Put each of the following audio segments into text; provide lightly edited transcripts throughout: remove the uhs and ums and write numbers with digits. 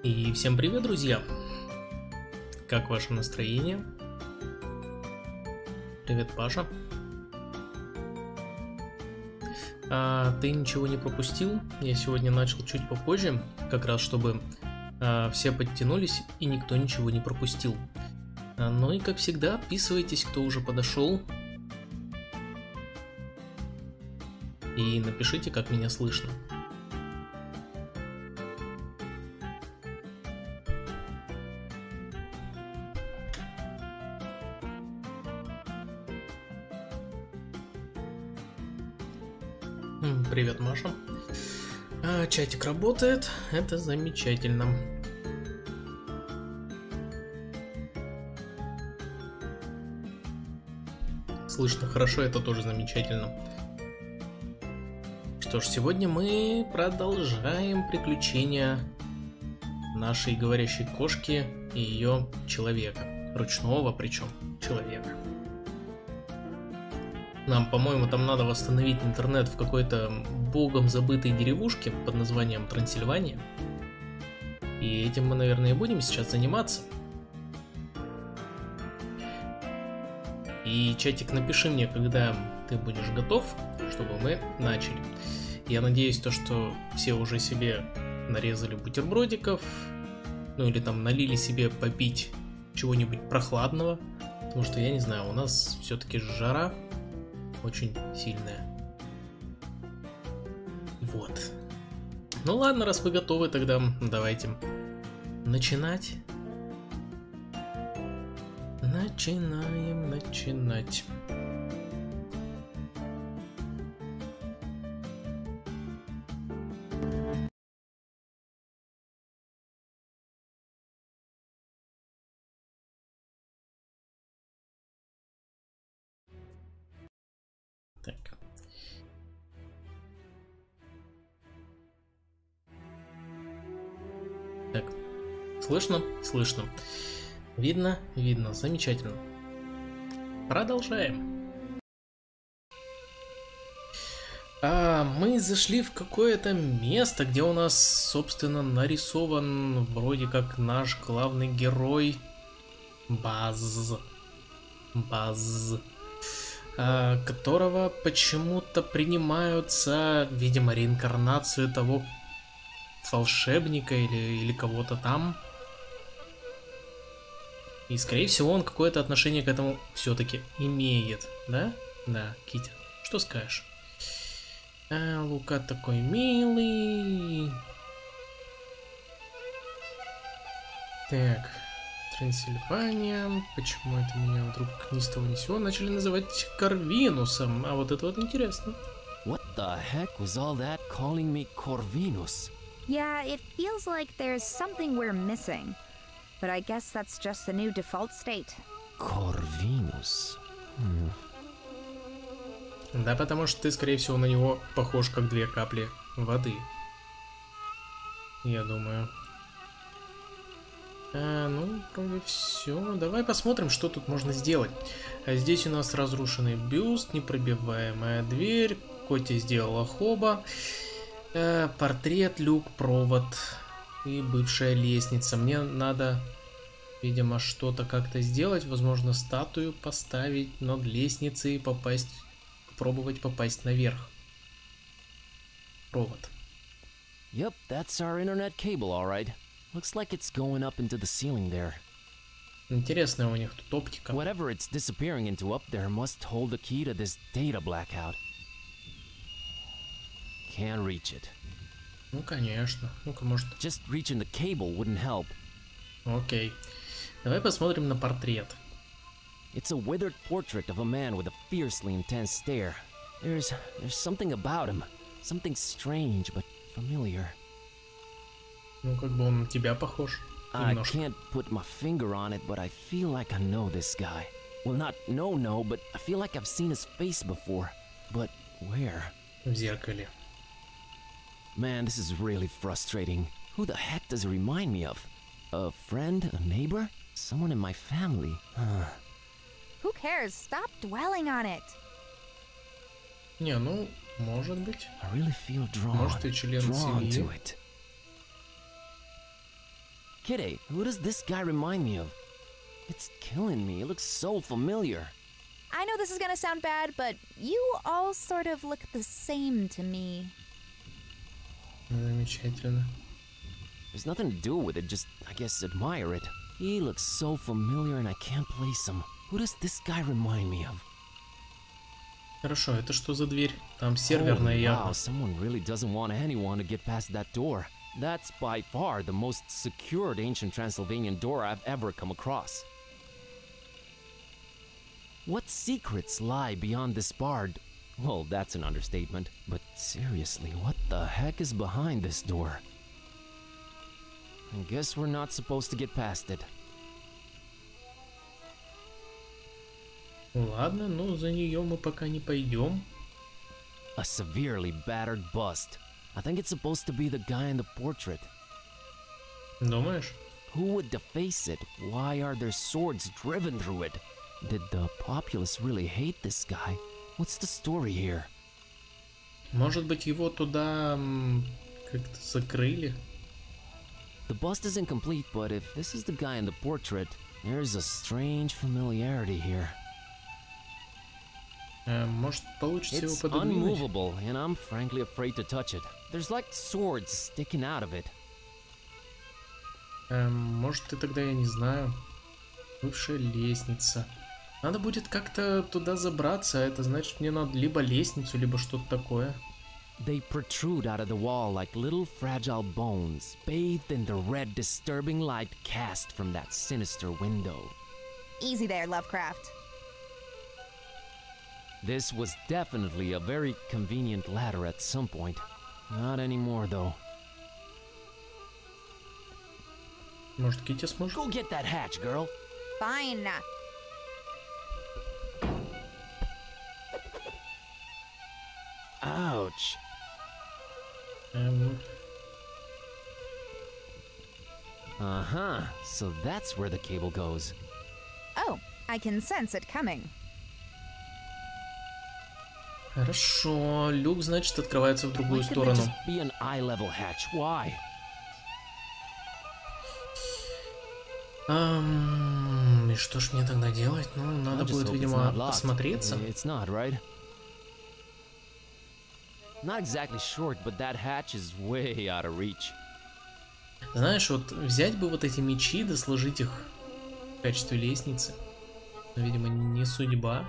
И всем привет, друзья! Как ваше настроение? Привет, Паша. Ты ничего не пропустил? Я сегодня начал чуть попозже, как раз чтобы все подтянулись и никто ничего не пропустил. Ну и как всегда, подписывайтесь, кто уже подошел. И напишите, как меня слышно. Привет, Маша. Чатик работает, это замечательно. Слышно хорошо, это тоже замечательно. Что ж, сегодня мы продолжаем приключения нашей говорящей кошки и ее человека. Ручного, причем, человека. Нам, по-моему, там надо восстановить интернет в какой-то богом забытой деревушке под названием Трансильвания. И этим мы, наверное, и будем сейчас заниматься. И, чатик, напиши мне, когда ты будешь готов, чтобы мы начали. Я надеюсь, что все уже себе нарезали бутербродиков, ну или там налили себе попить чего-нибудь прохладного, потому что, я не знаю, у нас все-таки жара очень сильная. Вот. Ну ладно, раз вы готовы, тогда давайте начинать. Начинаем начинать. Так. Так. Слышно? Слышно. Видно? Видно. Замечательно. Продолжаем. Мы зашли в какое-то место, где у нас, собственно, нарисован вроде как наш главный герой Баз, которого почему-то принимают за, видимо, реинкарнацию того волшебника или кого-то там. И, скорее всего, он какое-то отношение к этому все-таки имеет, да? Да, Китя, что скажешь? Лука такой милый. Так, Трансильвания. Почему это меня вдруг ни с того ни с сего начали называть Корвинусом? А вот это вот интересно. What the heck was all that calling me Corvinus? Yeah, it feels like there's something we're missing. But I guess that's just the new default state. Corvinus. Да, потому что ты, скорее всего, на него похож как две капли воды. Я думаю. Ну, вроде все. Давай посмотрим, что тут можно сделать. Здесь у нас разрушенный бюст, непробиваемая дверь. Котя сделала хоба. Портрет, люк, провод и бывшая лестница. Мне надо, видимо, что-то как-то сделать. Возможно, статую поставить над лестницей и попробовать попасть наверх. Провод. Yep, that's our internet cable, all right. Looks like it's going up into the ceiling there. Интересная у них тут оптика. Whatever it's disappearing into up there must hold the key to this data blackout. Can't reach it. Ну, конечно. Ну-ка, может... Just reaching the cable wouldn't help. Окей. Давай посмотрим на портрет. It's a withered portrait of a man with a fiercely intense stare. There's something about him. Something strange but familiar. Ну, как бы он на тебя похож. I can't put my finger on it, but I feel like I know this guy. Well, not no, but I feel like I've seen his face before. But where? В зеркале. Man, this is really frustrating. Who the heck does it remind me of? A friend? A neighbor? Someone in my family? Who cares? Stop dwelling on it. Не, ну, может быть. I really feel drawn Может, и член to семьи. it. Kitty, who does this guy remind me of? It's killing me. It looks so familiar. I know this is gonna sound bad, but you all sort of look the same to me. Замечательно. There's nothing to do with it, just, I guess, admire it. He looks so familiar and I can't place him. Who does this guy remind me of? Хорошо, это что за дверь? Там серверная явно. Wow, someone really doesn't want anyone to get past that door. That's by far the most secured ancient Transylvanian door I've ever come across. What secrets lie beyond this barred? Well, that's an understatement. But seriously, what the heck is behind this door? I guess we're not supposed to get past it. Ладно, ну за нее мы пока не пойдем. A severely battered bust. I think it's supposed to be the guy in the portrait. Думаешь? Who would deface it? Why are there swords driven through it? Did the populace really hate this guy? What's the story here? Может быть, его туда как-то закрыли? The bust is incomplete, but if this is the guy in the portrait, there's a strange familiarity here. Может, получится его It's пододвинуть? unmovable, and I'm frankly afraid to touch it. There's like swords sticking out of it. Может, ты тогда, я не знаю, бывшая лестница. Надо будет как-то туда забраться, а это значит, мне надо либо лестницу, либо что-то такое. They protrude out of the wall like little fragile bones, bathed in the red, disturbing light cast from that sinister window. Easy there, Lovecraft. This was definitely a very convenient ladder at some point. Not anymore, though. Может, Китти сможет? Go get that hatch, girl. Fine. Ouch. Uh-huh. So that's where the cable goes. Oh, I can sense it coming. Хорошо, люк, значит, открывается в другую Why couldn't it сторону. just be an eye-level hatch? Why? И что ж мне тогда делать? Ну, надо I just будет, hope it's видимо, not locked. посмотреться. It's not, right? Not exactly short, but that hatch is way out of reach. Знаешь, вот взять бы вот эти мечи, да сложить их в качестве лестницы. Но, видимо, не судьба.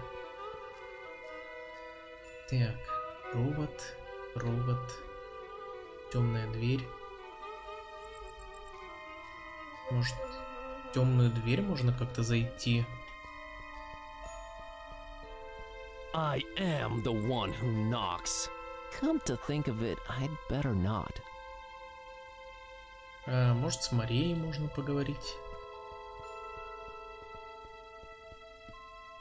Так, робот, темная дверь. Может, в темную дверь можно как-то зайти? I am the one who knocks. Come to think of it, I'd better not. Может, с Марией можно поговорить?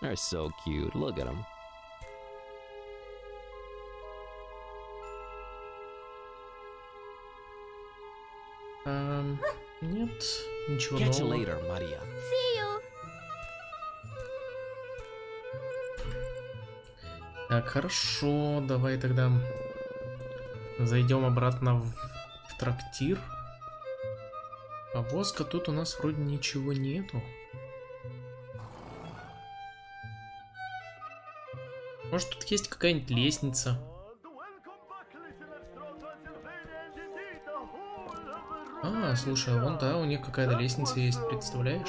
They're so cute, look at them. Нет, ничего Catch you нового. later, Maria. See you. Так, хорошо, давай тогда зайдем обратно в трактир. Повозка, тут у нас вроде ничего нету. Может, тут есть какая-нибудь лестница? Слушай, вон, да, у них какая-то лестница есть, представляешь?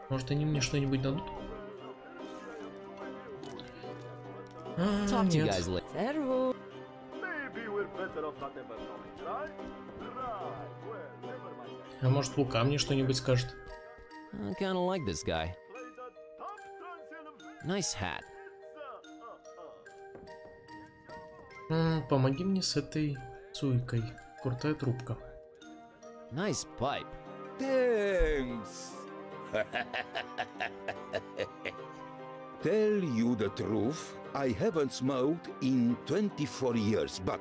Может, они мне что-нибудь дадут? Talk to you Нет. guys later. А может, Лука мне что-нибудь скажет? I kinda like this guy. Nice hat. Помоги мне с этой цуйкой. Крутая трубка. Nice pipe. Thanks. Tell you the truth, I haven't smoked in 24 years, but...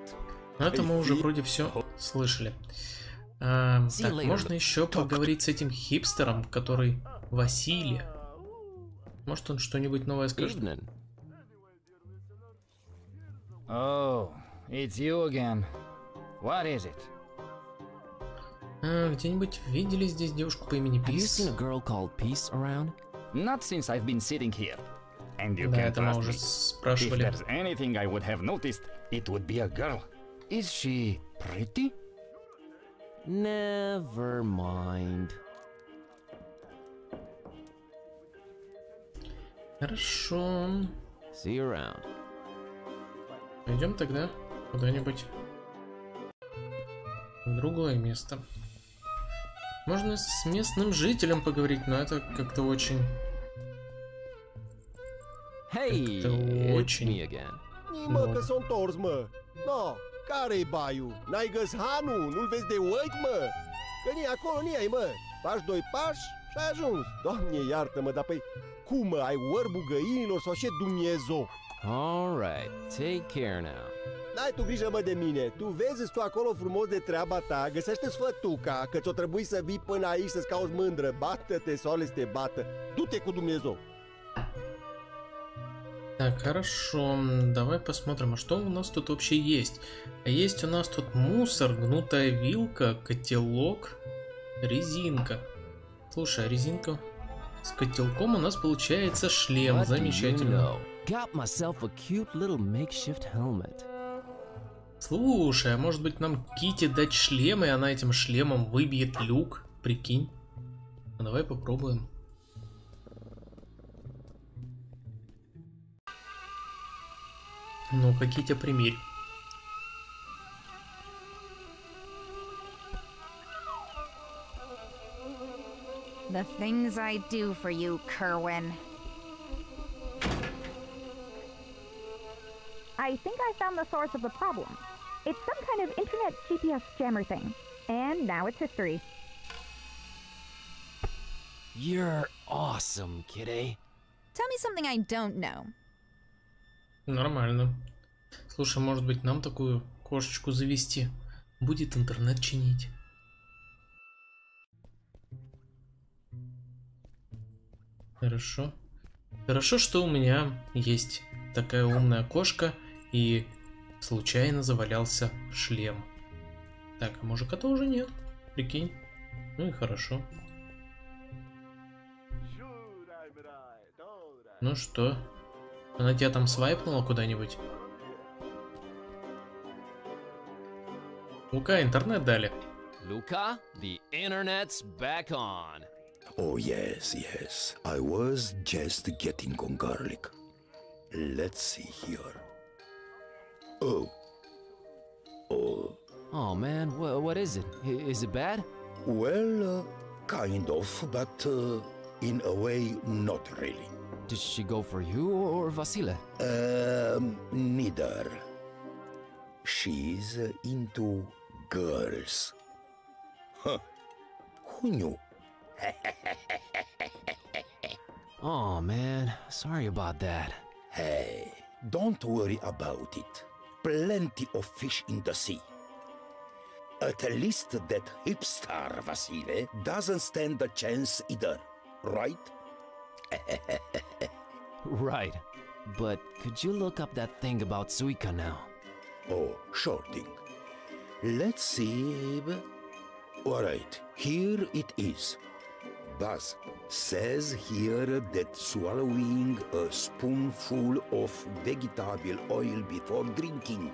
Это мы уже вроде все слышали. Так, later. можно еще поговорить с этим хипстером, который Василий. Может, он что-нибудь новое скажет? Evening. Oh, it's you again. What is it? Где-нибудь видели здесь девушку по имени Have you Пис? seen a girl called Peace around? Not since I've been sitting here. And you Да, can это мы trust уже me. If спрашивали. there's anything I would have noticed, it would be a girl. Is she pretty? Never mind. Хорошо. See you around. Пойдем тогда куда-нибудь в другое место. Можно с местным жителем поговорить, но это как-то очень... Hey, Это it's очень... me again. Mă, că s-o întors, mă. No, care-i baiul? N-ai găsit hanul? Nu-l vezi de uit, mă? Că ni acolo, ni ai, mă. Faci doi pași și ai ajuns. Doamne, iartă-mă, dar păi... Cum, mă? Ai orbul găinilor sau ce Dumnezeu? All right, take care now. N-ai tu grijă, mă, de mine. Tu vezi tu acolo frumos de treaba ta, găsește-ți fătuca, că ți-o trebuie să vii până aici să-ți cauți mândră. Bată-te, soarele să te bată. Du-te cu Dumnezeu. Так, хорошо. Давай посмотрим, а что у нас тут вообще есть. Есть у нас тут мусор, гнутая вилка, котелок, резинка. Слушай, а резинка с котелком у нас получается шлем. What do you Замечательно. know? Got myself a cute little makeshift helmet. Слушай, а может быть нам Кити дать шлем, и она этим шлемом выбьет люк? Прикинь. Ну, давай попробуем. Ну-ка, Китя, примерь. The things I do for you, Kerwin. I think I found the source of the problem. It's some kind of internet GPS jammer thing. And now it's history. You're awesome, kitty. Tell me something I don't know. Нормально. Слушай, может быть нам такую кошечку завести? Будет интернет чинить. Хорошо. Хорошо, что у меня есть такая умная кошка и случайно завалялся шлем. Так, а мужика-то уже нет. Прикинь. Ну и хорошо. Ну что? Она тебя там свайпнула куда-нибудь? Лука, интернет дали. Luca, the internet's back on. Oh, yes, yes. I was just getting on garlic. Let's see here. Oh. Oh. Oh man, what is it? Is it bad? Well, kind of, but in a way, not really. Did she go for you or Vasile? Neither. She's into girls. Huh. Who knew? Oh man, sorry about that. Hey, don't worry about it. Plenty of fish in the sea. At least that hipster Vasile doesn't stand a chance either, right? Right. But could you look up that thing about Suika now? Oh, sure thing. Let's see. Alright, here it is. Buzz says here that swallowing a spoonful of vegetable oil before drinking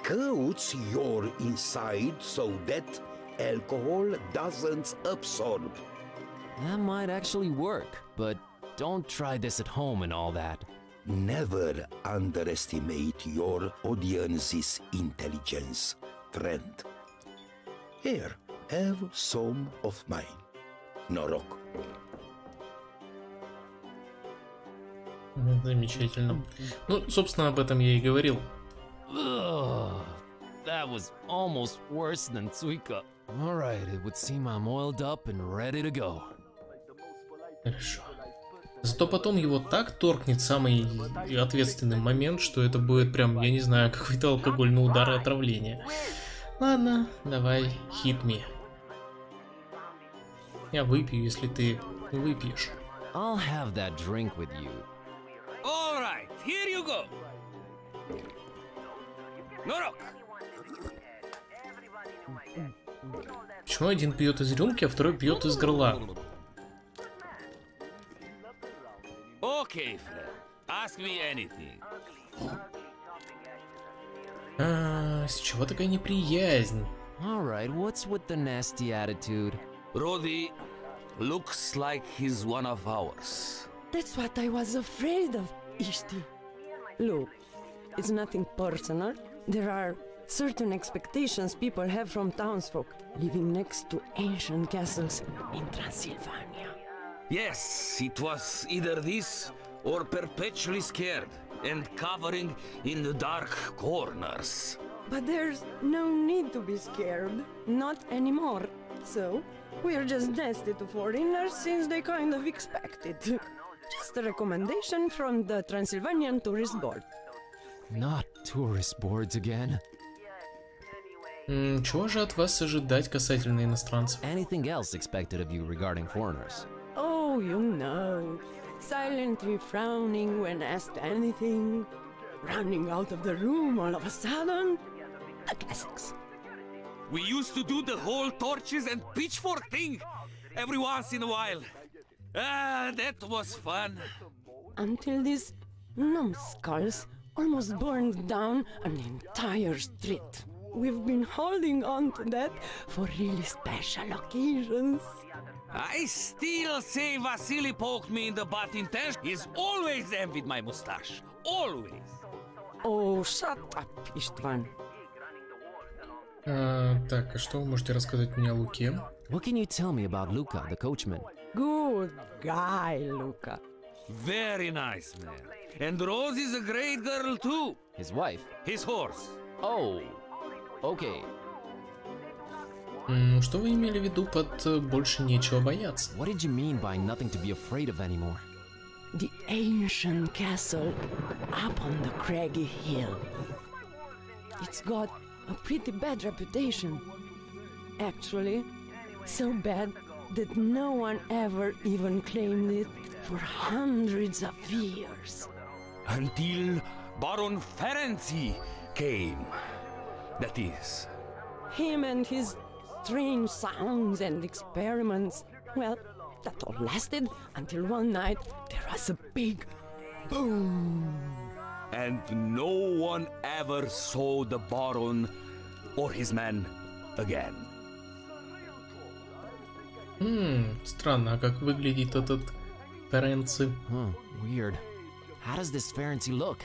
coats your inside so that alcohol doesn't absorb. That might actually work, but don't try this at home and all that. Never underestimate your audience's intelligence, friend. Here, have some of mine. Норок. Замечательно. Ну, собственно, об этом я и говорил. Ugh, that was almost worse than Suika. Alright, it would seem I'm oiled up and ready to go. Хорошо. Зато потом его так торкнет в самый ответственный момент, что это будет прям, я не знаю, какой-то алкогольный удар и отравление. Ладно, давай, hit me. Я выпью, если ты выпьешь. I'll have that drink with you. Alright, here you go. Norok. Почему один пьет из рюмки, а второй пьет из горла? Okay, Fred. Ask me anything. С чего такая неприязнь? Alright, what's with the nasty attitude? Roddy looks like he's one of ours. That's what I was afraid of, Ishti. Look, it's nothing personal. There are certain expectations people have from townsfolk living next to ancient castles in Transylvania. Yes, it was either this or perpetually scared and covering in the dark corners. But there's no need to be scared. Not anymore. So, we're just nasty to foreigners since they kind of expect it. Just a recommendation from the Transylvanian Tourist Board. Not tourist boards again. Чего же от вас ожидать касательно иностранцев? Anything else expected of you regarding foreigners? Oh, you know. Silently frowning when asked anything. Running out of the room all of a sudden. The classics. We used to do the whole torches and pitchfork thing every once in a while. That was fun. Until these numbskulls almost burned down an entire street. We've been holding on to that for really special occasions. I still say Vasily poked me in the butt in Tesh. He's always envied my mustache. Always. Oh, shut up, Istvan. Так, а что вы можете рассказать мне о Луке? What can you tell me about Luca, the coachman? Good guy, Luca. Very nice man. And Rose is a great girl too. His wife? His horse. Oh, okay. Что вы имели в виду под «больше нечего бояться»? What did you mean by nothing to be afraid of anymore? The ancient castle up on the craggy hill. It's got a pretty bad reputation. Actually, so bad that no one ever even claimed it for hundreds of years. Until Baron Ferenczi came. That is. Him and his strange sounds and experiments. Well, that all lasted until one night there was a big boom. And no one ever saw the Baron or his men again. Странно, а как выглядит этот Ференци? Weird. How does this Ferenczi look?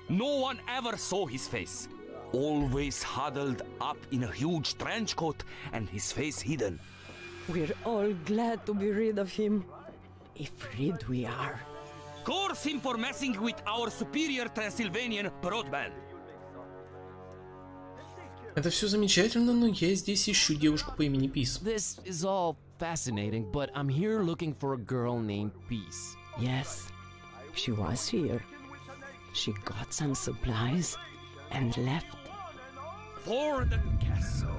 No one ever saw his face. Always huddled up in a huge trench coat and his face hidden. We're all glad to be rid of him. If rid we are. Curse him for messing with our superior Transylvanian broadband. Это все замечательно, но я здесь ищу девушку по имени Пис. This is all fascinating, but I'm here looking for a girl named Peace. Yes, she was here. She got some supplies and left. For the castle.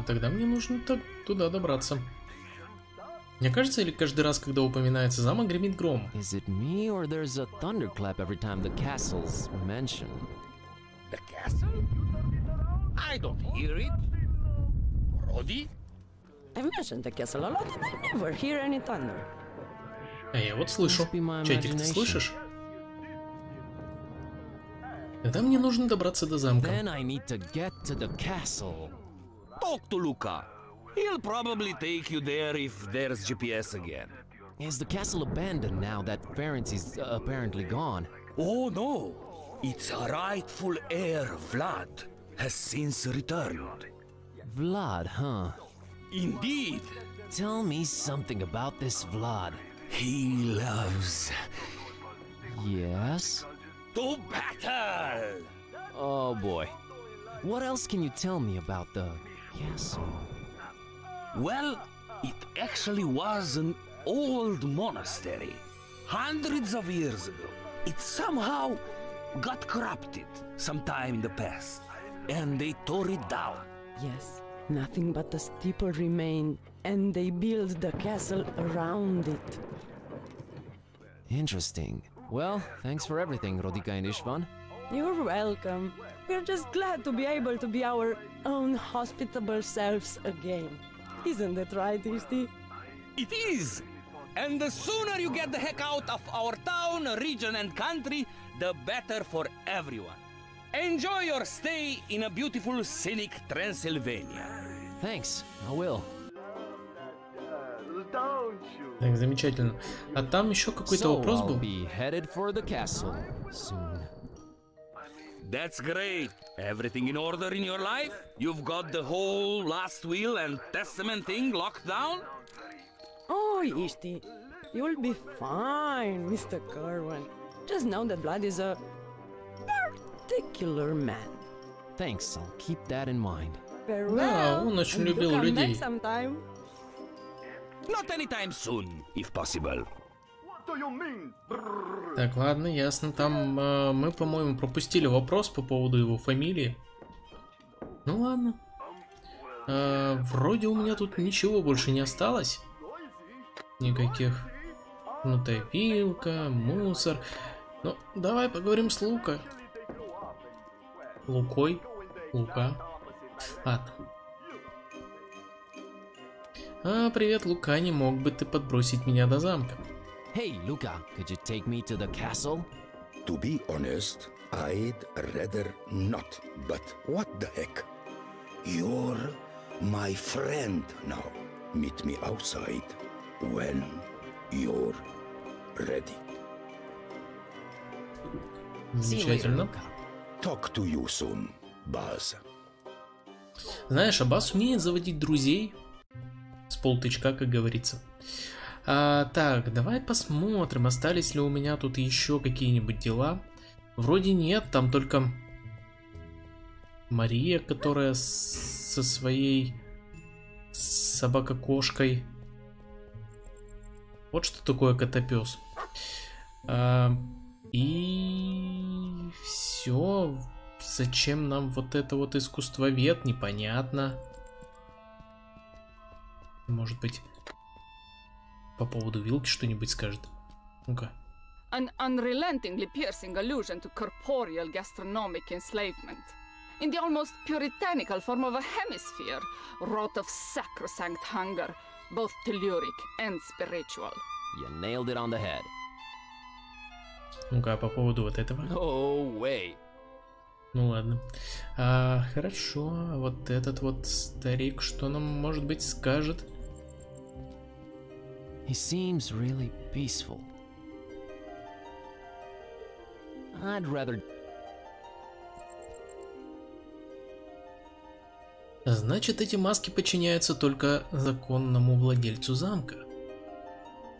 Тогда мне нужно туда добраться. Мне кажется, или каждый раз, когда упоминается замок, гремит гром? Is it me or there's a thunderclap every time the castle's mentioned? The castle? I don't hear it. Roddy? I've mentioned the castle a lot and I never hear any thunder. А я вот слышу. Чатик, ты слышишь? Тогда мне нужно добраться до замка. Then I need to get to the castle. Talk to Luca. He'll probably take you there if there's GPS again. Is the castle abandoned now that Ferenczi's apparently gone? Oh no! Its rightful heir, Vlad, has since returned. Vlad, huh? Indeed! Tell me something about this Vlad. He loves... Yes? to battle! Oh boy. What else can you tell me about the castle? Well, it actually was an old monastery. Hundreds of years ago. It somehow got corrupted sometime in the past. And they tore it down. Yes, nothing but the steeple remained, and they built the castle around it. Interesting. Well, thanks for everything, Rodika and Ishvan. You're welcome. We're just glad to be able to be our own hospitable selves again. Isn't that right, Isti? It is! And the sooner you get the heck out of our town, region, and country, the better for everyone. Enjoy your stay in a beautiful, scenic Transylvania. Thanks, I will. Так, замечательно. А там еще какой-то вопрос был? I'll be headed for the castle soon. That's great. Everything in order in your life? You've got the whole last will and testament thing locked down? Oh, Isti, you'll be fine, Mr. Kerwin. Just know that Vlad is a particular man. Thanks, I'll keep that in mind. Farewell. Да, он очень любил людей. Sometime. Not anytime soon, if possible. Так, ладно, ясно. Там мы, по-моему, пропустили вопрос по поводу его фамилии. Ну ладно. Вроде у меня тут ничего больше не осталось. Никаких. Гнутая вилка, мусор. Ну, давай поговорим с Лукой. Лукой. Лука. Ладно. Привет, Лука, не мог бы ты подбросить меня до замка? Hey, Luca, could you take me to the castle? To be honest, I'd rather not, but what the heck? You're my friend now. Meet me outside when you're ready. Замечательно. Talk to you soon, Buzz. Знаешь, Аббас умеет заводить друзей с полтычка, как говорится. Так, давай посмотрим, остались ли у меня тут еще какие-нибудь дела. Вроде нет, там только Мария, которая со своей собака-кошкой. Вот что такое котопес. И все. Зачем нам вот это вот искусствовед, непонятно. Может быть, по поводу вилки что-нибудь скажет. Ну-ка. An unrelentingly piercing allusion to corporeal gastronomic enslavement. In the almost puritanical form of a hemisphere, wrought of sacrosanct hunger, both telluric and spiritual. You nailed it on the head. Ну-ка, по поводу вот этого. No way. Ну ладно. Хорошо, вот этот вот старик, что нам, может быть, скажет? He seems really peaceful. I'd rather... Значит, эти маски подчиняются только законному владельцу замка.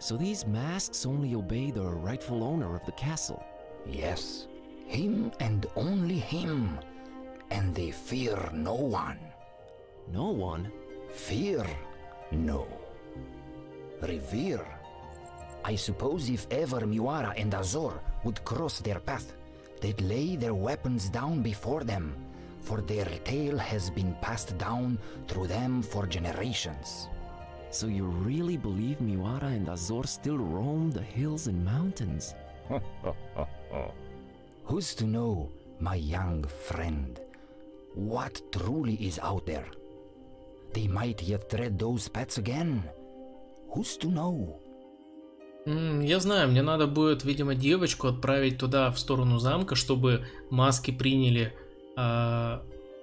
So these masks only obey the rightful owner of the castle. Yes, him and only him. And they fear no one. No one? Fear? No. Revere. I suppose if ever Miwara and Azor would cross their path, they'd lay their weapons down before them, for their tale has been passed down through them for generations. So you really believe Miwara and Azor still roam the hills and mountains? Who's to know, my young friend, what truly is out there? They might yet tread those paths again. Who's to know? Я знаю, мне надо будет, видимо, девочку отправить туда, в сторону замка, чтобы маски приняли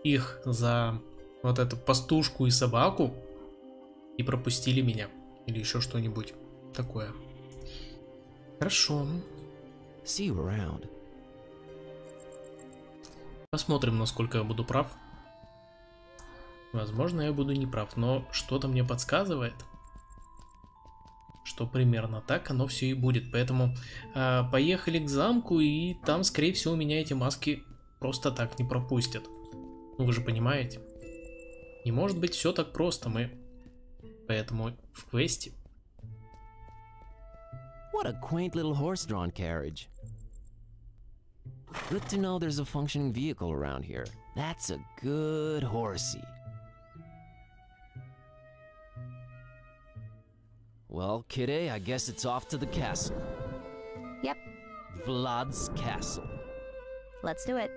их за вот эту пастушку и собаку и пропустили меня. Или еще что-нибудь такое. Хорошо. See you around. Посмотрим, насколько я буду прав. Возможно, я буду не прав, но что-то мне подсказывает, что примерно так оно все и будет. Поэтому поехали к замку, и там, скорее всего, меня эти маски просто так не пропустят. Ну, вы же понимаете. Не может быть все так просто, мы поэтому в квесте. What a quaint little horse-drawn carriage. Good to know there's a functioning vehicle around here. That's a good horsey. Well, kiddo, I guess it's off to the castle. Yep. Vlad's castle. Let's do it.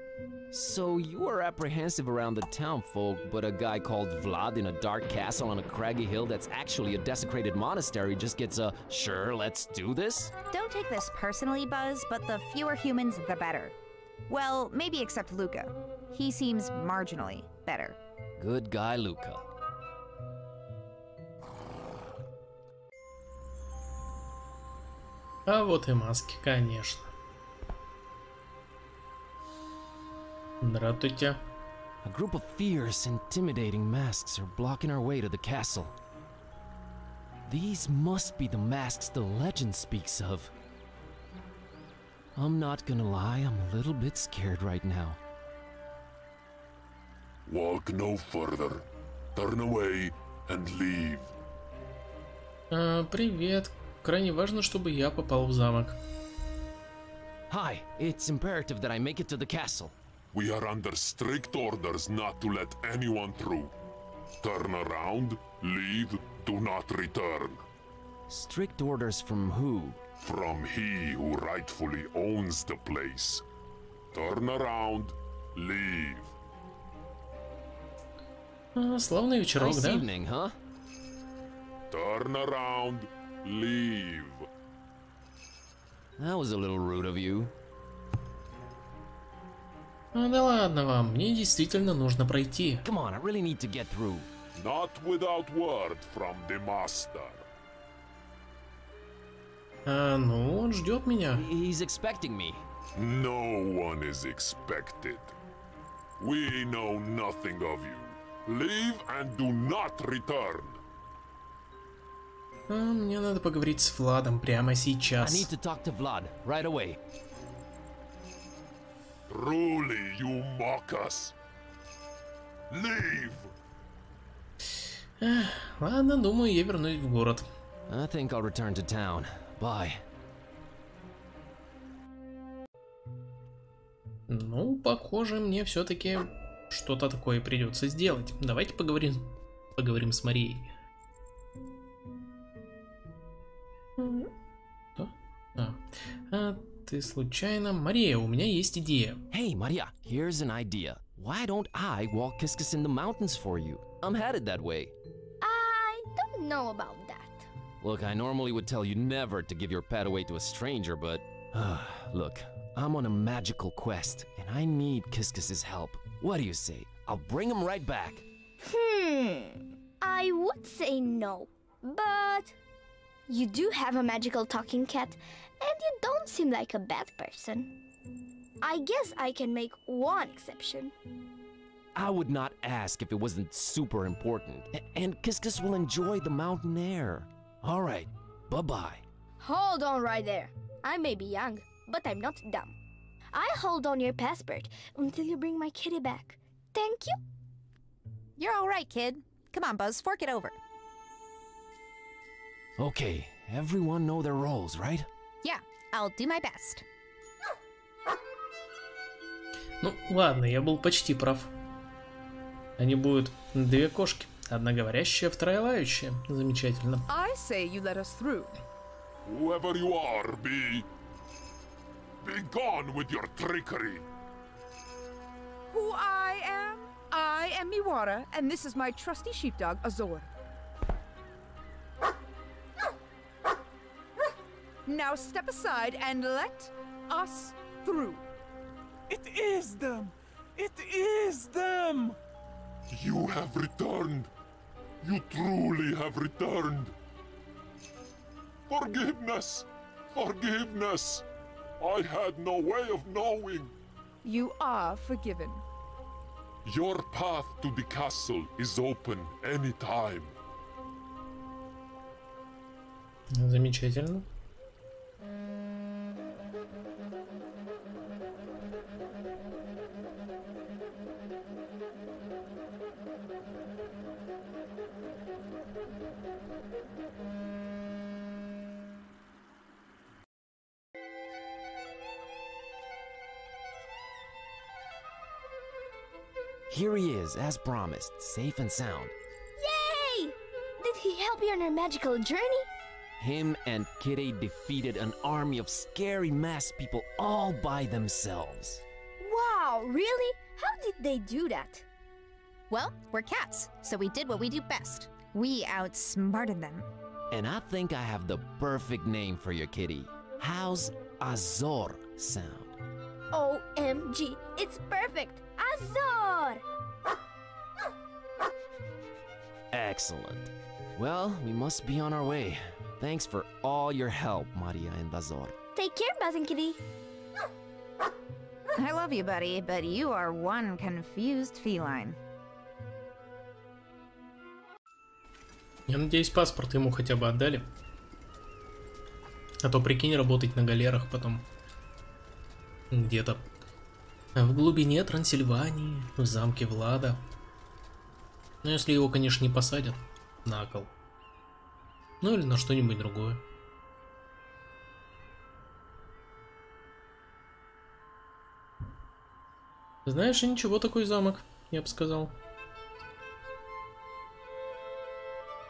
So you are apprehensive around the town folk, but a guy called Vlad in a dark castle on a craggy hill that's actually a desecrated monastery just gets a, sure, let's do this? Don't take this personally, Buzz, but the fewer humans, the better. Well, maybe except Luca. He seems marginally better. Good guy, Luca. А вот и маски, конечно. Здравствуйте. A group of fierce, intimidating masks are blocking our way to the castle. These must be the masks the legend speaks of. I'm not gonna lie, I'm a little bit scared right now. Walk no further. Turn away and leave. Привет. Крайне важно, чтобы я попал в замок. Hi, it's imperative that I make it to the castle. We are under strict orders not to let anyone through. Turn around, leave, do not return. Strict orders from who? From he who rightfully owns the place. Turn around, leave. Славный вечерок, Nice да? evening, huh? Turn around, leave. That was a little rude of you. Да ладно вам, мне действительно нужно пройти. Come on, I really need to get through. Not without word from the master. Ну, он ждет меня. He's expecting me. No one is expected. We know nothing of you. Leave and do not return. Мне надо поговорить с Владом прямо I сейчас. need to talk to Vlad right away. Truly, you mock us. Leave. Ладно, думаю, я вернусь в город. I think I'll return to town. Bye. Ну, похоже, мне все-таки что-то такое придется сделать. Давайте поговорим с Марией. Ты случайно... Мария, у меня есть идея. Hey, Maria, here's an idea. Why don't I walk Kiskus in the mountains for you? I'm headed that way. I don't know about that. Look, I normally would tell you never to give your pet away to a stranger, but... look, I'm on a magical quest, and I need Kiskus's help. What do you say? I'll bring him right back. I would say no, but you do have a magical talking cat, and you don't seem like a bad person. I guess I can make one exception. I would not ask if it wasn't super important, and Kiskus will enjoy the mountain air. All right, bye-bye. Hold on right there. I may be young, but I'm not dumb. I hold on your passport until you bring my kitty back. Thank you. You're all right, kid. Come on, Buzz, fork it over. Okay, everyone know their roles, right? Yeah, I'll do my best. Ну, ладно, я был почти прав. Они будут две кошки. Одна говорящая, вторая лающая. Замечательно. I say you let us through. Whoever you are, be gone with your trickery. Who I am? I am Miwara, and this is my trusty sheepdog, Azor. Now step aside and let us through. It is them! It is them! You have returned. You truly have returned. Forgiveness! Forgiveness! I had no way of knowing. You are forgiven. Your path to the castle is open anytime. Замечательно. Here he is, as promised, safe and sound. Yay! Did he help you on your magical journey? Him and Kitty defeated an army of scary masked people all by themselves. Wow, really? How did they do that? Well, we're cats, so we did what we do best. We outsmarted them. And I think I have the perfect name for your kitty. How's Azor sound? OMG, it's perfect! Azor! Excellent. Well, we must be on our way. Thanks for all your help, Maria and Azor. Take care, Buzz Kitty. I love you, buddy, but you are one confused feline. Я надеюсь, паспорт ему хотя бы отдали. А то, прикинь, работать на галерах потом. Где-то в глубине Трансильвании, в замке Влада. Ну, если его, конечно, не посадят на кол. Ну, или на что-нибудь другое. Знаешь, и ничего, такой замок, я бы сказал.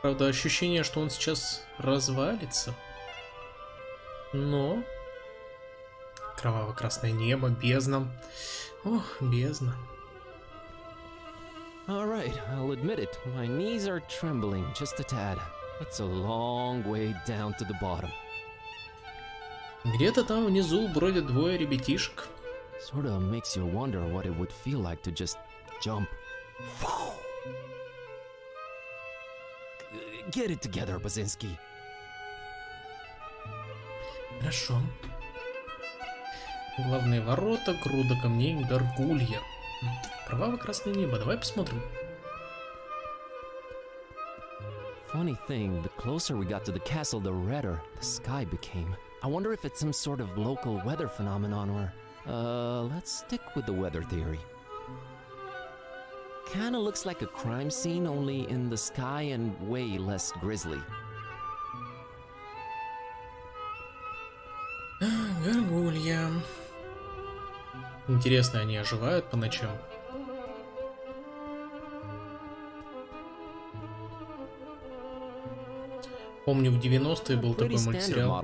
Правда, ощущение, что он сейчас развалится. Но... Кроваво-красное небо, бездна. Ох, бездна. Alright, I'll admit it. My knees are trembling just a tad. It's a long way down to the bottom. Где-то там внизу бродят двое ребятишек. Sort of makes you wonder what it would feel like to just jump. Get it together, Bazinski. Хорошо. Главные ворота, груда камней, горгулья. Кроваво-красное небо. Давай посмотрим. Funny thing, the closer we got to the castle, the redder the sky became. I wonder if it's some sort of local weather phenomenon or... let's stick with the weather theory. Kinda looks like a crime scene, only in the sky and way less grisly. Горгулья. Интересно, они оживают по ночам? Помню, в 90-е был такой мультсериал.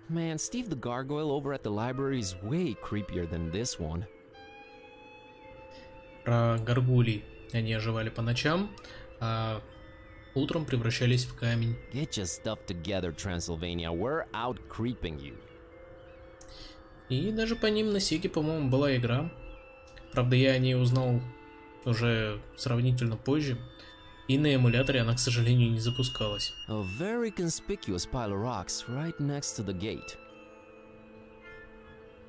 Man, Steve the Gargoyle over at the library is way creepier than this one. Про горгулей. Они оживали по ночам, а утром превращались в камень. Get your stuff together, Transylvania. We're out creeping you. И даже по ним на Сеге, по-моему, была игра. Правда, я о ней узнал уже сравнительно позже. И на эмуляторе она, к сожалению, не запускалась. A very conspicuous pile of rocks right next to the gate.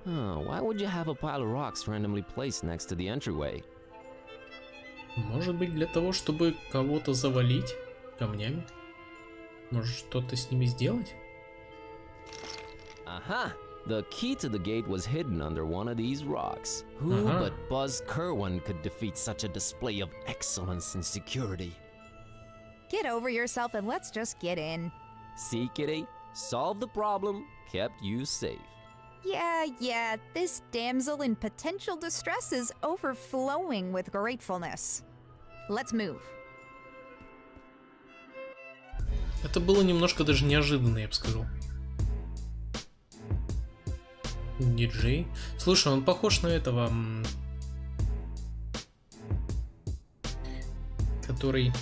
Why would you have a pile of rocks randomly placed next to the entryway? Может быть, для того, чтобы кого-то завалить камнями? Может, что-то с ними сделать? Aha! The key to the gate was hidden under one of these rocks. Who but Buzz Kerwin could defeat such a display of excellence and security? Get over yourself and let's just get in. See, kitty? Solved the problem, kept you safe. Yeah, this damsel in potential distress is overflowing with gratefulness. Let's move. Это было немножко даже неожиданно, я бы сказал. Диджей. Слушай, он похож на этого, который...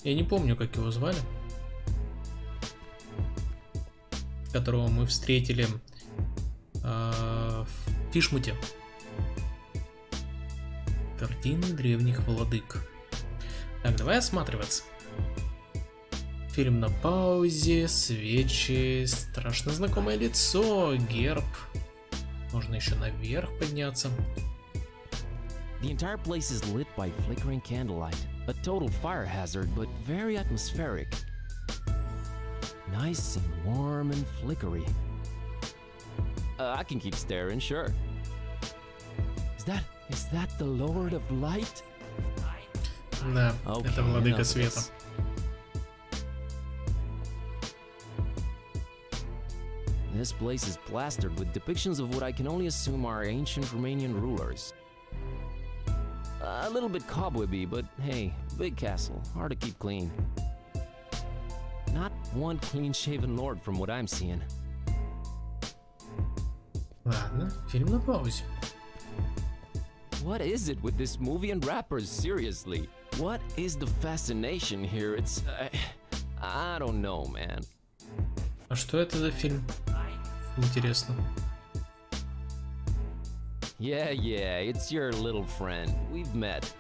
Я не помню, как его звали. Которого мы встретили в Фишмуте. Картины древних владык. Так, давай осматриваться. Фильм на паузе, свечи, страшно знакомое лицо, герб. Можно еще наверх подняться. The entire place is lit by flickering candlelight. A total fire hazard, but very atmospheric. Nice and warm and flickery. I can keep staring, sure. Is that the Lord of Light? Да, это Владыка Света. This place is plastered with depictions of what I can only assume are ancient Romanian rulers. A little bit cobwebby, but hey, big castle, hard to keep clean. Not one clean-shaven lord from what I'm seeing. Ладно, фильм на паузе. What is it with this movie and rappers, seriously? What is the fascination here? It's... I don't know, man. А что это за фильм? Интересно. Yeah, it's your little friend. We've met.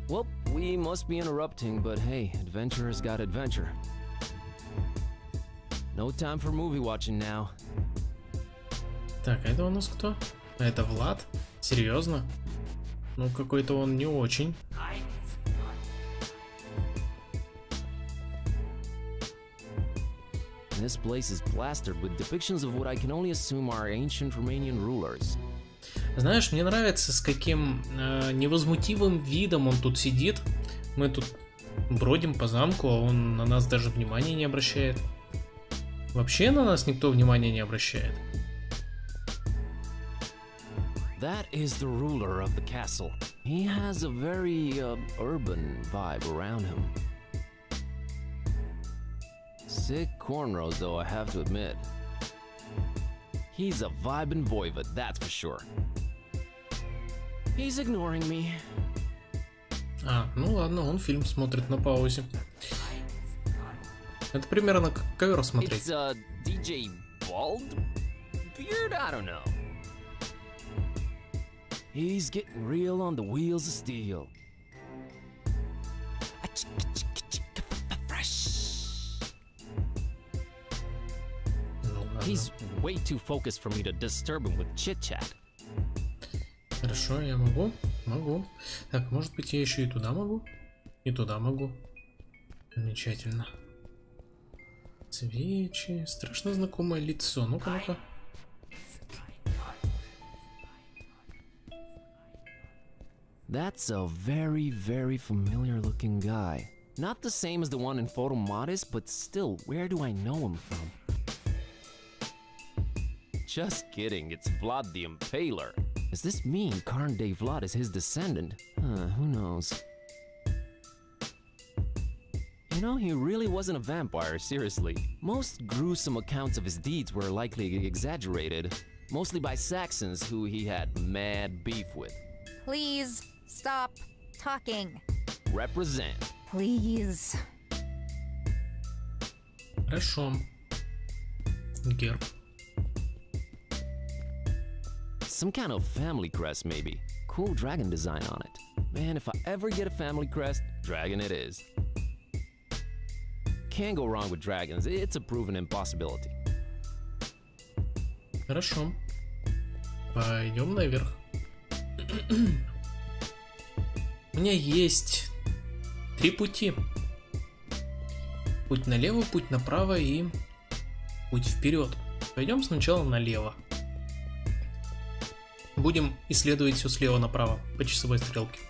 Well, we must be interrupting, but hey, adventurers got adventure. No time for movie watching now. Так, а это у нас кто? А это Влад? Серьезно? Ну, какой-то он не очень. This place is plastered with depictions of what I can only assume are ancient Romanian rulers. Знаешь, мне нравится, с каким невозмутимым видом он тут сидит. Мы тут бродим по замку, а он на нас даже внимания не обращает. Вообще на нас никто внимания не обращает. That is the ruler of the castle. He has a very urban vibe around him. Sick cornrows, though, I have to admit. He's a vibin' voivod, that's for sure. He's ignoring me. А, ну ладно, он фильм смотрит на паузе. Это примерно как ковер смотреть. It's DJ Bald? Beard? I don't know. He's getting real on the wheels of steel. He's way too focused for me to disturb him with chit-chat. Хорошо, я могу. Могу. Так, может быть, я еще и туда могу? И туда могу. Замечательно. Свечи. Страшно знакомое лицо. Ну-ка, ну-ка. That's a very, very familiar looking guy. Not the same as the one in Photo Modest, but still, where do I know him from? Just kidding, it's Vlad the Impaler. Does this mean Karn de Vlad is his descendant? Who knows? You know, he really wasn't a vampire, seriously. Most gruesome accounts of his deeds were likely exaggerated, mostly by Saxons who he had mad beef with. Please stop talking. Represent. Please. Хорошо. Герб. Some kind of family crest, maybe. Cool dragon design on it. Man, if I ever get a family crest, dragon it is. Can't go wrong with dragons, it's a proven impossibility. Хорошо. Пойдем наверх. У меня есть 3 пути. Путь налево, путь направо и путь вперед. Пойдем сначала налево. Будем исследовать все слева направо по часовой стрелке.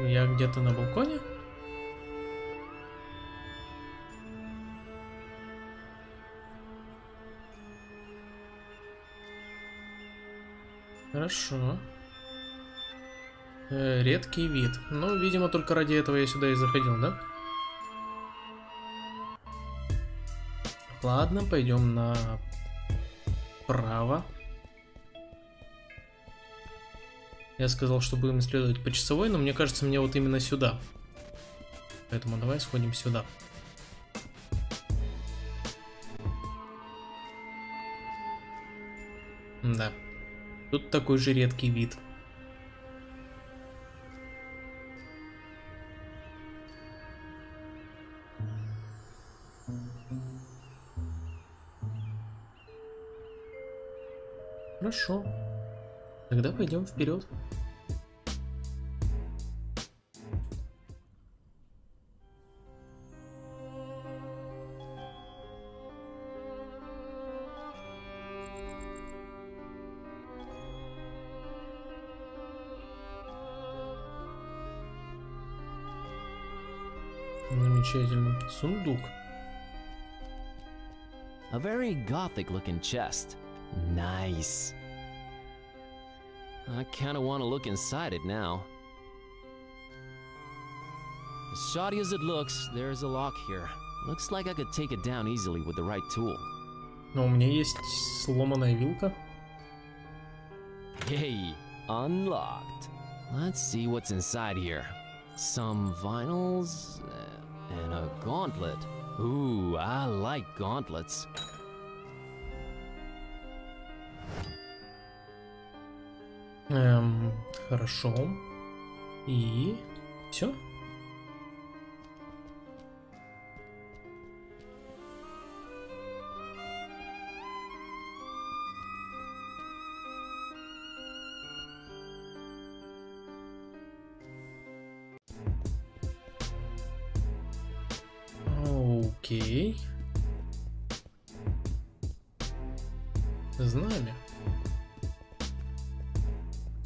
Я где-то на балконе. Хорошо. Редкий вид. Ну, видимо, только ради этого я сюда и заходил, да? Ладно, пойдем направо. Я сказал, что будем исследовать по часовой, но мне кажется, мне вот именно сюда. Поэтому давай сходим сюда. Да. Тут такой же редкий вид. Хорошо. Тогда пойдем вперед. Замечательно. Сундук. A very gothic looking chest. Nice. I kinda wanna look inside it now. As shoddy as it looks, there's a lock here. Looks like I could take it down easily with the right tool. Но у меня есть сломанная вилка. Hey, unlocked. Let's see what's inside here. Some vinyls and a gauntlet. Ooh, I like gauntlets. Хорошо. И все. Окей. Знамя.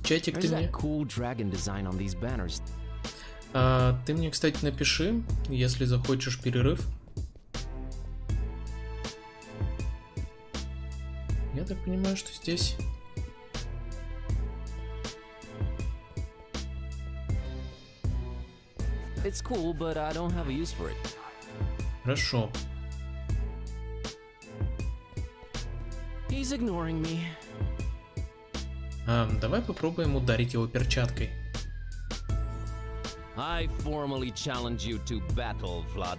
Чатик ты мне. Ты мне, кстати, напиши, если захочешь перерыв. Я так понимаю, что здесь... It's cool, but I don't have a use for it. Хорошо. He's ignoring me. Давай попробуем ударить его перчаткой. I formally challenge you to battle, Vlad.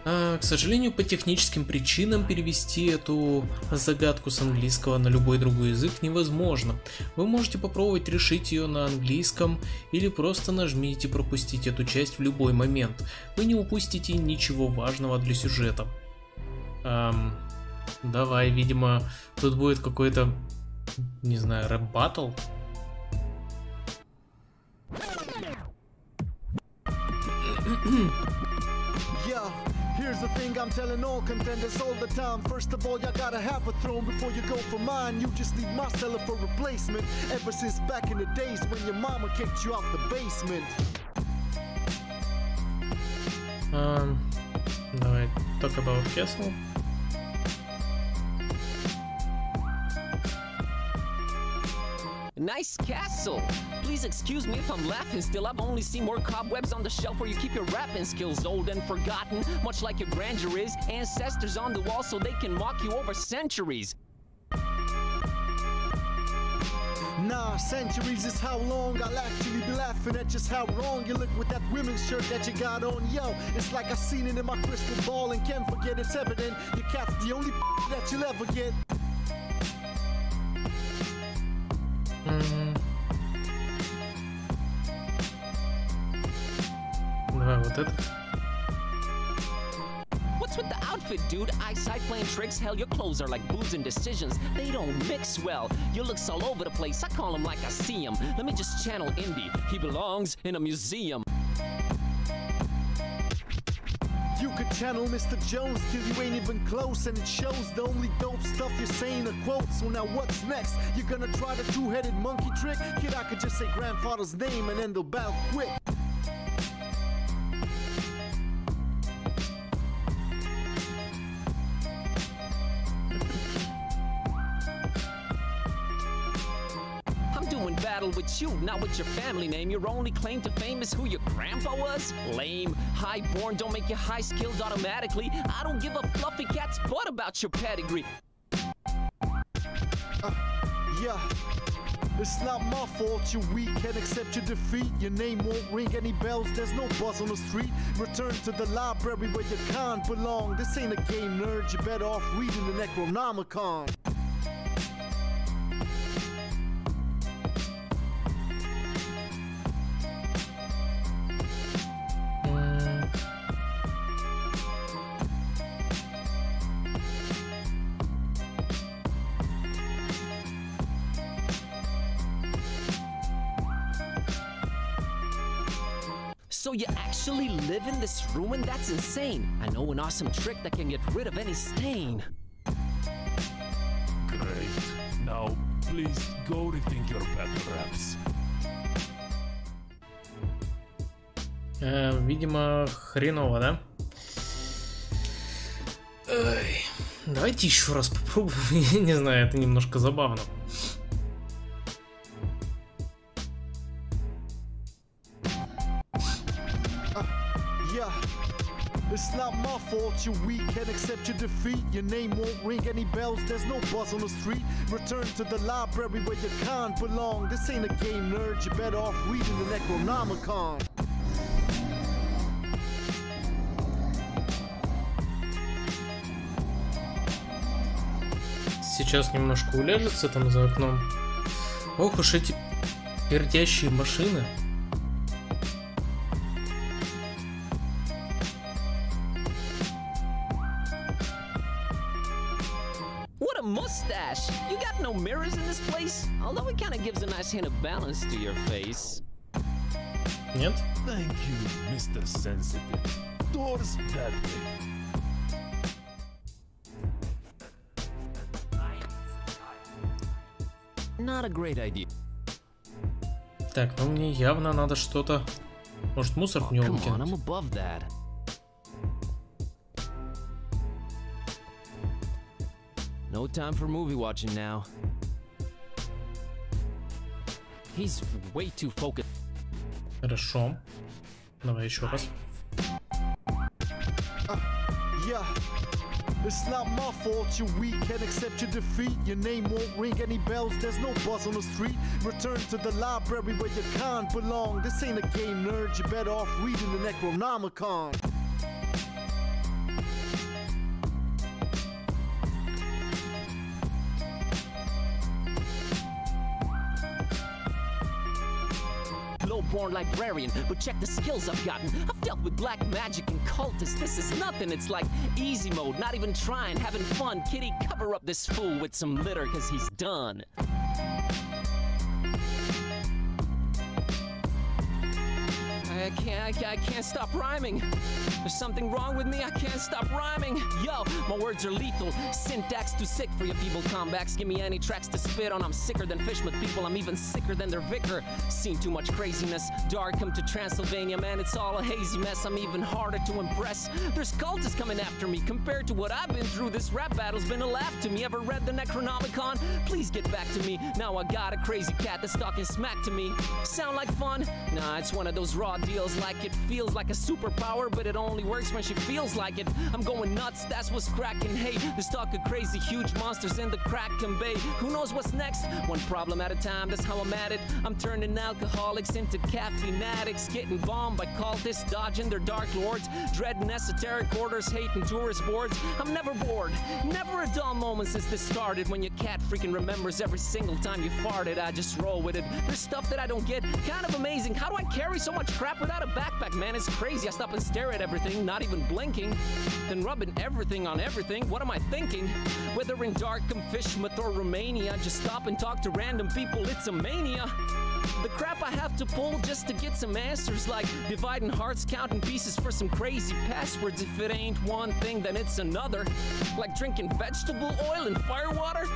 К сожалению, по техническим причинам перевести эту загадку с английского на любой другой язык невозможно. Вы можете попробовать решить ее на английском или просто нажмите пропустить эту часть в любой момент. Вы не упустите ничего важного для сюжета. Давай, видимо, тут будет какой-то, не знаю, рэп-баттл. Here's the thing I'm telling all contenders all the time. First of all, you gotta have a throne before you go for mine. You just need my seller for replacement. Ever since back in the days when your mama kicked you out the basement. Давай, talk about castle. Nice castle! Please excuse me if I'm laughing still. I've only seen more cobwebs on the shelf where you keep your rapping skills. Old and forgotten, much like your grandeur is. Ancestors on the wall so they can mock you over centuries. Nah, centuries is how long I'll actually be laughing at just how wrong you look with that women's shirt that you got on. Yo, it's like I seen it in my crystal ball and can't forget it's evident. Your cat's the only that you'll ever get. Давай вот это. What's with the outfit, dude? Eyesight playing tricks? Hell, your clothes are like booze and decisions. They don't mix well. Your looks all over the place. I call him like I see him. Let me just channel Indy. He belongs in a museum. You could channel Mr. Jones till you ain't even close, and it shows the only dope stuff you're saying are quotes. So now what's next? You're gonna try the two-headed monkey trick? Kid, I could just say grandfather's name and then they'll bow quick. Battle with you, not with your family name. Your only claim to fame is who your grandpa was? Lame. Highborn don't make you high-skilled automatically. I don't give a fluffy cat's butt about your pedigree. Yeah, it's not my fault you're weak. Can't accept your defeat. Your name won't ring any bells. There's no buzz on the street. Return to the library where you can't belong. This ain't a game, nerd. You're better off reading the Necronomicon. So you actually live in this ruin? That's insane. I know an awesome trick that can get rid of any stain. Great. Now, please go rethink your battle raps. Видимо, хреново, да? Ой, давайте еще раз попробуем. Я не знаю, это немножко забавно. fault you're weak, can't accept your defeat. Your name won't ring any bells, there's no buzz on the street. Return to the library where you can't belong. This ain't a game, nerd, you're better off reading the Necronomicon. Сейчас немножко уляжется там за окном. Ох уж эти пердящие машины. What a mustache! You got no mirrors in this place? Although it kind of gives a nice hint of balance to your face. Нет? Thank you, Mr. Sensitive. Doors that way. Not a great idea. Так, ну мне явно надо что-то. Может, мусор в него I'm выкинуть? above that. No time for movie watching now. He's way too focused. Хорошо. Давай еще раз. Yeah. It's not my fault you're weak, can't accept your defeat. Your name won't ring any bells, there's no buzz on the street. Return to the library where you can't belong. This ain't a game, nerd, you're better off reading the Necronomicon. Born librarian, but check the skills I've gotten. I've dealt with black magic and cultists. This is nothing, it's like easy mode, not even trying, having fun. Kitty, cover up this fool with some litter, cause he's done. I can't stop rhyming. There's something wrong with me, I can't stop rhyming. Yo, my words are lethal. Syntax too sick for your feeble comebacks. Give me any tracks to spit on. I'm sicker than Fishmouth people, I'm even sicker than their vicar. Seen too much craziness. Dark come to Transylvania, man, it's all a hazy mess. I'm even harder to impress. There's cultists coming after me. Compared to what I've been through, this rap battle's been a laugh to me. Ever read the Necronomicon? Please get back to me. Now I got a crazy cat that's talking smack to me. Sound like fun? Nah, it's one of those raw deals. Like it feels like a superpower, but it only works when she feels like it. I'm going nuts, that's what's cracking. Hey, there's talk of crazy huge monsters in the Kraken Bay. Who knows what's next? One problem at a time, that's how I'm at it. I'm turning alcoholics into caffeine addicts, getting bombed by cultists, dodging their dark lords, dreading esoteric orders, hating tourist boards. I'm never bored, never a dull moment since this started. When your cat freaking remembers every single time you farted, I just roll with it. There's stuff that I don't get, kind of amazing. How do I carry so much crap without a backpack, man? It's crazy. I stop and stare at everything, not even blinking. Then rubbing everything on everything. What am I thinking? Whether in Darkham, Fishmouth, or Romania, just stop and talk to random people. It's a mania. The crap I have to pull just to get some answers, like dividing hearts, counting pieces for some crazy passwords. If it ain't one thing, then it's another. Like drinking vegetable oil and firewater.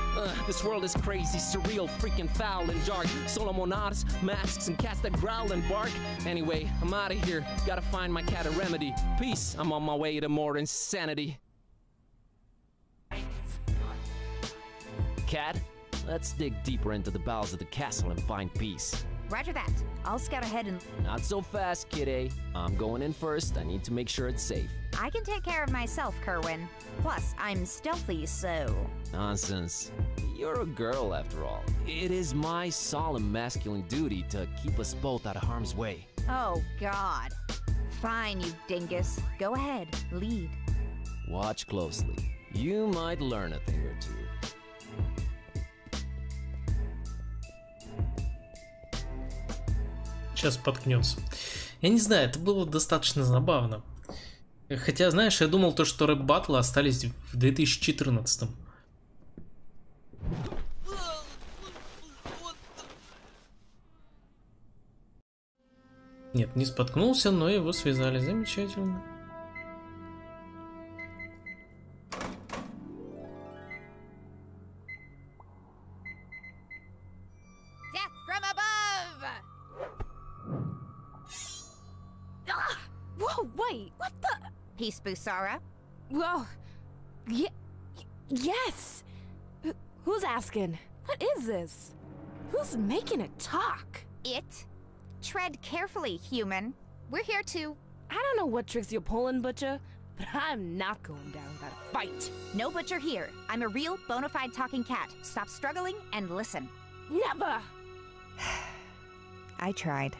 This world is crazy, surreal, freaking foul and dark. Solomonadas, masks, and cats that growl and bark. Anyway, I'm out of here. Gotta find my cat a remedy. Peace, I'm on my way to more insanity. Cat, let's dig deeper into the bowels of the castle and find peace. Roger that. I'll scout ahead and... Not so fast, kiddo. I'm going in first. I need to make sure it's safe. I can take care of myself, Kerwin. Plus, I'm stealthy, so... Nonsense. You're a girl, after all. It is my solemn masculine duty to keep us both out of harm's way. Oh, God. Fine, you dingus. Go ahead. Lead. Watch closely. You might learn a thing or two. Сейчас споткнется. Я не знаю, это было достаточно забавно. Хотя, знаешь, я думал, то, что рэп-баттлы остались в 2014. Нет, не споткнулся, но его связали. Замечательно. Whoa, wait, what the? Peace, Busara. Whoa. Yes. Who's asking? What is this? Who's making it talk? It. Tread carefully, human. We're here to... I don't know what tricks you're pulling, Butcher. but I'm not going down without a fight. No butcher here. I'm a real, bona fide talking cat. Stop struggling and listen. Never! I tried.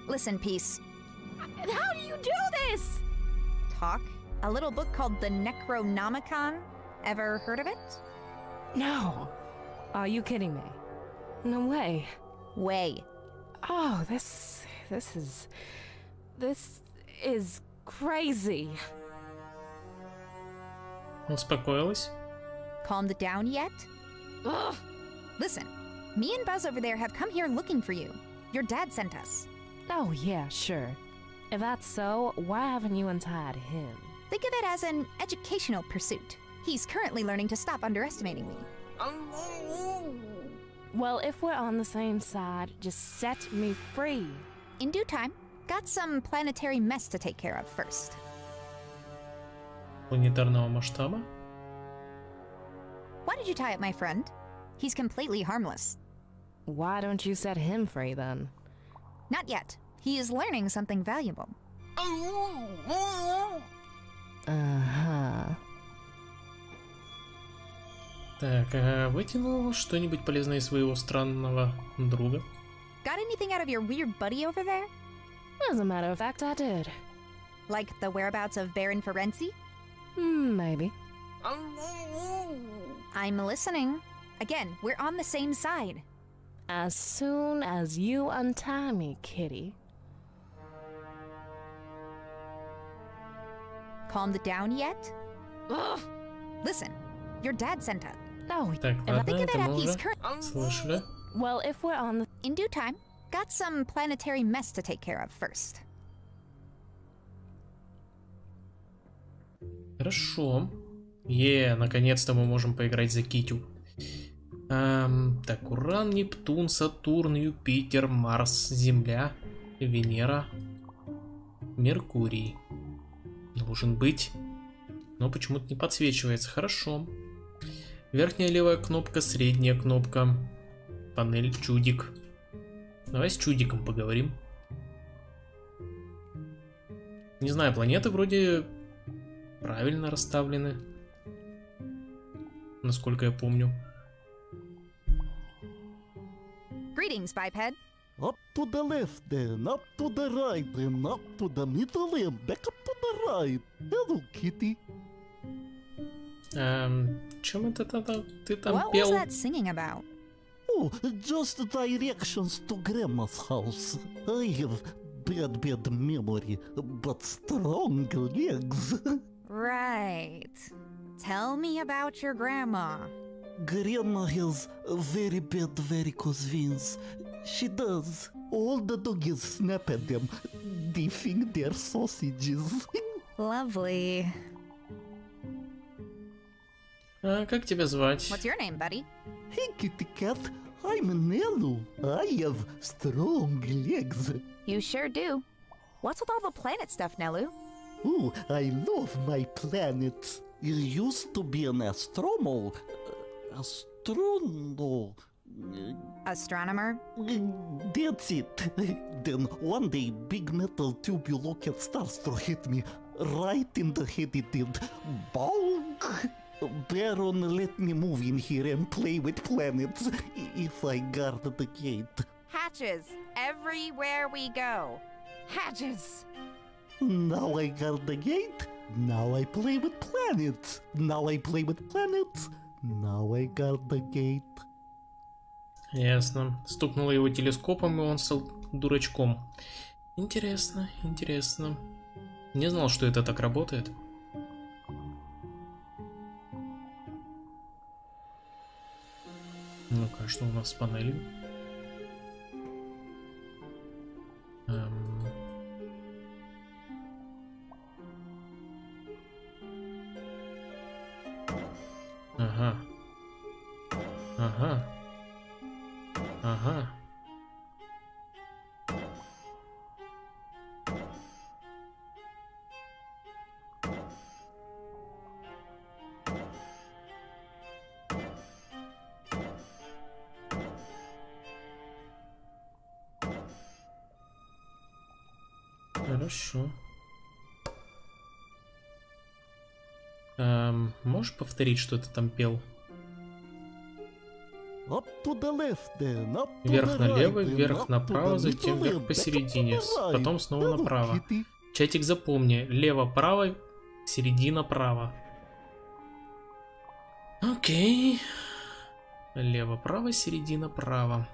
Listen, Peace. How do you do this? Talk? A little book called the Necronomicon. Ever heard of it? No. Are you kidding me? No way. Way. Oh, this is crazy. Успокоилась? Calmed down yet? Ugh. Listen, me and Buzz over there have come here looking for you. Your dad sent us. Oh, yeah, sure. If that's so, why haven't you untied him? Think of it as an educational pursuit. He's currently learning to stop underestimating me. Well, if we're on the same side, just set me free. In due time. Got some planetary mess to take care of first. Планетарного масштаба? Why did you tie up my friend? He's completely harmless. Why don't you set him free then? Not yet. He is learning something valuable. Uh-huh. Так, вытянул что-нибудь полезное из своего странного друга? Got anything out of your weird buddy over there? As a matter of fact, I did. Like the whereabouts of Baron Ferenzi? Maybe. I'm listening. Again, we're on the same side. As soon as you untie me, kitty. Calmed down yet? Ugh. Listen, your dad sent us. No, Так, ладно, think of это it мы as he's уже слышали. Well, if we're on the... In due time. Got some planetary mess to take care of first. Хорошо. Наконец-то мы можем поиграть за Китю. Так, Уран, Нептун, Сатурн, Юпитер, Марс, Земля, Венера, Меркурий. Должен быть. Но почему-то не подсвечивается. Хорошо. Верхняя левая кнопка, средняя кнопка. Панель чудик. Давай с чудиком поговорим. Не знаю, планеты вроде правильно расставлены. Насколько я помню. Greetings, biped. Up to the left then, up to the right then, up to the middle and back up to the right. Hello, kitty. Чем это ты там What пел? was that singing about? Oh, just directions to Grandma's house. I have bad memory, but strong legs. Right. Tell me about your grandma. Grandma has very bad varicose veins. She does. All the doggies snap at them, dipping their sausages. Lovely. Как тебя звать? What's your name, buddy? Hey, kitty cat. I'm Nelu. I have strong legs. You sure do. What's with all the planet stuff, Nelu? Oh, I love my planets. You used to be an astronomer. Astronomer? That's it. Then one day, big metal tubular stars to hit me. Right in the head it did. Bonk! Baron, let me move in here and play with planets, if I guard the gate. Hatches, everywhere we go. Hatches! Now I guard the gate, now I play with planets. Now I play with planets, now I guard the gate. Ясно. Стукнула его телескопом, и он стал дурачком. Интересно, интересно. Не знал, что это так работает. Ну-ка, что у нас с панелью? Ага. Ага. Ага. Хорошо. Можешь повторить, что ты там пел? Вверх налево, вверх направо, затем вверх посередине, потом снова направо. Чатик, запомни, лево-право, середина-право. Окей. Лево-право, середина-право.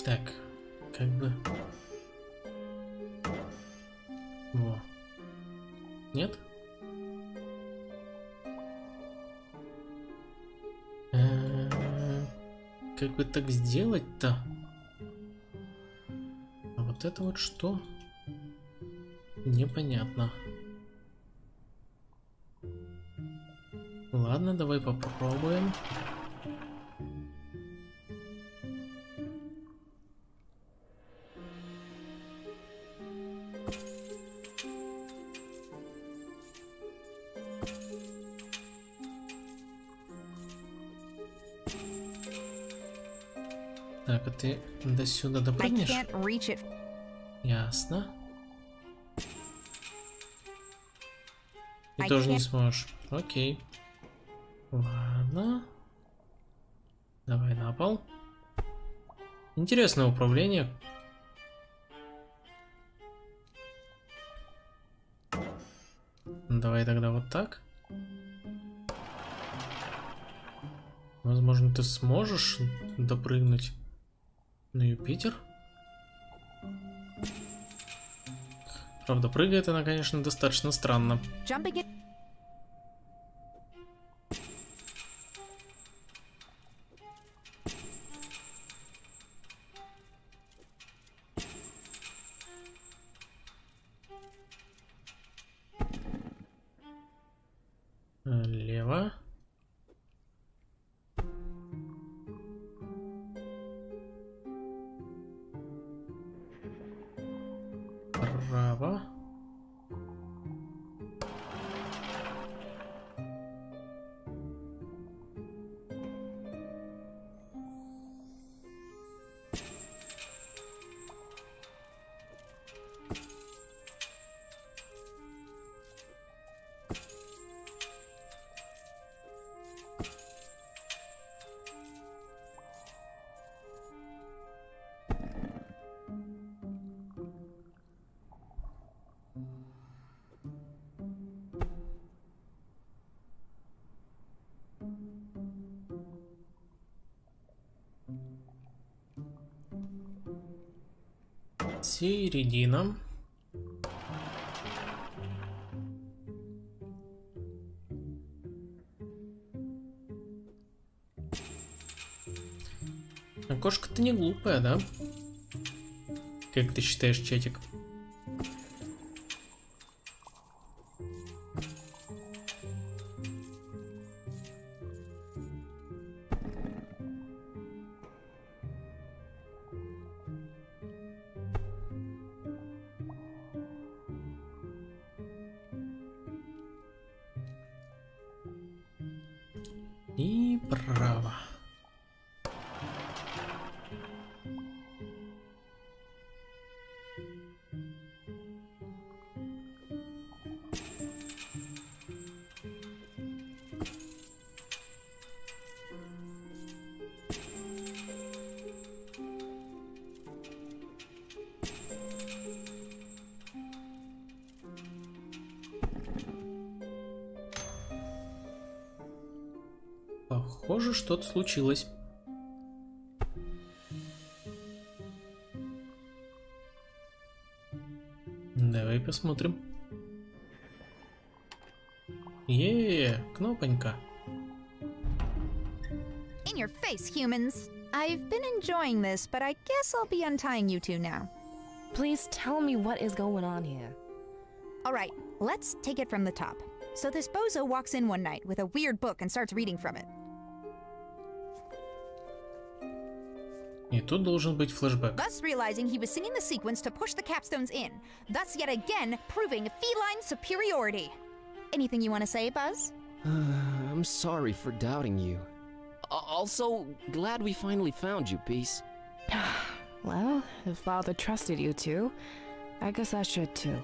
Так, как бы... Во. Нет? Как бы так сделать-то? А вот это вот что? Непонятно. Ладно, давай попробуем. Так, а ты до сюда допрыгнешь? Ясно. Ты тоже не сможешь. Окей. Ладно. Давай на пол. Интересное управление. Давай тогда вот так. Возможно, ты сможешь допрыгнуть на Юпитер. Правда, прыгает она, конечно, достаточно странно. Лево. Право. Середина. А кошка-то не глупая, да? Как ты считаешь, чатик? И право. Похоже, что-то случилось. Давай посмотрим. Кнопонька. In your face, humans. I've been enjoying this, but I guess I'll be untying you two now. Please tell me what is going on here. All right, let's take it from the top. So this bozo walks in one night with a weird book and starts reading from it. И тут должен быть флешбэк. Thus realizing he was singing the sequence to push the capstones in, thus yet again proving feline superiority. Anything you want to say, Buzz? I'm sorry for doubting you. Also, glad we finally found you, Peace. Well, if Father trusted you two, I guess I should too.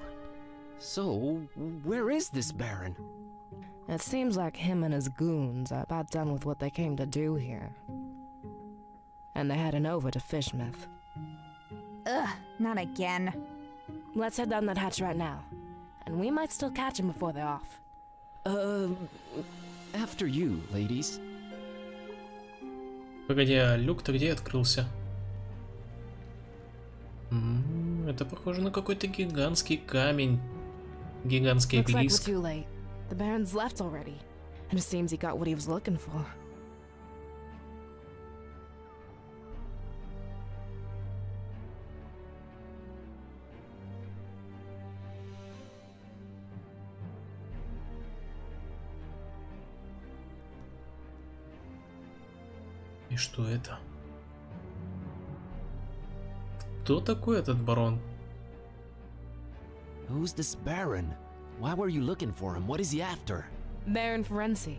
So, where is this Baron? It seems like him and his goons are about done with what they came to do here. And they're heading over to Fishmouth. Ugh, not again. Let's head down that hatch right now. And we might still catch him before they're off. After you, ladies. Погоди, а люк-то где открылся? Это похоже на какой-то гигантский камень. Гигантский обелиск. Looks like we're too late. The Baron's left already. And it seems he got what he was looking for. И что это? Кто такой этот барон? Who's this Baron? Why were you looking for him? What is he after? Baron Ferenci.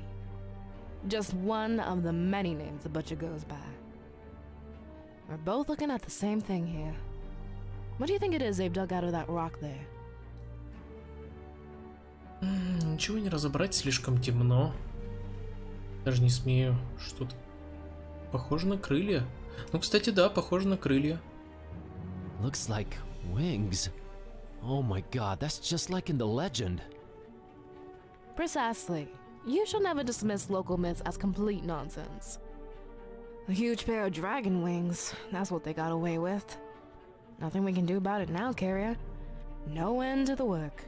Just one of the many names the butcher goes by. We're both looking at the same thing here. What do you think it is they've dug out of that rock there? Ничего не разобрать, слишком темно. Даже не смею. Что-то похоже на крылья. Ну, кстати, да, похоже на крылья. Looks like wings. Oh my god, that's just like in the legend. Precisely. You shall never dismiss local myths as complete nonsense. A huge pair of dragon wings, that's what they got away with. Nothing we can do about it now, Carrier. No end to the work.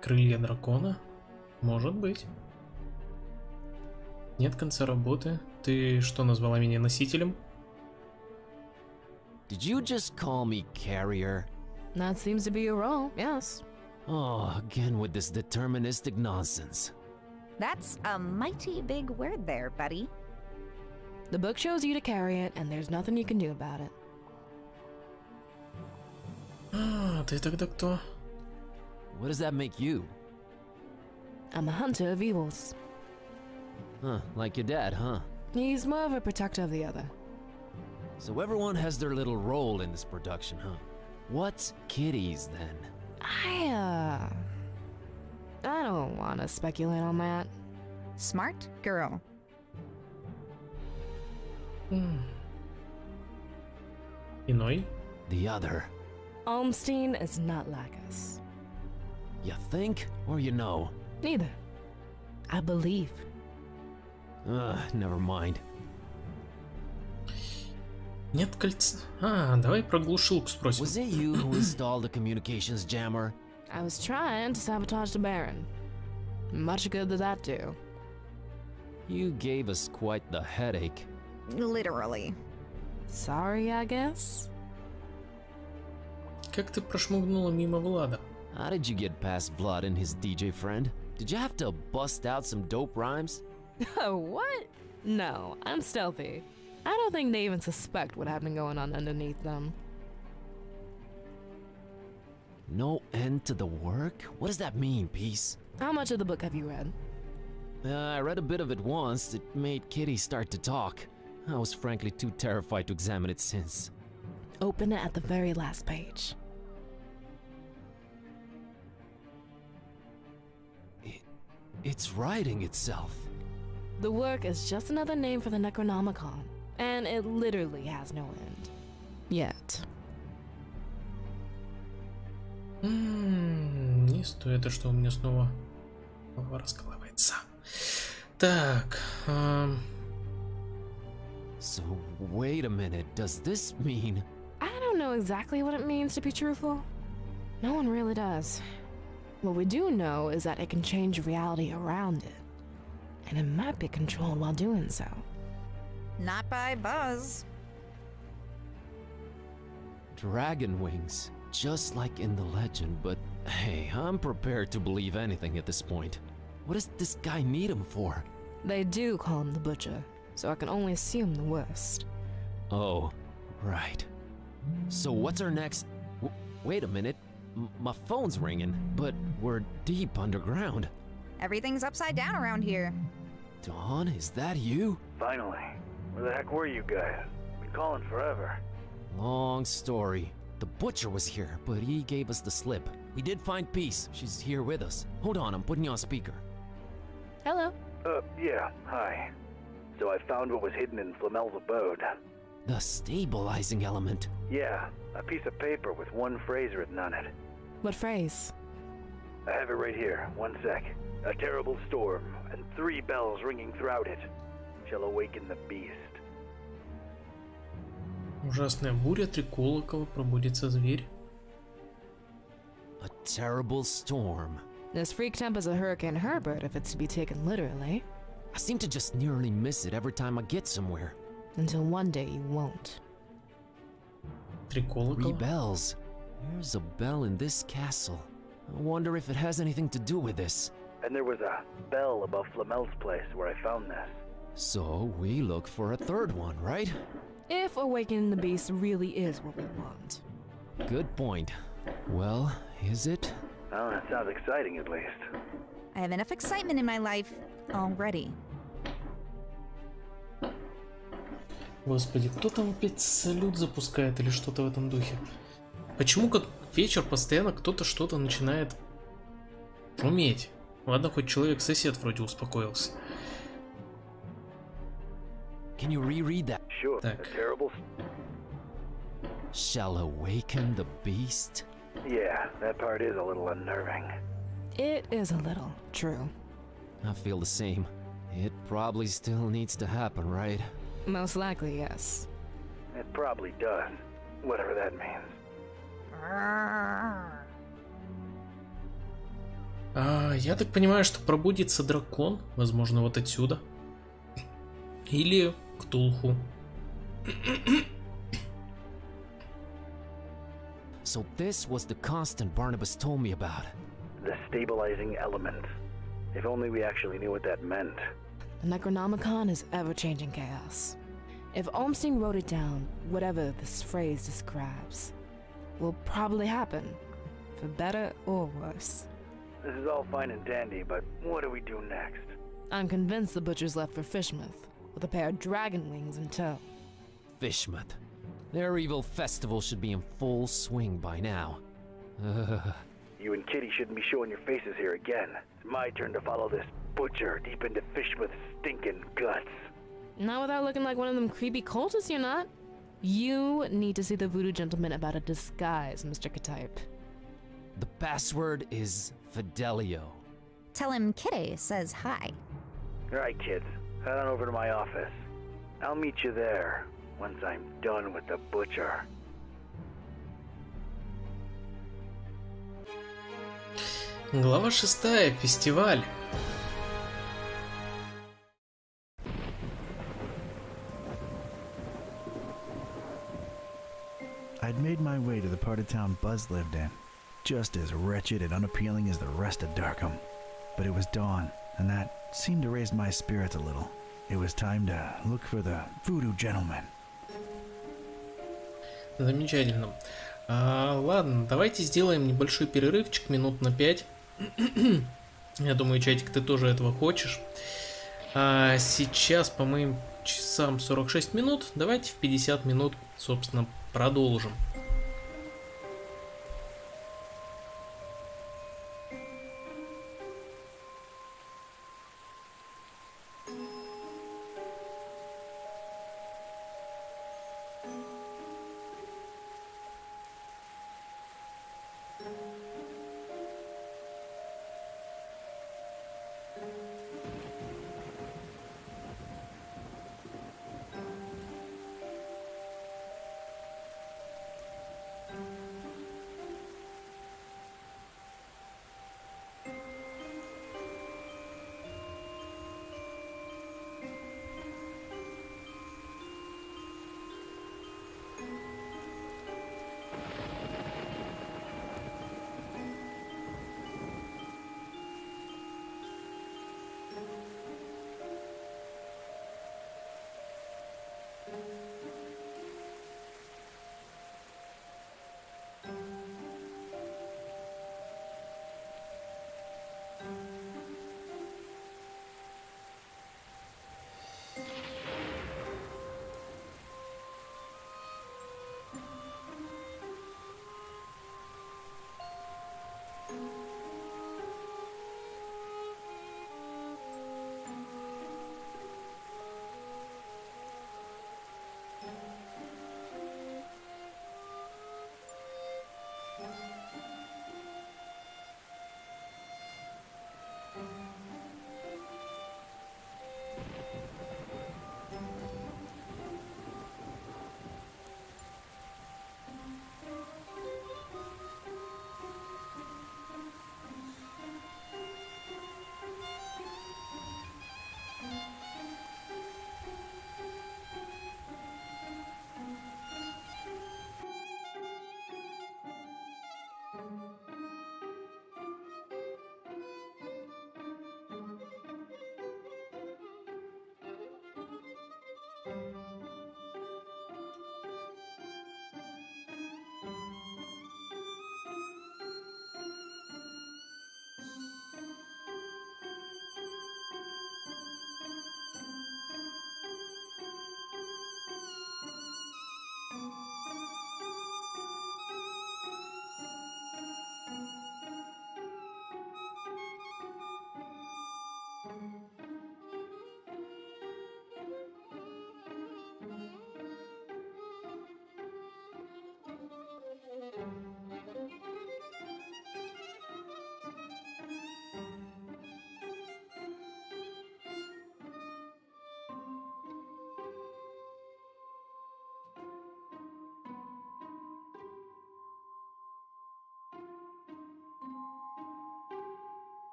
Крылья дракона? Может быть. Нет конца работы. Ты что, назвала меня носителем? Did you just call me carrier? That seems to be your role, yes. Oh, again with this deterministic nonsense. That's a mighty big word there, buddy. The book shows you to carry it, and there's nothing you can do about it. А, ты тогда кто? What does that make you? I'm a hunter of evils. Huh, like your dad, huh? He's more of a protector of the other. So everyone has their little role in this production, huh? What's Kitty's then? I don't want to speculate on that. Smart girl. Иной? The other. Almstein is not like us. You think, or you know? Neither. I believe. Never mind. Нет кольца. А, давай про глушилку спросим. Was it you who installed the communications jammer? I was trying to sabotage the Baron. Much good did that do? You gave us quite the headache. Literally. Sorry, I guess? Как ты прошмыгнула мимо Влада? How did you get past Vlad and his DJ friend? Did you have to bust out some dope rhymes? What? No, I'm stealthy. I don't think they even suspect what had been going on underneath them. No end to the work? What does that mean, Peace? How much of the book have you read? I read a bit of it once. It made Kitty start to talk. I was frankly too terrified to examine it since. Open it at the very last page. It's writing itself. The work is just another name for the Necronomicon, and it literally has no end. Yet. Не стоит, это что у меня снова голова раскалывается. Так. So, wait a minute, does this mean... I don't know exactly what it means to be truthful. No one really does. What we do know is that it can change reality around it. And it might be controlled while doing so. Not by Buzz. Dragon wings, just like in the legend, but hey, I'm prepared to believe anything at this point. What does this guy need him for? They do call him the Butcher, so I can only assume the worst. Oh, right. So what's our next... Wait a minute, My phone's ringing, but we're deep underground. Everything's upside down around here. Dawn, is that you? Finally. Where the heck were you guys? Been calling forever. Long story. The butcher was here, but he gave us the slip. We did find Peace. She's here with us. Hold on, I'm putting you on speaker. Hello. Yeah, hi. So I found what was hidden in Flamel's abode. The stabilizing element. Yeah, a piece of paper with one phrase written on it. What phrase? I have it right here. One sec. A terrible storm, and 3 bells ringing throughout it, shall awaken the beast. Ужасная буря, 3 колокола, пробудится зверь. A terrible storm. As freaked up as a Hurricane Herbert, if it's to be taken literally. I seem to just nearly miss it every time I get somewhere. Until one day you won't. 3 колокола. 3 bells. There's a bell in this castle. I wonder if it has anything to do with this. And there was a bell above Flamel's place where I found this. So we look for a 3rd one, right? If awakening the beast really is what we want. Good point. Well, is it? Oh, that sounds exciting at least. I have enough excitement in my life already. Господи, кто там опять салют запускает или что-то в этом духе? Почему как вечер постоянно кто-то что-то начинает шуметь? Ладно, хоть человек-сосед вроде успокоился. Can you reread that? Sure. Так. A terrible... Shall awaken the beast? Yeah, that part is a little unnerving. It is a little, true. I feel the same. It probably still needs to happen, right? Most likely, yes. It probably does. Whatever that means. Я так понимаю, что пробудится дракон, возможно, вот отсюда. Или Ктулху. So this was the constant Barnabas told me about. The stabilizing element. If only we actually knew what that meant. The Necronomicon is ever-changing chaos. If Olmstein wrote it down, whatever this phrase describes will probably happen, for better or worse. This is all fine and dandy, but what do we do next? I'm convinced the butcher's left for Fishmouth, with a pair of dragon wings in tow. Fishmouth. Their evil festival should be in full swing by now. You and Kitty shouldn't be showing your faces here again. It's my turn to follow this butcher deep into Fishmouth's stinking guts. Not without looking like one of them creepy cultists, you're not. You need to see the voodoo gentleman about a disguise, Mr. Ktype. The password is Fidelio. Tell him Kitty says hi. All right, kids. Head on over to my office. I'll meet you there once I'm done with the butcher. Глава 6. Фестиваль. I'd made my way to the part of town Buzz lived in, just as wretched and unappealing as the rest of Darkham. But it was dawn, and that seemed to raise my spirits a little. It was time to look for the voodoo gentleman. Замечательно. Ладно, давайте сделаем небольшой перерывчик, минут на 5. Я думаю, чатик, ты тоже этого хочешь. Сейчас по моим часам 46 минут. Давайте в 50 минут, собственно, продолжим.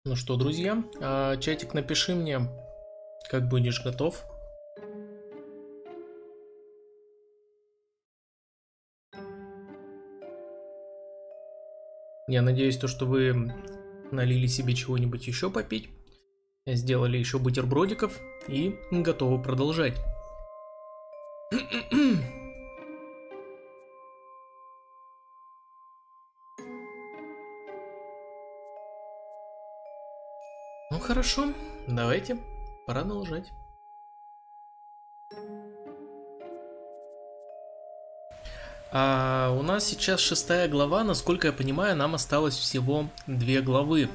Ну что, друзья, чатик, напиши мне, как будешь готов. Я надеюсь, что вы налили себе чего-нибудь еще попить, сделали еще бутербродиков и готовы продолжать. Ну хорошо, давайте продолжать. У нас сейчас 6 глава, насколько я понимаю, нам осталось всего 2 главы.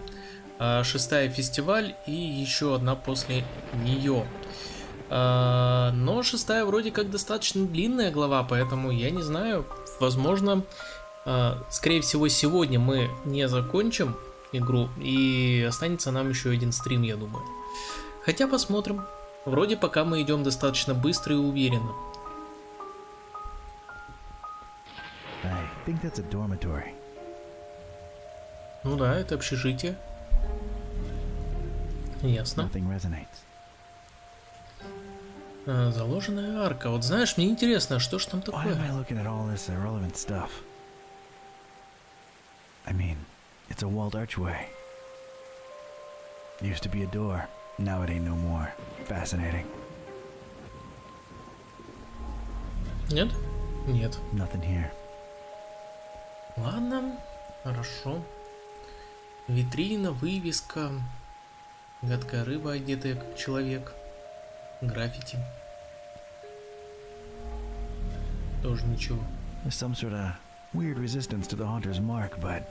6 фестиваль и еще одна после нее. Но 6 вроде как достаточно длинная глава, поэтому я не знаю, возможно, скорее всего сегодня мы не закончим игру и останется нам еще один стрим, я думаю. Хотя посмотрим. Вроде пока мы идем достаточно быстро и уверенно. I think that's a dormitory. Ну да, это общежитие. Ясно. Nothing resonates. Заложенная арка. Вот знаешь, мне интересно, что ж там такое? Why am I looking at all this irrelevant stuff? I mean, it's a walled archway. Used to be a door. Now it ain't no more. Fascinating. Нет? Нет. Nothing here. Ладно, хорошо. Витрина, вывеска. Гадкая рыба, одетая как человек. Граффити. Тоже ничего. There's some sort of weird resistance to the haunter's mark, but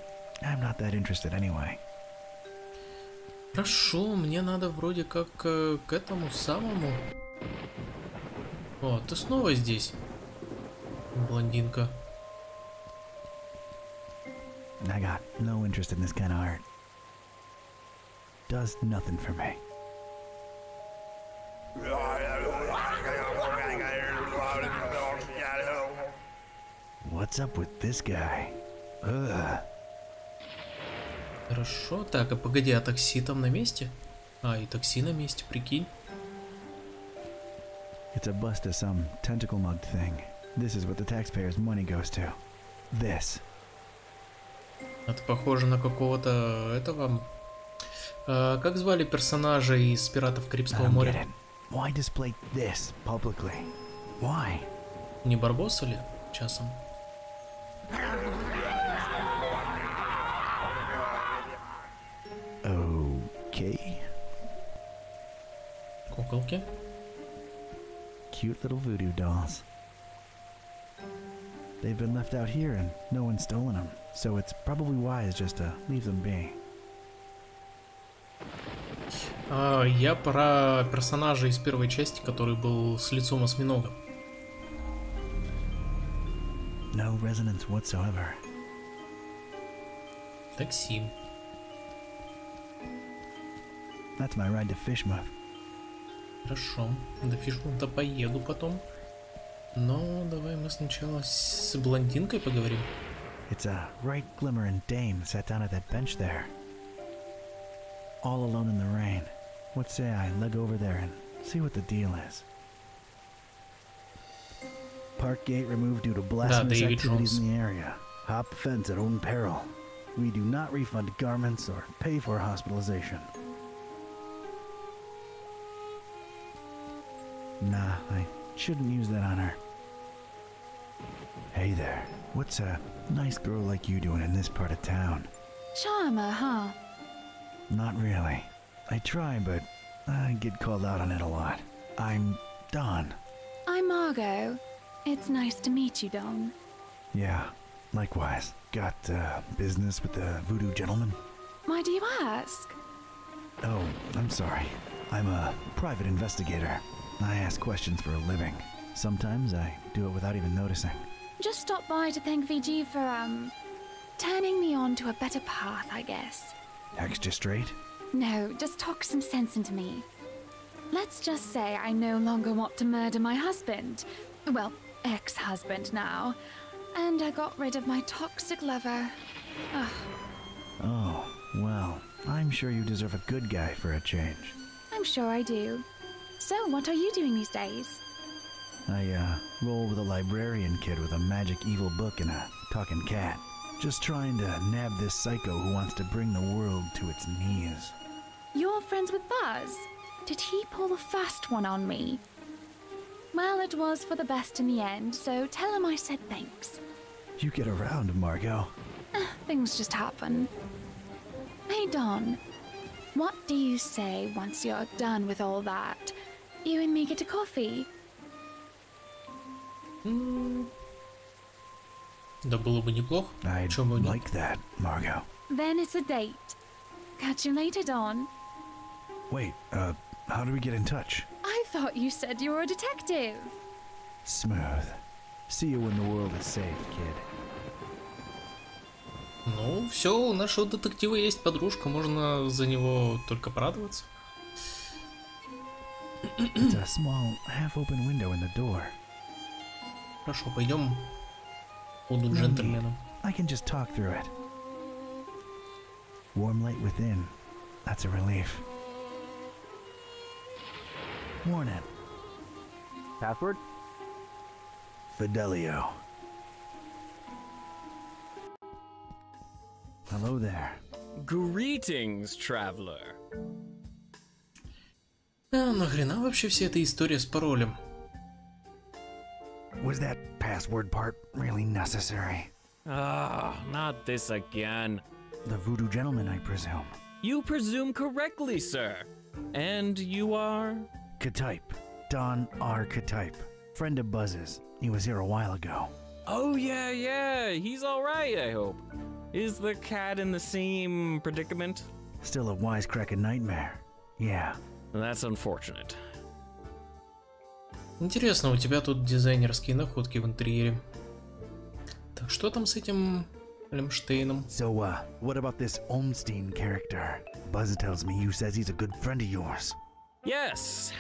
I'm not that interested anyway. Хорошо, мне надо вроде как к этому самому. О, ты снова здесь, блондинка. I got no interest in this kind of art. Does nothing for me. What's up with this guy? Ugh. Хорошо, так, а погоди, а такси там на месте? А, и такси на месте, прикинь. It's a bust of some tentacle-mugged thing. This is what the taxpayers' money goes to. This. Это похоже на какого-то этого... как звали персонажа из «Пиратов Карибского моря»? Why display this publicly? Why? Не Барбосса ли, часом? Okay. Куколки. Cute little voodoo dolls. They've been left out here and no one's stolen them, so it's probably wise just to leave them be. Я про персонажа из первой части, который был с лицом осьминога. No resonance whatsoever. Такси. That's my ride to Fishmouth. Хорошо, до Фишмута поеду потом. Но давай мы сначала с блондинкой поговорим. It's a bright glimmering dame sat down at that bench there. All alone in the rain. What say I leg over there and see what the deal is? Park gate removed due to blasphemous activities in the area. Hop fence at own peril. We do not refund garments or pay for hospitalization. Nah, I shouldn't use that on her. Hey there, what's a nice girl like you doing in this part of town? Charmer, huh? Not really. I try, but I get called out on it a lot. I'm Don. I'm Margot. It's nice to meet you, Don. Yeah, likewise. Got business with the voodoo gentleman? Why do you ask? Oh, I'm sorry. I'm a private investigator. I ask questions for a living. Sometimes I do it without even noticing. Just stopped by to thank VG for, turning me on to a better path, I guess. Extra straight? No, just talk some sense into me. Let's just say I no longer want to murder my husband. Well, ex-husband now. And I got rid of my toxic lover. Ugh. Oh, well, I'm sure you deserve a good guy for a change. I'm sure I do. So, what are you doing these days? I, roll with a librarian kid with a magic evil book and a talking cat. Just trying to nab this psycho who wants to bring the world to its knees. You're friends with Buzz? Did he pull the fast one on me? Well, it was for the best in the end, so tell him I said thanks. You get around, Margot. Things just happen. Hey, Don. What do you say once you're done with all that? You and me get a coffee? Да было бы неплохо. I'd like that, Margot. Then it's a date. Catch you later, Don. Wait, how do we get in touch? I thought you said you were a detective. Smooth. See you when the world is safe, kid. Ну, все, у нашего детектива есть подружка, можно за него только порадоваться. It's a small, half-open window in the door. Хорошо, пойдем. Буду джентльменом. I can just talk through it. Warm light within. That's a relief. Morning. Password? Fidelio. Hello there. Greetings, traveler. А нахрена вообще вся эта история с паролем? Was that password part really necessary? Ah, not this again. The voodoo gentleman, I presume. You presume correctly, sir. And you are? Ktype. Don R. Ktype. Friend of Buzz's. He was here a while ago. Oh, yeah. He's all right, I hope. Is the cat in the same predicament? Still a wisecracking nightmare. Yeah. That's unfortunate. Интересно, у тебя тут дизайнерские находки в интерьере. Так, что там с этим Лемштейном? So, what about this Olmstein character? Buzz tells me you says he's a good friend of yours. Yes,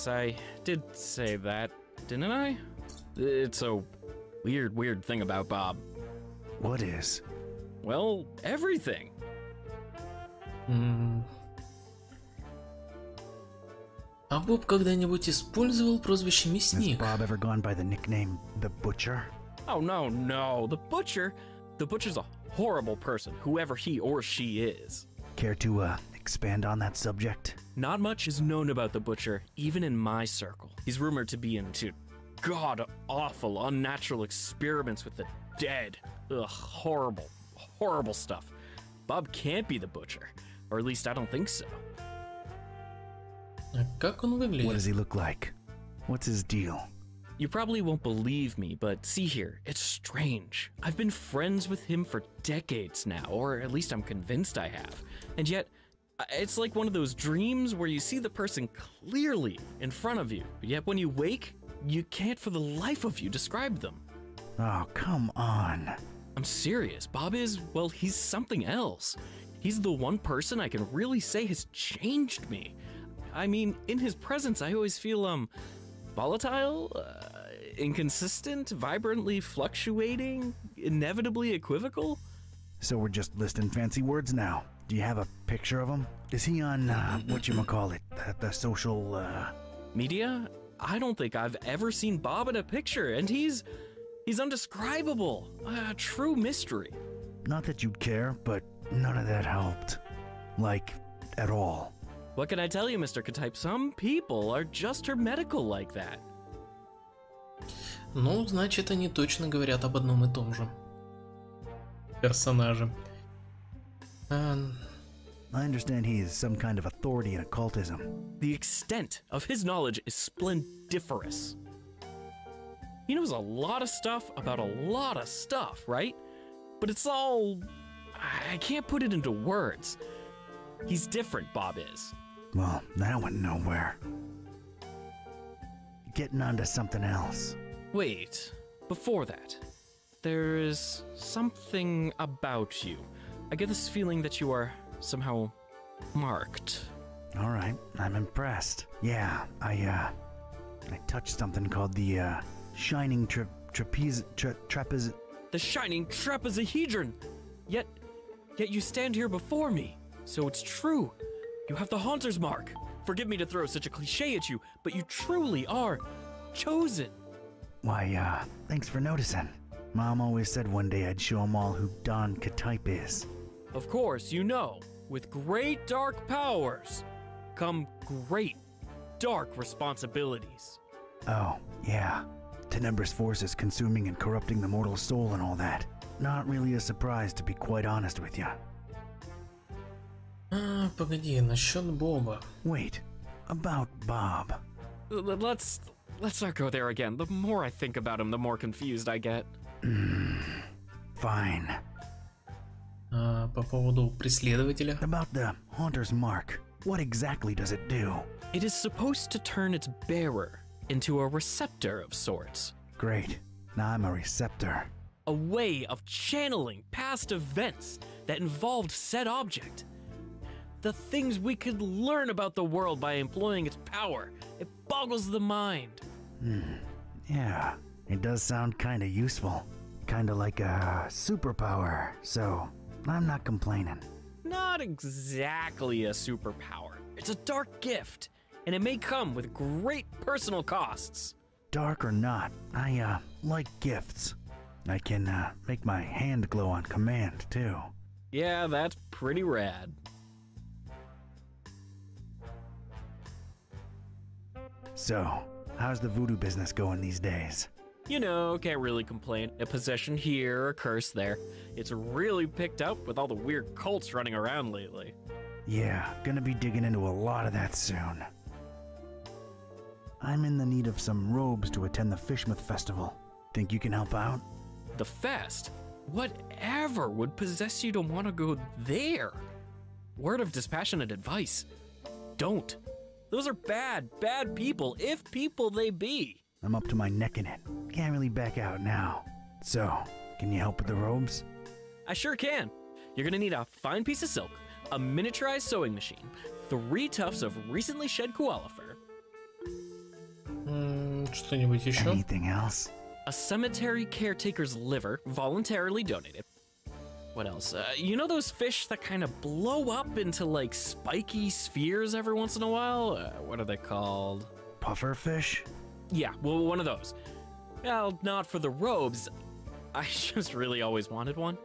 I did say that, didn't I? It's a weird thing about Bob. What is? Well, everything. А Боб когда-нибудь использовал прозвище Мясник? Has Bob ever gone by the nickname The Butcher? Oh, no. The Butcher's a horrible person, whoever he or she is. Care to, expand on that subject? Not much is known about the Butcher, even in my circle. He's rumored to be into god-awful, unnatural experiments with the dead. Ugh, horrible stuff. Bob can't be the Butcher, or at least I don't think so. А как он выглядит? What does he look like? What's his deal? You probably won't believe me, but see here, it's strange. I've been friends with him for decades now, or at least I'm convinced I have. And yet, it's like one of those dreams where you see the person clearly in front of you, but yet when you wake, you can't for the life of you describe them. Oh, come on. I'm serious. Bob is, well, he's something else. He's the one person I can really say has changed me. I mean, in his presence, I always feel, volatile, inconsistent, vibrantly fluctuating, inevitably equivocal. So we're just listing fancy words now. Do you have a picture of him? Is he on, whatchamacallit, the social, Media? I don't think I've ever seen Bob in a picture, and he's undescribable. A true mystery. Not that you'd care, but none of that helped. Like, at all. What can I tell you, Mr. Ktype? Some people are just hermetical like that. Ну, значит, они точно говорят об одном и том же персонаже. I understand he is some kind of authority in occultism. The extent of his knowledge is splendiferous. He knows a lot of stuff about a lot of stuff, right? But it's all... I can't put it into words. He's different, Bob is. Well, that went nowhere. Getting on to something else. Wait, before that, there is something about you. I get this feeling that you are somehow marked. All right, I'm impressed. Yeah, I touched something called the Shining The shining trapezohedron! Yet you stand here before me. So it's true. You have the Haunter's mark. Forgive me to throw such a cliche at you, but you truly are chosen. Why, thanks for noticing. Mom always said one day I'd show 'em all who Don K-type is. Of course, you know, with great dark powers come great dark responsibilities. Oh, yeah. Tenebrous forces consuming and corrupting the mortal soul and all that. Not really a surprise, to be quite honest with you. Погоди, насчет Боба. Wait, about Bob. Let's not go there again. The more I think about him, the more confused I get. Fine. По поводу преследователя. About the Haunter's mark. What exactly does it do? It is supposed to turn its bearer into a receptor of sorts. Great. Now I'm a receptor. A way of channeling past events that involved said object. The things we could learn about the world by employing its power. It boggles the mind. Yeah, it does sound kinda useful. Kinda like a superpower, so I'm not complaining. Not exactly a superpower. It's a dark gift, and it may come with great personal costs. Dark or not, I like gifts. I can make my hand glow on command, too. Yeah, that's pretty rad. So, how's the voodoo business going these days? You know, can't really complain. A possession here, a curse there. It's really picked up with all the weird cults running around lately. Yeah, gonna be digging into a lot of that soon. I'm in the need of some robes to attend the Fishmouth Festival. Think you can help out? The fest? Whatever would possess you to want to go there? Word of dispassionate advice. Don't. Those are bad people, if people they be. I'm up to my neck in it. Can't really back out now. So, can you help with the robes? I sure can. You're gonna need a fine piece of silk, a miniaturized sewing machine, 3 tufts of recently shed koala fur. Что-нибудь еще? Anything else? A cemetery caretaker's liver, voluntarily donated. What else? You know those fish that kind of blow up into like spiky spheres every once in a while? What are they called? Puffer fish? Yeah, well, one of those. Well, not for the robes. I just really always wanted one.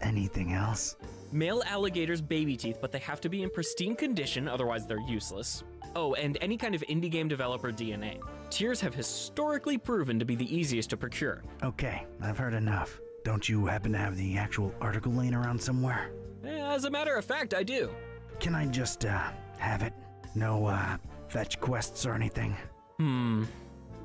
Anything else? Male alligators' baby teeth, but they have to be in pristine condition, otherwise they're useless. Oh, and any kind of indie game developer DNA. Tears have historically proven to be the easiest to procure. Okay, I've heard enough. Don't you happen to have the actual article laying around somewhere? As a matter of fact, I do. Can I just, have it? No, fetch quests or anything?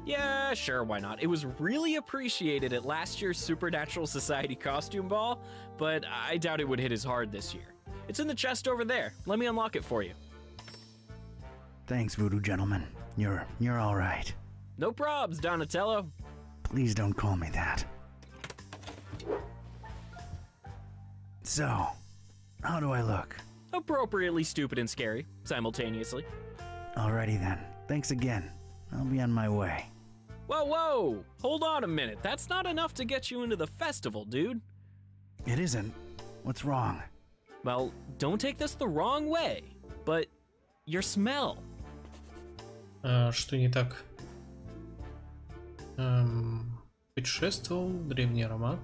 Yeah, sure, why not? It was really appreciated at last year's Supernatural Society costume ball, but I doubt it would hit as hard this year. It's in the chest over there. Let me unlock it for you. Thanks, voodoo gentleman. You're all right. No probs, Donatello. Please don't call me that. So, how do I look? Appropriately stupid and scary, simultaneously. Alrighty then. Thanks again. I'll be on my way. Whoa! Hold on a minute. That's not enough to get you into the festival, dude. It isn't. What's wrong? Well, don't take this the wrong way, but your smell. Что не так? Путешествовал, древний аромат.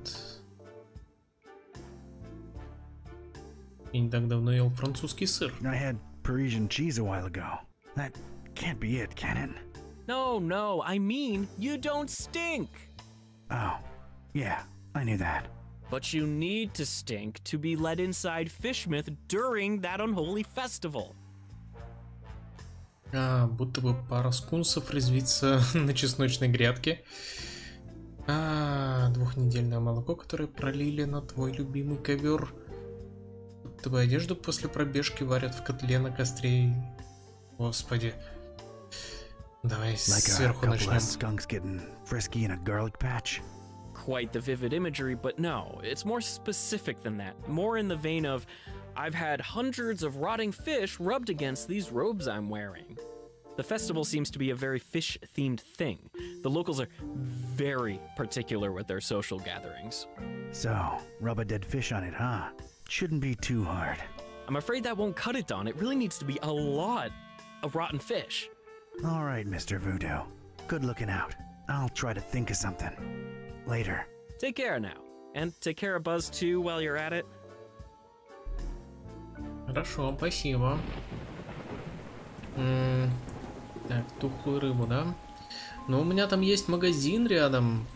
И не так давно ел французский сыр. I had Parisian cheese a while ago. That can't be it, can it? No, I mean, you don't stink. Oh, yeah, I knew that. But you need to stink to be let inside Fishmouth during that unholy festival. Будто бы пара скунсов резвится на чесночной грядке. Двухнедельное молоко, которое пролили на твой любимый ковер. Будто бы одежду после пробежки варят в котле на костре. Господи. Давай сверху начнем. Skunks getting frisky in a garlic patch. Quite the vivid imagery, but no, it's more specific than that. More in the vein of, I've had hundreds of rotting fish rubbed against these robes I'm wearing. The festival seems to be a very fish-themed thing. The locals are very particular with their social gatherings. So, rub a dead fish on it, huh? Shouldn't be too hard. I'm afraid that won't cut it, Don. It really needs to be a lot of rotten fish. All right, Mr. Voodoo. Good looking out. I'll try to think of something. Later. Take care now. And take care of Buzz too while you're at it. Хорошо, спасибо. Так, тухлую рыбу, да? Но у меня там есть магазин рядом.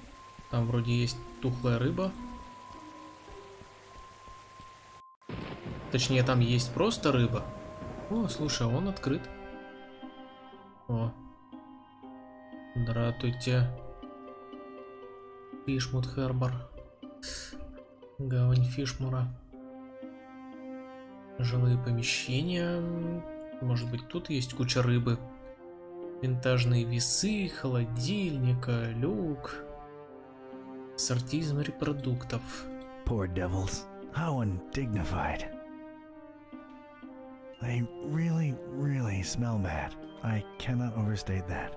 Там вроде есть тухлая рыба. Точнее, там есть просто рыба. О, слушай, он открыт. О. Здравствуйте. Фишмут Хербор. Гавань Фишмура. Жилые помещения. Может быть, тут есть куча рыбы. Винтажные весы, холодильник, люк. Ассортизм репродуктов. Poor devils. How undignified. They really, really smell bad. I cannot overstate that.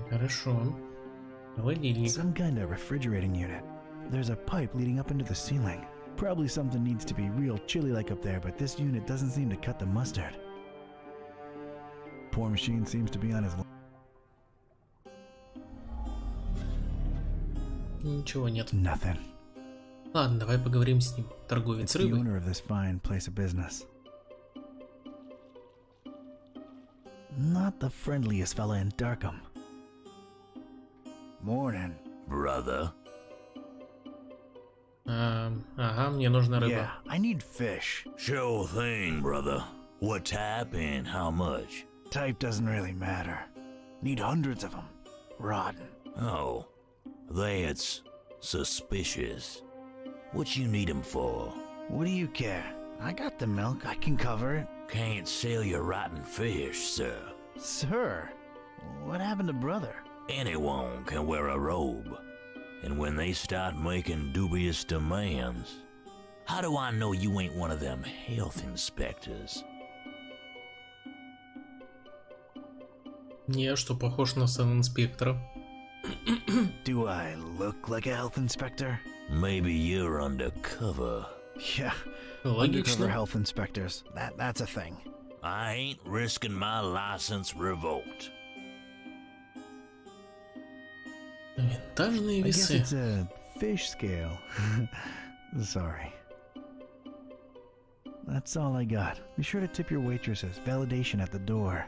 Хорошо. Холодильник. Some kind of refrigerating unit. There's a pipe leading up into the ceiling. Probably something needs to be real chilly like up there, but this unit doesn't seem to cut the mustard. Poor machine seems to be on his... Ничего нет. Nothing. Ладно, давай поговорим с ним. Торговец рыбой. The owner of this fine place of business. Not the friendliest fella in Darkham. Morning, brother. Ага, мне нужна рыба. Yeah, I need fish. Sure thing, brother. What type and how much? Type doesn't really matter. Need hundreds of them. Rotten. Oh, that's suspicious. What you need them for? What do you care? I got the milk. I can cover it. Can't sell your rotten fish, sir. Sir? What happened to brother? Anyone can wear a robe. And when they start making dubious demands, how do I know you ain't one of them health inspectors? Не, что похож на сан-инспектора. Do I look like a health inspector? Maybe you're undercover. Yeah, Логично. Undercover health inspectors. That's a thing. I ain't risking my license revoked. Винтажные I guess весы. it's a fish scale. Sorry. That's all I got. Be sure to tip your waitresses. Validation at the door.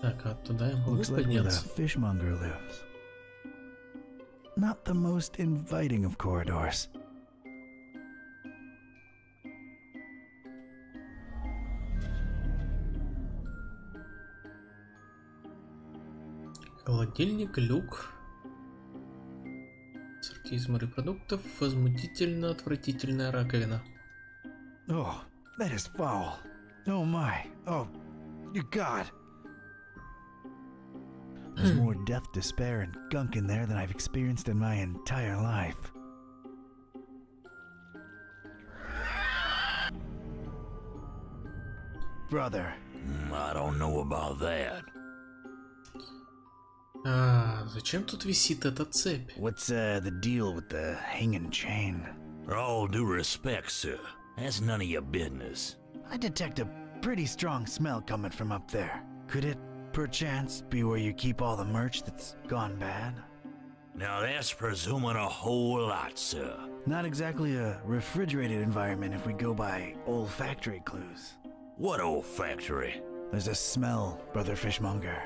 Так, а туда я могу Looks like where the подняться. fishmonger lives. Not the most inviting of corridors. Холодильник, люк. Ассортизм репродуктов. Возмутительно отвратительная раковина. Oh, that is foul. Oh my. Oh, you God. There's more death, despair, and gunk in there than I've experienced in my entire life. Brother. I don't know about that. Зачем тут висит эта цепь? What's the deal with the hanging chain? All due respect, sir. That's none of your business. I detect a pretty strong smell coming from up there. Could it, perchance, be where you keep all the merch that's gone bad? Now that's presuming a whole lot, sir. Not exactly a refrigerated environment if we go by olfactory clues. What olfactory? There's a smell, Brother Fishmonger.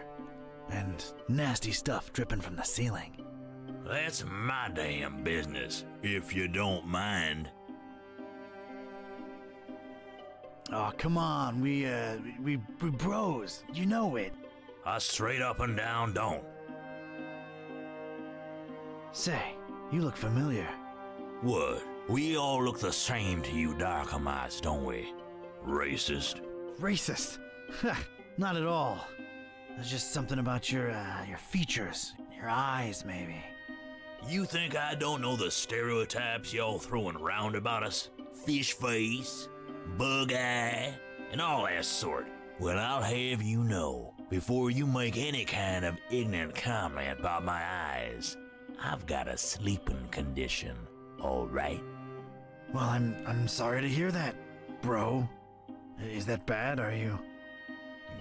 And nasty stuff dripping from the ceiling. That's my damn business, if you don't mind. Oh, come on, we bros, you know it. I straight up and down don't. Say, you look familiar. What? We all look the same to you Darkhamites, don't we? Racist. Racist? Not at all. There's just something about your features, Your eyes, maybe. You think I don't know the stereotypes y'all throwing around about us? Fish face, bug eye, and all that sort. Well, I'll have you know, before you make any kind of ignorant comment about my eyes, I've got a sleeping condition, all right? Well, I'm sorry to hear that, bro. Is that bad? Are you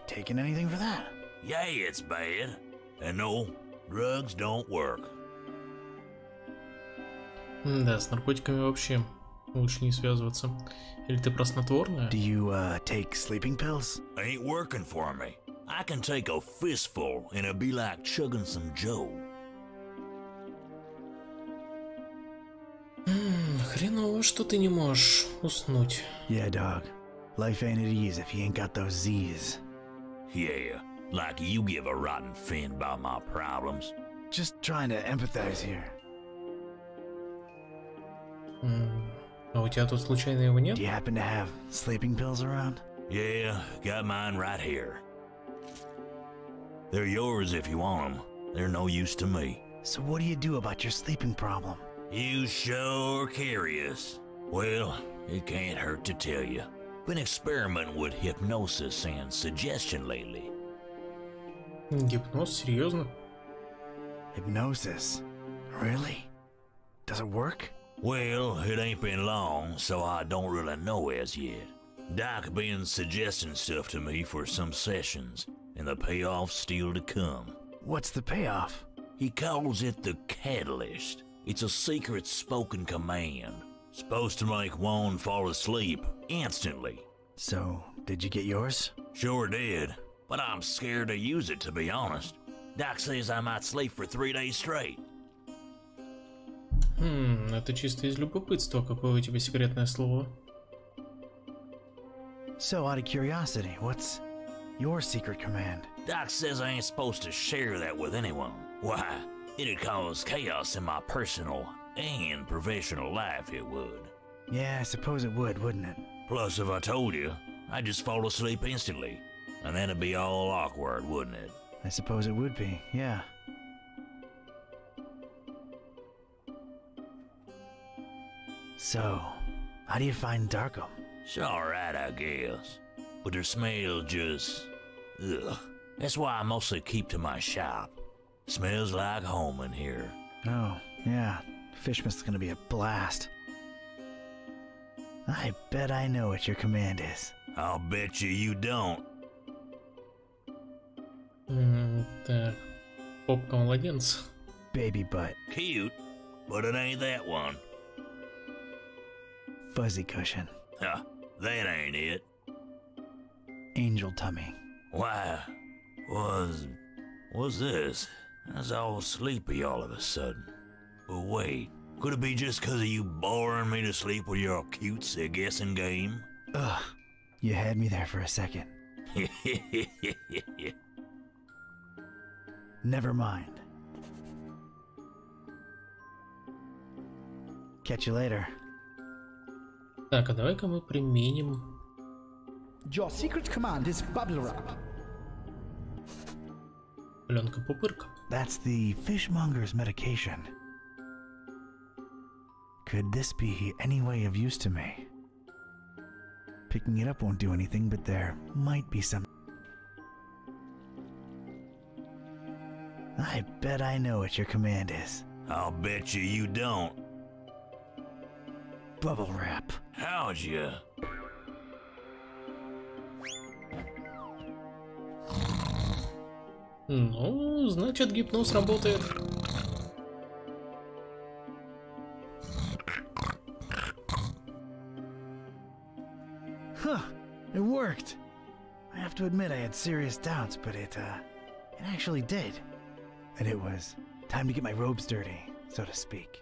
taking anything for that? Yeah, it's bad. And no, drugs don't work. Да, с наркотиками вообще лучше не связываться. Или ты про снотворное? Do you take sleeping pills? Ain't working for me. I can take a fistful and it'll be like chugging some Joe. Хреново, что ты не можешь уснуть. Yeah, dog. Life ain't at ease if you ain't got those Z's. Yeah, like you give a rotten fin about my problems. Just trying to empathize here. А у тебя тут случайно его нет? Do you happen to have sleeping pills around? Yeah, got mine right here. They're yours if you want them. They're no use to me. So what do you do about your sleeping problem? You sure curious. Well, it can't hurt to tell you. Been experimenting with hypnosis and suggestion lately. Гипноз? Серьезно? Hypnosis? Really? Does it work? Well, it ain't been long, so I don't really know as yet. Doc been suggesting stuff to me for some sessions, and the payoff's still to come. What's the payoff? He calls it the catalyst. It's a secret spoken command. Supposed to make one fall asleep instantly. So, did you get yours? Sure did, but I'm scared to use it, to be honest. Doc says I might sleep for 3 days straight. Это чисто из любопытства. Какое у тебя секретное слово? So, out of curiosity, what's your secret command? Doc says I ain't supposed to share that with anyone. Why, it'd cause chaos in my personal and professional life, it would. Yeah, I suppose it would, wouldn't it? Plus, if I told you, I'd just fall asleep instantly. And then it'd be all awkward, wouldn't it? I suppose it would be, yeah. So, how do you find Darkham? It's alright, I guess. But their smell just... ugh. That's why I mostly keep to my shop. Smells like home in here. Oh, yeah. Fishmas is gonna be a blast. I bet I know what your command is. I'll bet you don't. Так. Попка младенца. Baby butt. Cute, but it ain't that one. Fuzzy cushion. Huh, that ain't it. Angel tummy. Why, what's this? I was all sleepy all of a sudden. But wait, could it be just 'cause of you boring me to sleep with your cutesy guessing game? Ugh, you had me there for a second. Never mind. Catch you later. Так, а давай-ка мы применим... Your secret command is bubble wrap. Пленка-пупырка. That's the fishmonger's medication. Could this be any way of use to me? Picking it up won't do anything, but there might be some... I bet I know what your command is. I'll bet you don't. Bubble wrap. How'd you? Ну, значит, гипноз работает. Huh, it worked. I have to admit I had serious doubts, but it actually did. And it was time to get my robes dirty, so to speak.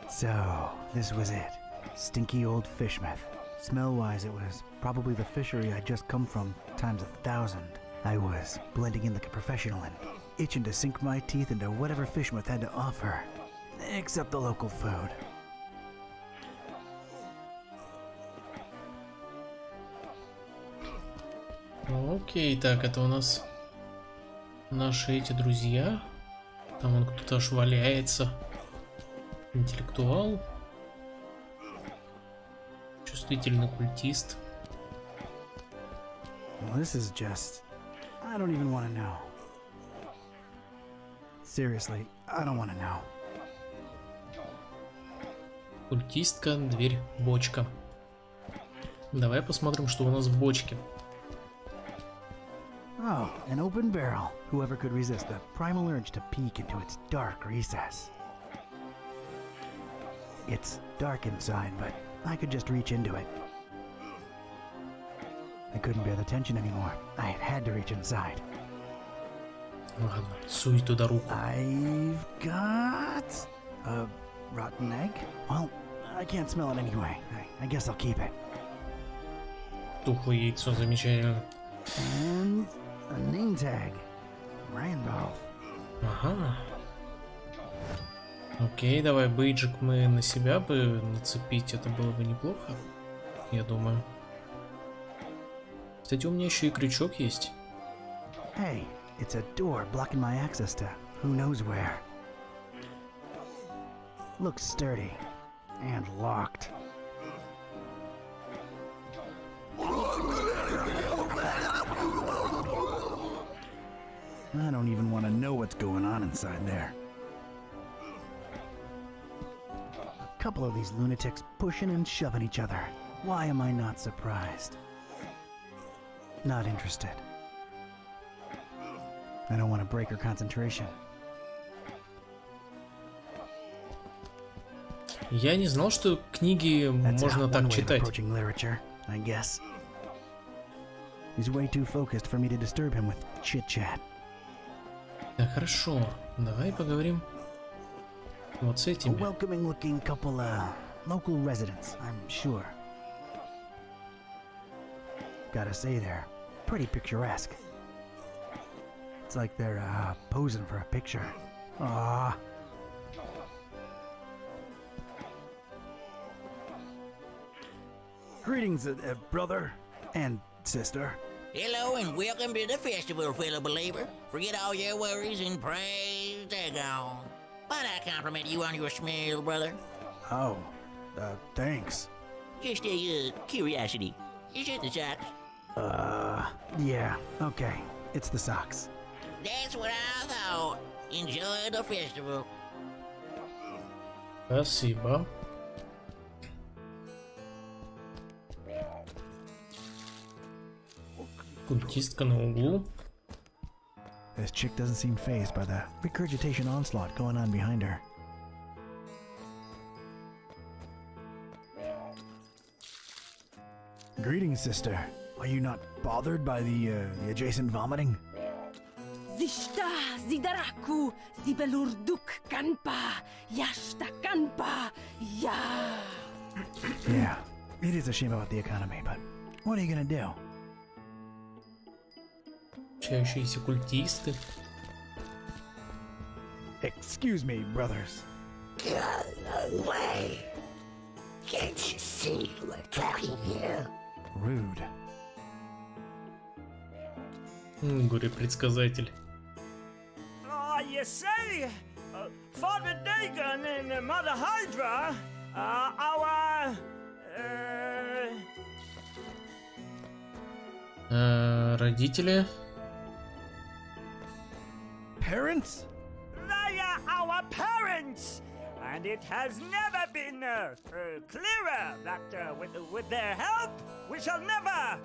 So, this was it. Stinky old fishmouth. Smell-wise, it was probably the fishery I'd just come from times 1,000. I was blending in like a professional and itching to sink my teeth into whatever fishmouth had to offer. except the local food. Окей, так, это у нас наши эти друзья. Там он кто-то аж валяется. Интеллектуал. Чувствительный культист. Well, this is just... I don't even want to know. Seriously, I don't want to know. Культистка, дверь, бочка. Давай посмотрим, что у нас в бочке. Oh, an open barrel. Whoever could resist the primal urge to peek into its dark recess. It's dark inside, but I could just reach into it. I couldn't bear the tension anymore. I had to reach inside. Ладно, суй туда руку. I've got a rotten egg. Well, I can't smell it anyway. I guess I'll keep it. Тухлое яйцо, замечательно. And a name tag. Randolph. Ага. Окей, давай бейджик мы на себя бы нацепить, это было бы неплохо, я думаю. Кстати, у меня еще и крючок есть. Hey, it's a door blocking my access to who knows where. Looks sturdy and locked. I don't even want to know what's going on inside there. A couple of these lunatics pushing and shoving each other. Why am I not surprised? Not interested. I don't want to break her concentration. Я не знал, что книги можно так читать. Literature, I guess. He's way too focused for me to disturb him with chit-chat. Так, хорошо. Давай поговорим вот с этими. A welcoming-looking couple, local residents, I'm sure. Gotta say they're pretty picturesque. It's like they're posing for a picture. Ah. Greetings, brother and sister. Hello and welcome to the festival, fellow believer. Forget all your worries and praise daggone. Might I compliment you on your smell, brother? Oh, thanks. Just a curiosity. Is it the socks? Yeah, okay. It's the socks. That's what I thought. Enjoy the festival. Спасибо. Культистка на углу. This chick doesn't seem fazed by the regurgitation onslaught going on behind her. Greetings, sister. Are you not bothered by the adjacent vomiting? Zishta zidaraku zibelurduk kanpa yashta kanpa ya. Yeah, it is a shame about the economy, but what are you gonna do? Учащиеся культисты. Excuse me, brothers. Go away. Can't you see we're talking here? Rude. Горе-предсказатель. You see, Father Dagon and Mother Hydra, our... Родители. Parents? They are our parents! And it has never been clearer that with their help, we shall never...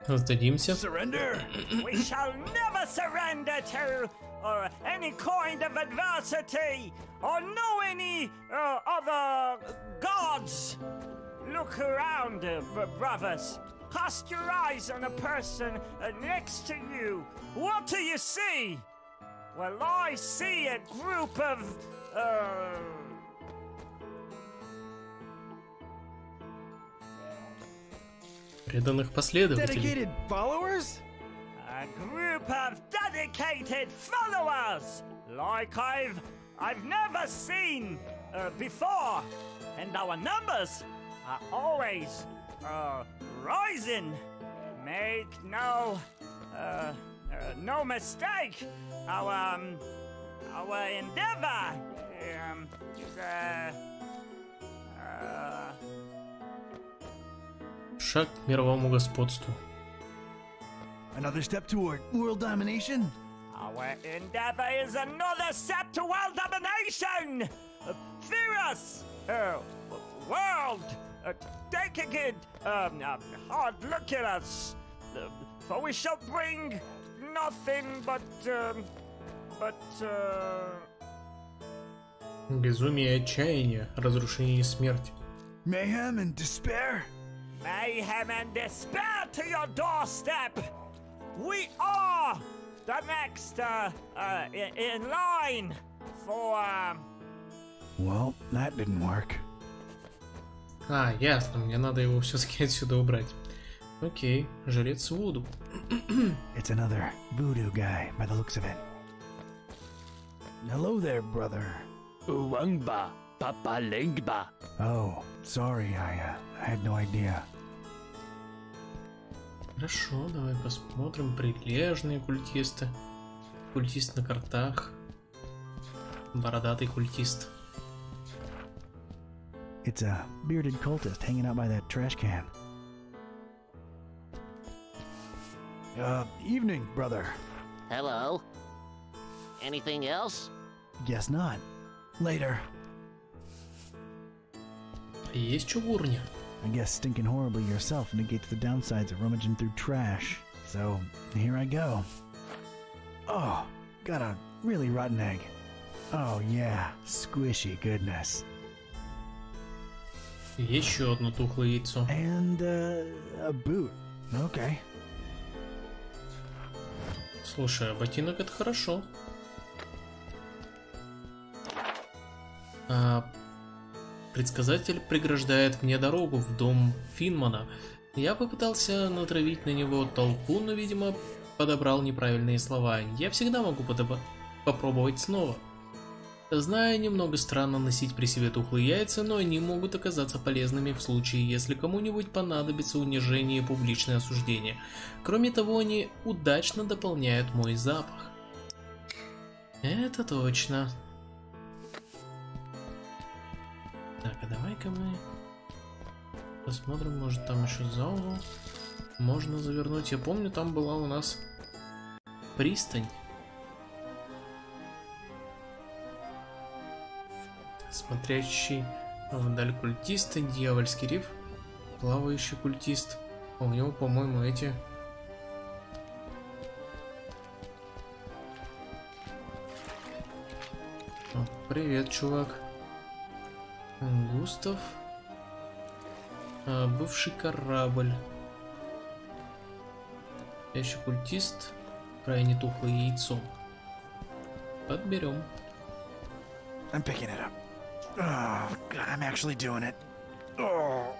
Сдадимся. Surrender? We shall never surrender to any kind of adversity or know any other gods. Look around, brothers. Cast your eyes on a person next to you. What do you see? Well, I see a group of преданных последователей. a group of dedicated followers like I've never seen before, and our numbers are always rising. Make no mistake, our endeavor Шаг к мировому господству. Another step toward world domination? Our endeavor is another step to world domination! Fear us! World! Take a good, hard look at us! For we shall bring nothing but Безумие и отчаяние, разрушение и смерть. Mayhem and despair? Mayhem and despair to your doorstep! We are the next in line for... Well, that didn't work. А, ясно, мне надо его все-таки отсюда убрать. Окей, жрец Вуду. It's another voodoo guy by the looks of it. Hello there, brother. Uwangba, Papa Lingba. Oh, sorry, I had no idea. Хорошо, давай посмотрим. Прилежные культисты. Культист на картах. Бородатый культист. It's a bearded cultist hanging out by that trash can. Evening, brother. Hello. Anything else? Guess not. Later. Есть чугурня. I guess stinking horribly yourself negates the downsides of rummaging through trash. So, here I go. Oh, got a really rotten egg. Oh yeah, squishy goodness. Еще одно тухлое яйцо. And a boot. Okay. Слушай, а ботинок это хорошо. Предсказатель преграждает мне дорогу в дом Финмана. Я попытался натравить на него толпу, но, видимо, подобрал неправильные слова. Я всегда могу попробовать снова. Знаю, немного странно носить при себе тухлые яйца, но они могут оказаться полезными в случае, если кому-нибудь понадобится унижение и публичное осуждение. Кроме того, они удачно дополняют мой запах. Это точно. Так, а давай-ка мы посмотрим, может там еще за угол можно завернуть. Я помню, там была у нас пристань. Смотрящий вдаль культист, дьявольский риф, плавающий культист. У него, по-моему, эти... О, привет, чувак. Густав. Бывший корабль. Еще культист. Крайне тухлое яйцо. Подберем. I'm picking it up. Oh, God, I'm actually doing it. Oh.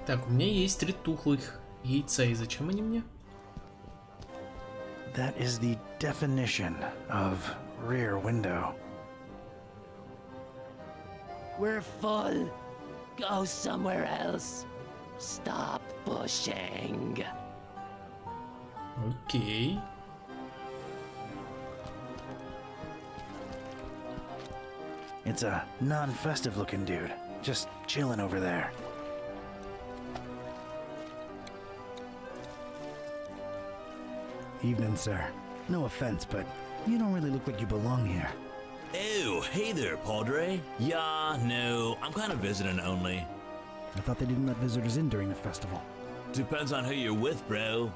Так, у меня есть 3 тухлых яйца, и зачем они мне? That is the definition of rear window. We're full. Go somewhere else. Stop pushing. Окей. It's a non-festive looking dude, just chilling over there. Evening, sir. No offense, but you don't really look like you belong here. Oh, hey there, Padre. Yeah, no, I'm kind of visiting only. I thought they didn't let visitors in during the festival. Depends on who you're with, bro.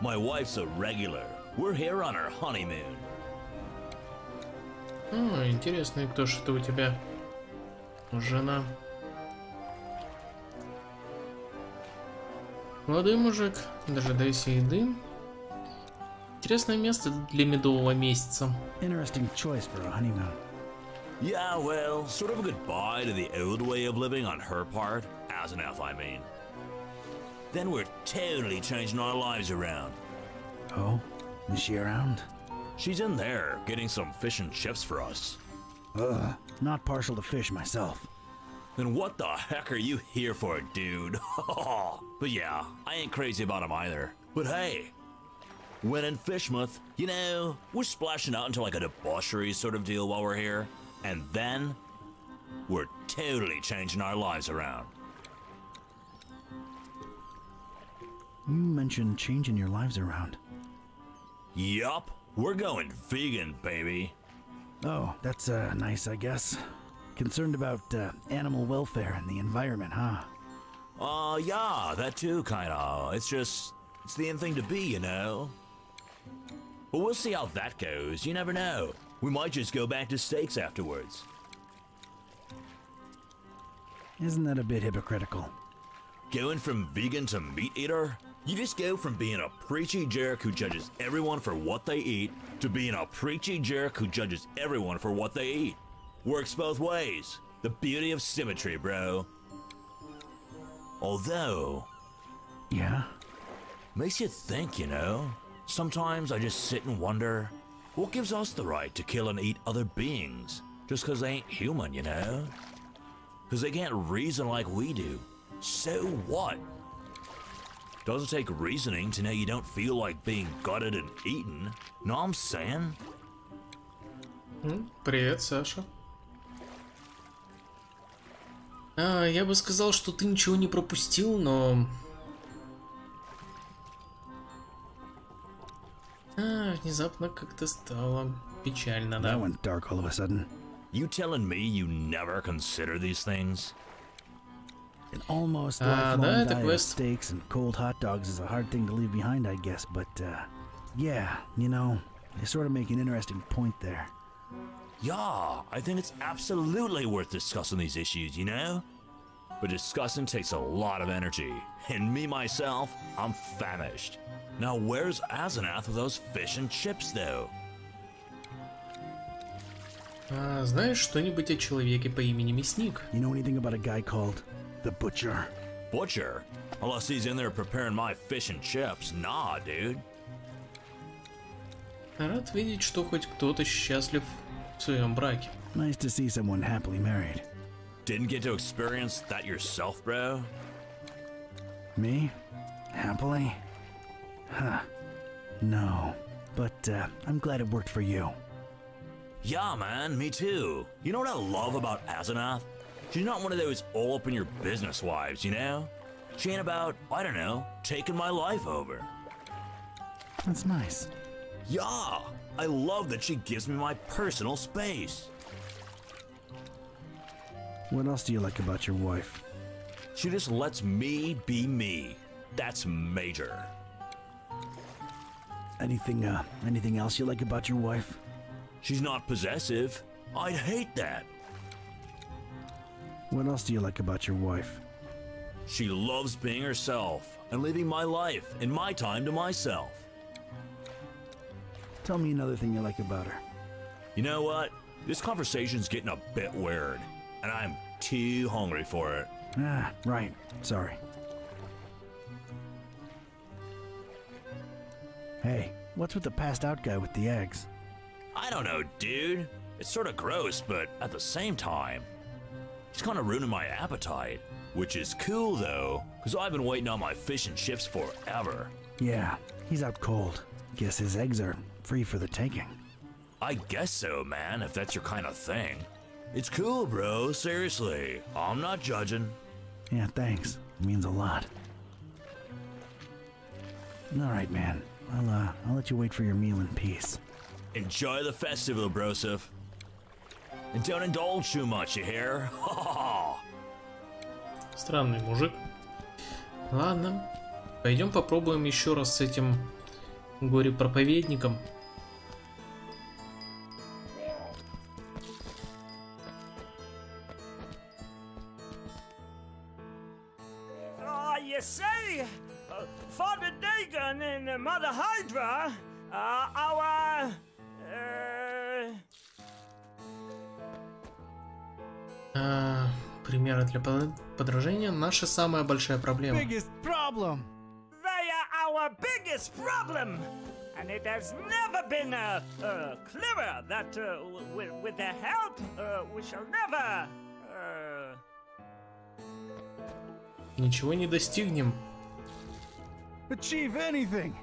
My wife's a regular. We're here on our honeymoon. Интересно, кто же это у тебя? Жена. Молодой мужик, дожидайся еды. Интересное место для медового месяца. Interesting choice for a honeymoon. Yeah, well, sort of a goodbye to the old way of living on her part. As an elf, I mean. then we're totally changing our lives around. Oh? Is she around? She's in there, getting some fish and chips for us. Ugh, not partial to fish myself. Then what the heck are you here for, dude? But yeah, I ain't crazy about him either. But hey, when in Fishmouth, you know, we're splashing out into like a debauchery sort of deal while we're here. And then, we're totally changing our lives around. You mentioned changing your lives around. Yup, we're going vegan, baby. Oh, that's nice, I guess. Concerned about animal welfare and the environment, huh? Yeah, that too, kinda. It's the in thing to be, you know? But we'll see how that goes, you never know. We might just go back to steaks afterwards. Isn't that a bit hypocritical? Going from vegan to meat eater? You just go from being a preachy jerk who judges everyone for what they eat to being a preachy jerk who judges everyone for what they eat. Works both ways. The beauty of symmetry, bro. Although... Yeah? Makes you think, you know? Sometimes I just sit and wonder, what gives us the right to kill and eat other beings? Just because they ain't human, you know? Because they can't reason like we do. So what? Doesn't take reasoning to know you don't feel like being gutted and eaten. Know what I'm saying? Привет, Саша. Я бы сказал, что ты ничего не пропустил, но... внезапно как-то стало печально, да? That went dark all of a sudden. You telling me you never consider these things? An almost lifelong diet of steaks and cold hot dogs is a hard thing to leave behind, I guess, but, yeah, you know, you sort of make an interesting point there. Yeah, I think it's absolutely worth discussing these issues, you know? But discussing takes a lot of energy, and me, myself, I'm famished. Now where's Asenath with those fish and chips, though? Знаешь что-нибудь о человеке по имени Мясник? You know anything about a guy called the Butcher? Butcher? Unless he's in there preparing my fish and chips. Nah, dude. Рад видеть, что хоть кто-то счастлив в своем браке. Nice to see someone happily married. Didn't get to experience that yourself, bro? Me? Happily? Huh. No. But, I'm glad it worked for you. Yeah, man, me too. You know what I love about Asenath? She's not one of those all-up-in-your-business wives, you know? She ain't about, I don't know, taking my life over. That's nice. Yeah, I love that she gives me my personal space. What else do you like about your wife? She just lets me be me. That's major. Anything else you like about your wife? She's not possessive. I'd hate that. What else do you like about your wife? She loves being herself and living my life and my time to myself. Tell me another thing you like about her. You know what? This conversation's getting a bit weird, and I'm too hungry for it. Ah, right. Sorry. Hey, what's with the passed out guy with the eggs? I don't know, dude. It's sort of gross, but at the same time, it's kind of ruining my appetite. Which is cool, though, because I've been waiting on my fish and chips forever. Yeah, he's out cold. Guess his eggs are free for the taking. I guess so, man, if that's your kind of thing. It's cool, bro, seriously. I'm not judging. Yeah, thanks. It means a lot. Alright, man. I'll let you wait for your meal in peace. Enjoy the festival, brosif. And don't indulge too much, you hear? Странный мужик. Ладно, пойдем попробуем еще раз с этим горе-проповедником. You see, Father Dagon and Mother Hydra, Примеры для подражания — наша самая большая проблема. problem? They are our biggest problem. And it has never been clearer that with their help, we shall never... Ничего не достигнем. Achieve anything.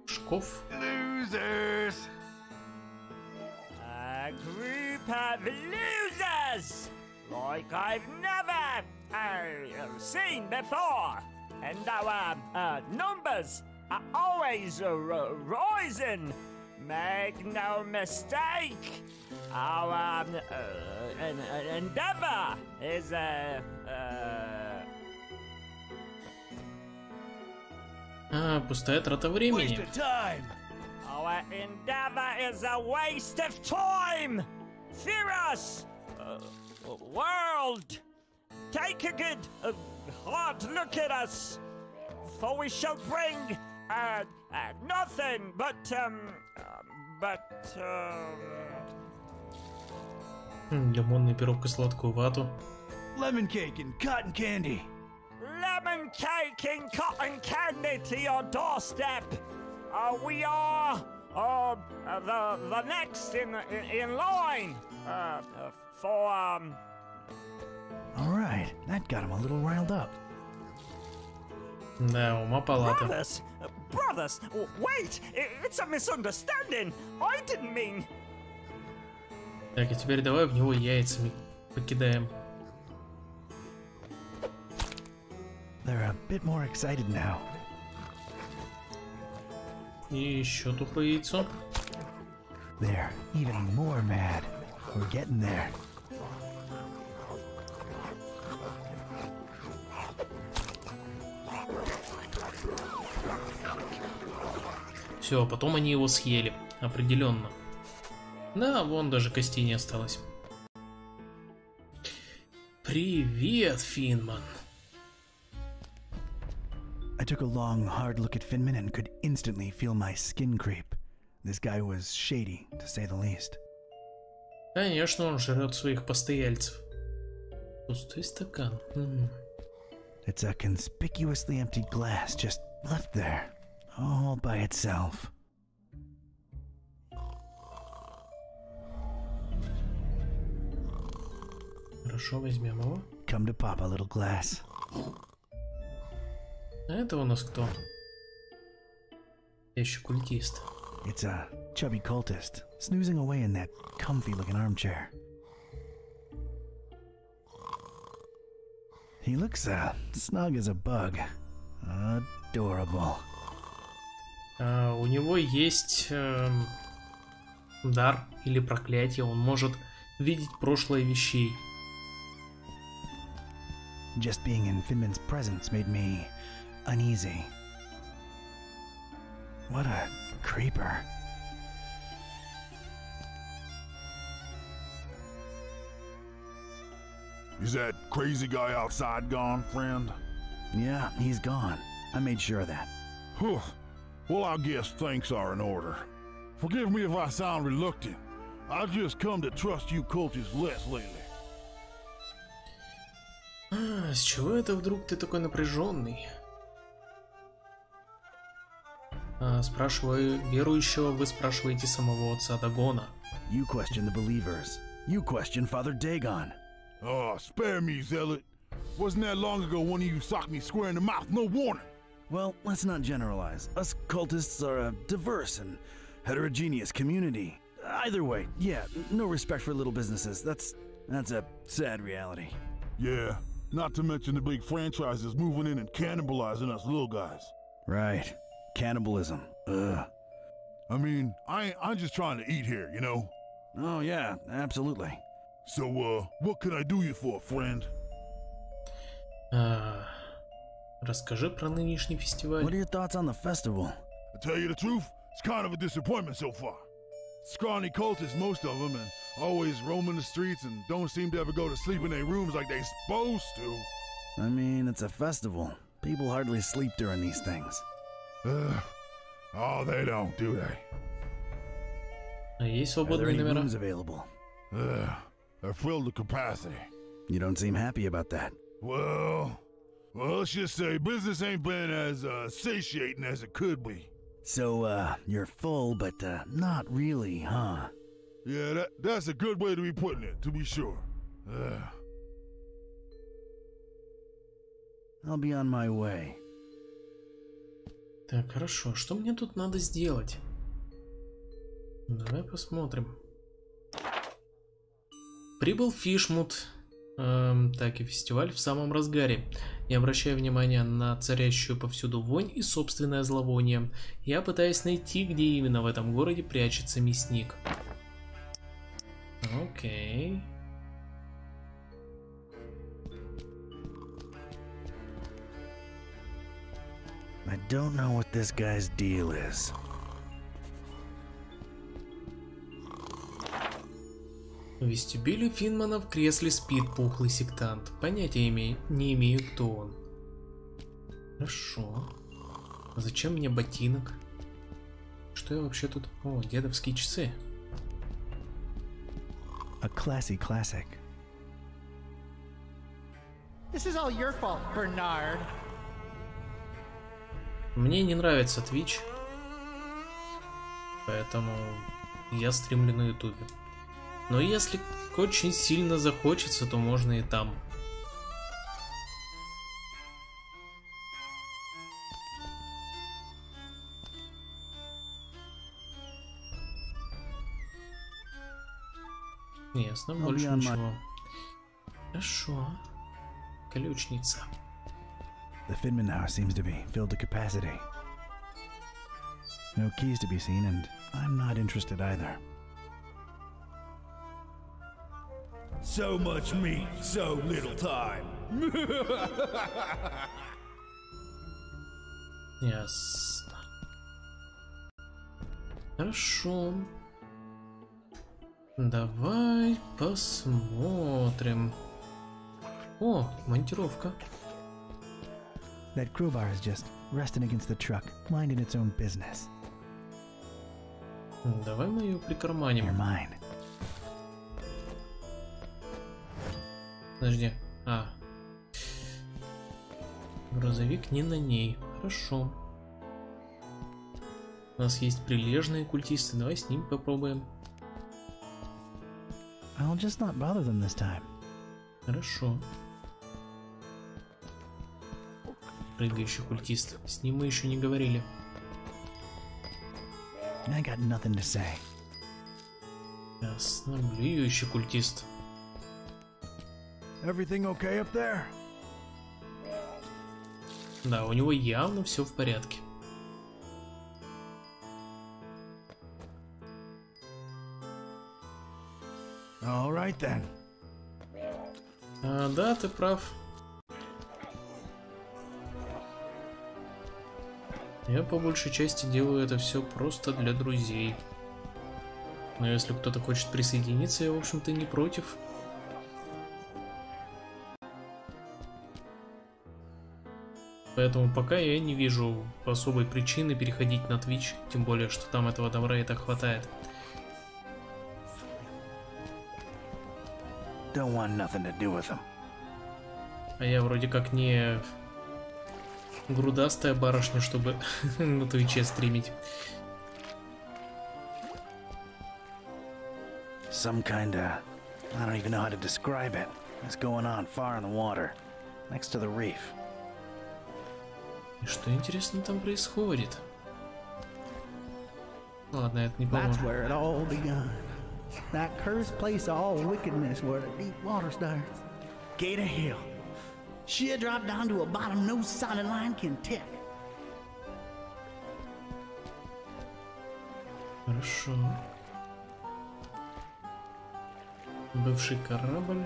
Шкаф. Losers. A group of losers, like I've never seen before. And our numbers are always rising. Make no mistake, our endeavor is пустая трата времени. Our endeavor is a waste of time. Fear us, world. Take a good hard look at us, for we shall bring nothing but лимонный пирог и сладкую вату. Lemon cake and cotton candy. Lemon cake and cotton candy to your doorstep. We are the next in line for All right, that got him a little riled up. Да, ума палата. Brothers, wait! It's a misunderstanding. I didn't mean. Так, и теперь давай в него яйцами покидаем. They're a bit more excited now. И еще тухлое яйцо. They're even more mad. We're getting there. Все, а потом они его съели. Определенно. Да, вон даже костей не осталось. Привет, Финман. I took a long, hard look at Finman and could instantly feel my skin creep. This guy was shady, to say the least. Конечно, он жрет своих постояльцев. Пустой стакан. It's a conspicuously empty glass just left there, all by itself. Хорошо, возьмем его. Come to pop a little glass. А это у нас кто? Еще культист. It's a chubby cultist, snoozing away in that comfy-looking armchair. He looks snug as a bug. Adorable. У него есть дар или проклятие. Он может видеть прошлое вещей. Just being in Finman's presence made me uneasy. What a creeper. Is that crazy guy outside gone, friend? Yeah, he's gone. I made sure of that. Whew. Well, I guess thanks are in order. Forgive me if I sound reluctant. I've just come to trust you cultists less lately. С чего это вдруг ты такой напряженный? Спрашиваю верующего, вы спрашиваете самого отца Дагона. You question the believers. You question Father Dagon. Oh, spare me, zealot. Wasn't that long ago one of you socked me square in the mouth, no warning? Well, let's not generalize. Us cultists are a diverse and heterogeneous community. Either way, yeah, no respect for little businesses. That's a sad reality. Yeah, not to mention the big franchises moving in and cannibalizing us little guys. Right. Cannibalism. Ugh. I mean, I'm just trying to eat here, you know? Oh, yeah, absolutely. So, what can I do you for, friend? Расскажи про нынешний фестиваль. What are your thoughts on the festival? To tell you the truth, it's kind of a disappointment so far. Scrawny cultists, most of them, and always roaming the streets and don't seem to ever go to sleep in their rooms like they supposed to. I mean, it's a festival. People hardly sleep during these things. Oh, they don't, do they? Есть свободные номера. Available? They're filled to capacity. You don't seem happy about that. Well, let's just say business ain't been as satiating as it could be. So, you're full, but not really, huh? Yeah, that's a good way to be putting it, to be sure. I'll be on my way. Так, хорошо. Что мне тут надо сделать? Давай посмотрим. Прибыл Фишмут. Так, и фестиваль в самом разгаре. Не обращая внимания на царящую повсюду вонь и собственное зловоние, я пытаюсь найти, где именно в этом городе прячется мясник. Окей. I don't know what this guy's deal is. В вестибюле Финмана в кресле спит пухлый сектант. Понятия не имею, кто он. Хорошо. А зачем мне ботинок? Что я вообще тут... О, дедовские часы. A classy classic. This is all your fault, Bernard. Мне не нравится Twitch, поэтому я стримлю на YouTube. Но если очень сильно захочется, то можно и там. Ясно, больше ничего. Хорошо. Ключница. The Finman house seems to be filled to capacity. No keys to be seen, and I'm not interested either. So much meat, so little time. Ясно. Хорошо. Давай посмотрим. О, монтировка. That crowbar is just resting against the truck, minding its own business. Давай мы ее прикарманим. You're mine. Подожди. Грузовик не на ней. Хорошо. У нас есть прилежные культисты. Давай с ними попробуем. I'll just not bother them this time. Хорошо. Прыгающий культист. С ним мы еще не говорили. I got nothing to say. Ясно. Блюющий культист. Everything okay up there? Да, у него явно все в порядке. All right then. Да, ты прав. Я по большей части делаю это все просто для друзей. Но если кто-то хочет присоединиться, я, в общем-то, не против. Поэтому пока я не вижу особой причины переходить на Twitch, тем более, что там этого добра и так хватает. Don't want nothing to do with them. А я вроде как не грудастая барышня, чтобы на Твиче стримить. Some kinda... I don't even know how to describe it. It's going on far in the water, next to the reef. И что интересно там происходит? Ладно, это не поможет. That's where it all begun. That cursed place of all wickedness where the deep water starts. Gator Hill. She'll drop down to a bottom no solid line can tip. Хорошо. Бывший корабль.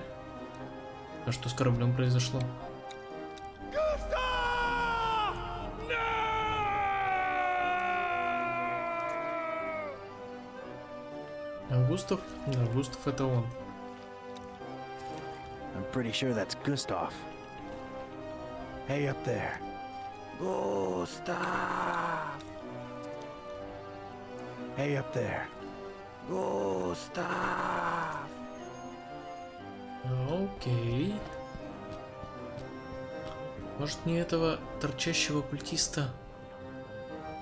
А что с кораблем произошло? Густав? Да, Густав это он. I'm pretty sure that's Gustav. Hey up there. Gustav. Hey up there. Gustav. Окей. Может мне этого торчащего культиста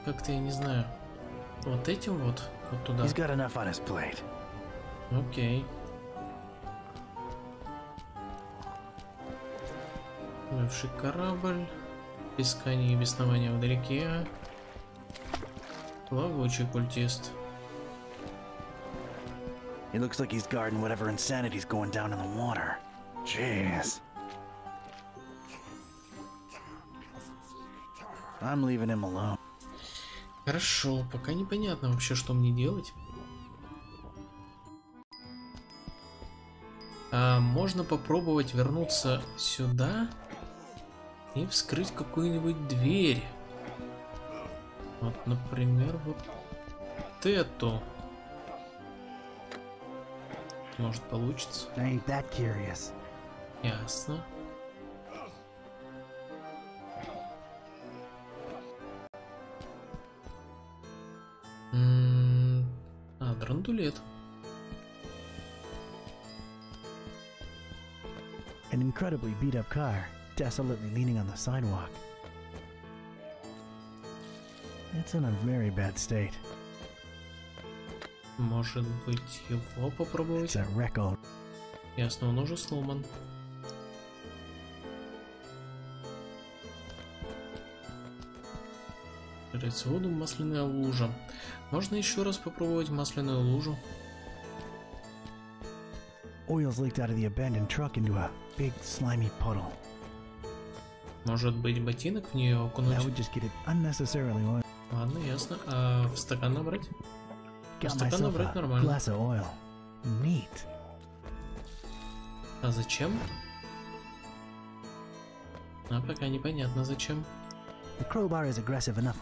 как-то, я не знаю, вот этим вот туда. Окей. Бывший корабль. Пескание и беснование вдалеке. Плавучий культист. He looks like he's guarding whatever insanity's going down in the water. Jeez. I'm leaving him alone. Хорошо, пока непонятно вообще, что мне делать. Можно попробовать вернуться сюда и вскрыть какую-нибудь дверь. Вот, например, вот эту. Может, получится. Ясно. Драндулет. An incredibly beat-up car, desolately leaning on the sidewalk. It's in a very bad state. Может быть, его попробовать? Ясно, он уже сломан. Жрать воду, масляная лужа. Можно еще раз попробовать масляную лужу. Oil's leaked out of the abandoned truck into a big slimy puddle. Может быть, ботинок в нее окунуть? That would just get it unnecessarily oil. Ладно, ясно. А в стакан набрать? В стакан набрать нормально. Glass of oil. Neat. А зачем? А пока непонятно зачем. The crowbar is aggressive enough.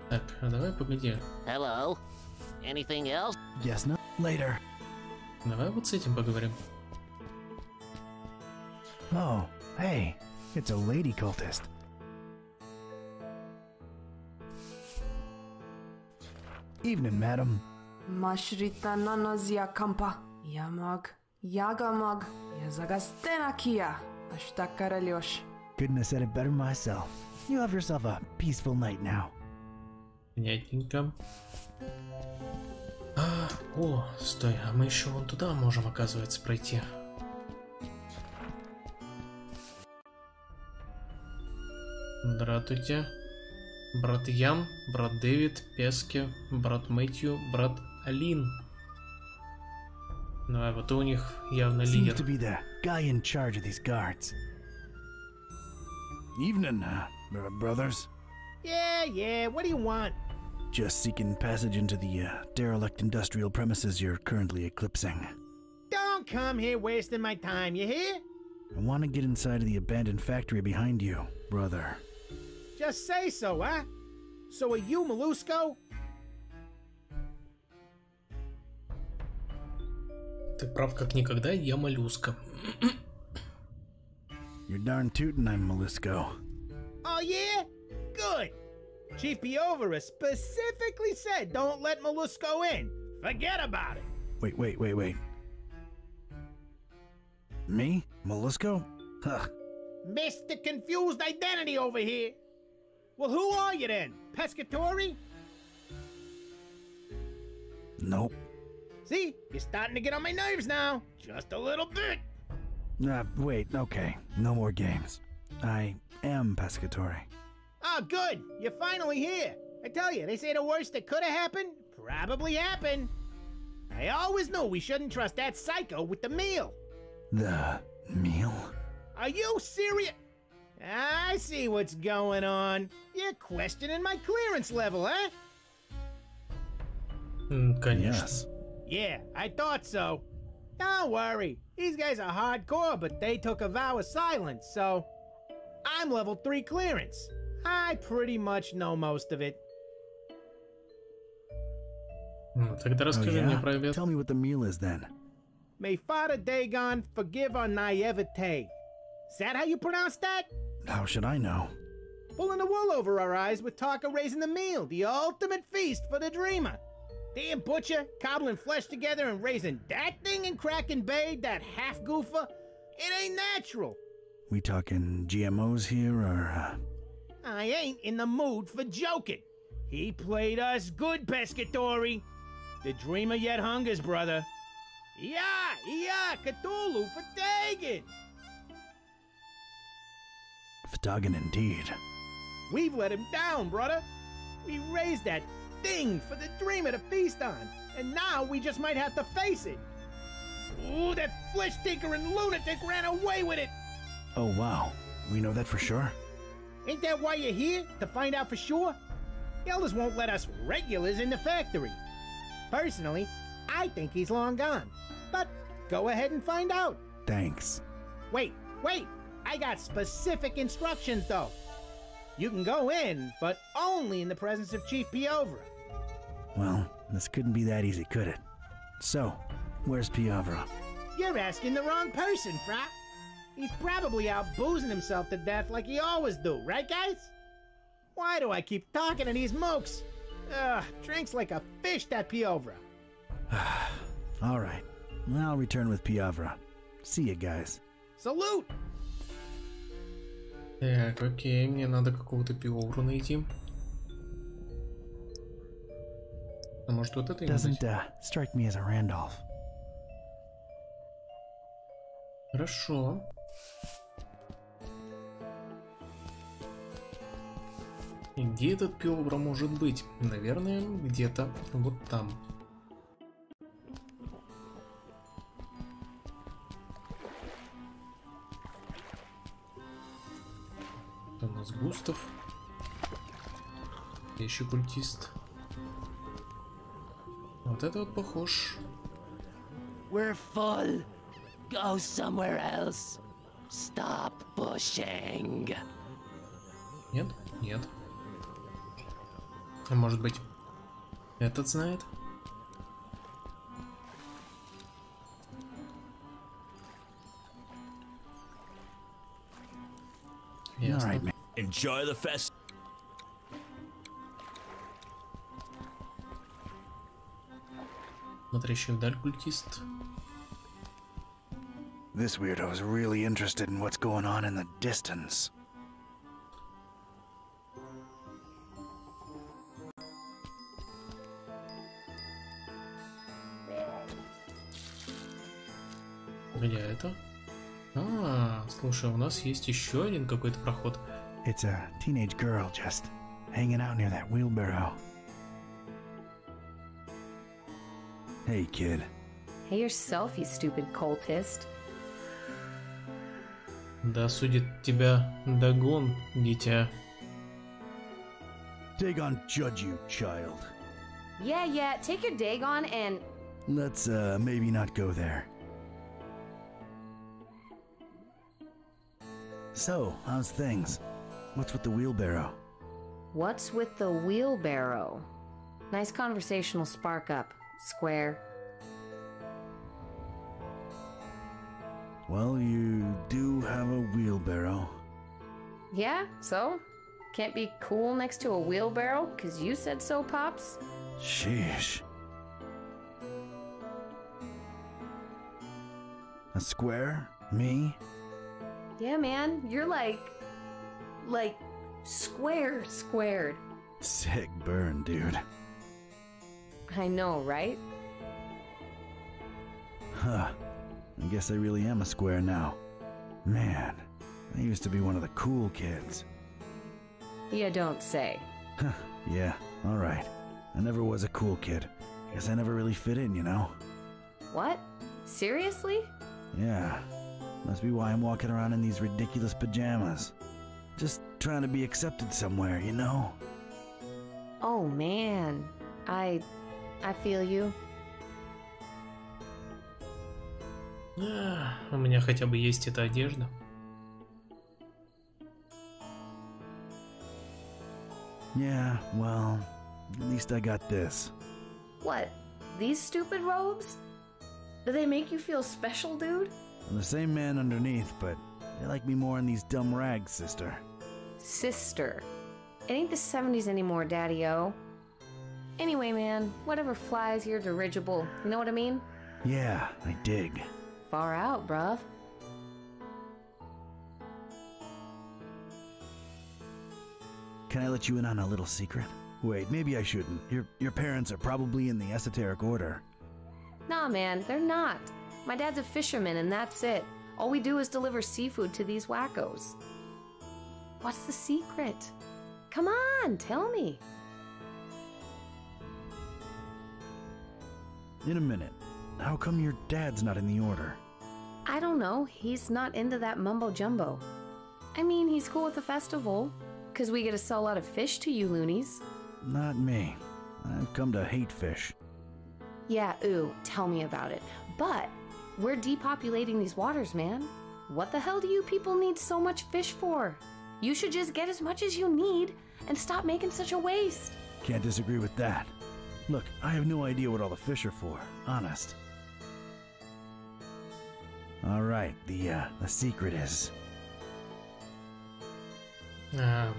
Так, а давай погоди. Hello. Anything else? Yes, no. Later. Давай вот с этим поговорим. Oh, hey, it's a lady cultist. Evening, madam. Mashrita nanozia kampa. Yamag. Yagamag. Yazagastena kia. Ashtakaralyosh. Couldn't have said it better myself. You have yourself a peaceful night now. Понятненько. О, стой, а мы еще вон туда можем, оказывается, пройти. Здравствуйте. Брат Ян, брат Дэвид, Пески, брат Мэтью, брат Алин. Давай, вот у них явно лидер. Seems to be the guy in charge of these guards. Evening, brothers. Yeah, what do you want? Just seeking passage into the derelict industrial premises you're currently eclipsing. Don't come here wasting my time, you hear? I want to get inside of the abandoned factory behind you, brother. Just say so, huh? So are you Mollusco? Ты прав как никогда, я моллюска. You're darn tootin' I'm Mollusco. Oh yeah? Good. Chief Piovera specifically said don't let Mollusco in. Forget about it. Wait. Me? Mollusco? Huh. Mr. Confused Identity over here. Well, who are you then? Pescatori? Nope. See? You're starting to get on my nerves now. Just a little bit. Wait, okay. No more games. I am Pescatori. Oh, good. You're finally here. I tell you, they say the worst that could have happened probably happened. I always knew we shouldn't trust that psycho with the meal. The meal? Are you serious? I see what's going on. You're questioning my clearance level, huh? Конечно. Yes. Yeah, I thought so. Don't worry. These guys are hardcore, but they took a vow of silence, so... I'm level 3 clearance. I pretty much know most of it. Тогда расскажи мне про обед. Tell me what the meal is then. May Father Dagon forgive our naivete. Is that how you pronounce that? How should I know? pulling the wool over our eyes with talk of raising the meal, the ultimate feast for the dreamer. Damn butcher, cobbling flesh together and raising that thing in Kraken Bay, that half-goofer. It ain't natural. We talking GMOs here, or, I ain't in the mood for joking. He played us good, Pescatori. The dreamer yet hungers, brother. Yeah, Cthulhu for Dagon. Ftagan indeed. We've let him down, brother. We raised that thing for the dreamer to feast on, and now we just might have to face it. Ooh, that flesh-tinkering lunatic ran away with it. Oh, wow. We know that for sure? Ain't that why you're here? To find out for sure? The elders won't let us regulars in the factory. Personally, I think he's long gone. But go ahead and find out. Thanks. Wait. I got specific instructions, though. You can go in, but only in the presence of Chief Piovra. Well, this couldn't be that easy, could it? So, where's Piovra? You're asking the wrong person, Fra. He's probably out boozing himself to death like he always do, right, guys? Why do I keep talking to these mooks? Drinks like a fish, that Piovra. All right. I'll return with Piovra. See you, guys. Salute! Так, окей, мне надо какого-то Пиовру найти. А может вот это? Doesn't strike me as a Randolph. Хорошо. И где этот Пиовра может быть? Наверное, где-то вот там. Это у нас Густав. Еще культист. Вот это вот похож. We're full. Go somewhere else. Stop pushing. Нет? Нет. А может быть, этот знает? Ясно. Enjoy the fest. Смотрящий вдаль культист. This weirdo's really interested in what's going on in the distance. Где это? Слушай, у нас есть еще один какой-то проход. It's a teenage girl just hanging out near that wheelbarrow. Hey, kid. Hey yourself, you stupid cultist. Да судит тебя Дагон, дитя. Dagon judge you, child. Yeah, take your Dagon and... Let's, maybe not go there. So, how's things? What's with the wheelbarrow? What's with the wheelbarrow? Nice conversational spark up, Square. Well, you do have a wheelbarrow. Yeah, so? Can't be cool next to a wheelbarrow, 'cause you said so, Pops? Sheesh. A square? Me? Yeah, man, you're like squared. Sick burn, dude. I know, right? Huh. I guess I really am a square now. Man, I used to be one of the cool kids. You don't say. Yeah, alright. I never was a cool kid. Guess I never really fit in, you know? What? Seriously? Yeah. Must be why I'm walking around in these ridiculous pajamas. Just trying to be accepted somewhere, you know? Oh man, I feel you. У меня хотя бы есть эта одежда. Yeah, well, at least I got this. What? These stupid robes? Do they make you feel special, dude? I'm the same man underneath, but they like me more in these dumb rags, sister. Sister. It ain't the 70s anymore, Daddy-O. Anyway, man, whatever flies your dirigible. You know what I mean? Yeah, I dig. Far out, bruv. Can I let you in on a little secret? Wait, maybe I shouldn't. Your parents are probably in the esoteric order. Nah, man, they're not. My dad's a fisherman and that's it. All we do is deliver seafood to these wackos. What's the secret? Come on, tell me. In a minute. How come your dad's not in the order? I don't know. He's not into that mumbo-jumbo. I mean, he's cool with the festival, because we get to sell a lot of fish to you loonies. Not me. I've come to hate fish. Yeah, ooh, tell me about it. But we're depopulating these waters, man. What the hell do you people need so much fish for? You should just get as much as you need and stop making such a waste. Can't disagree with that. Look, I have no idea what all the fish are for, honest. All right, the secret is... Не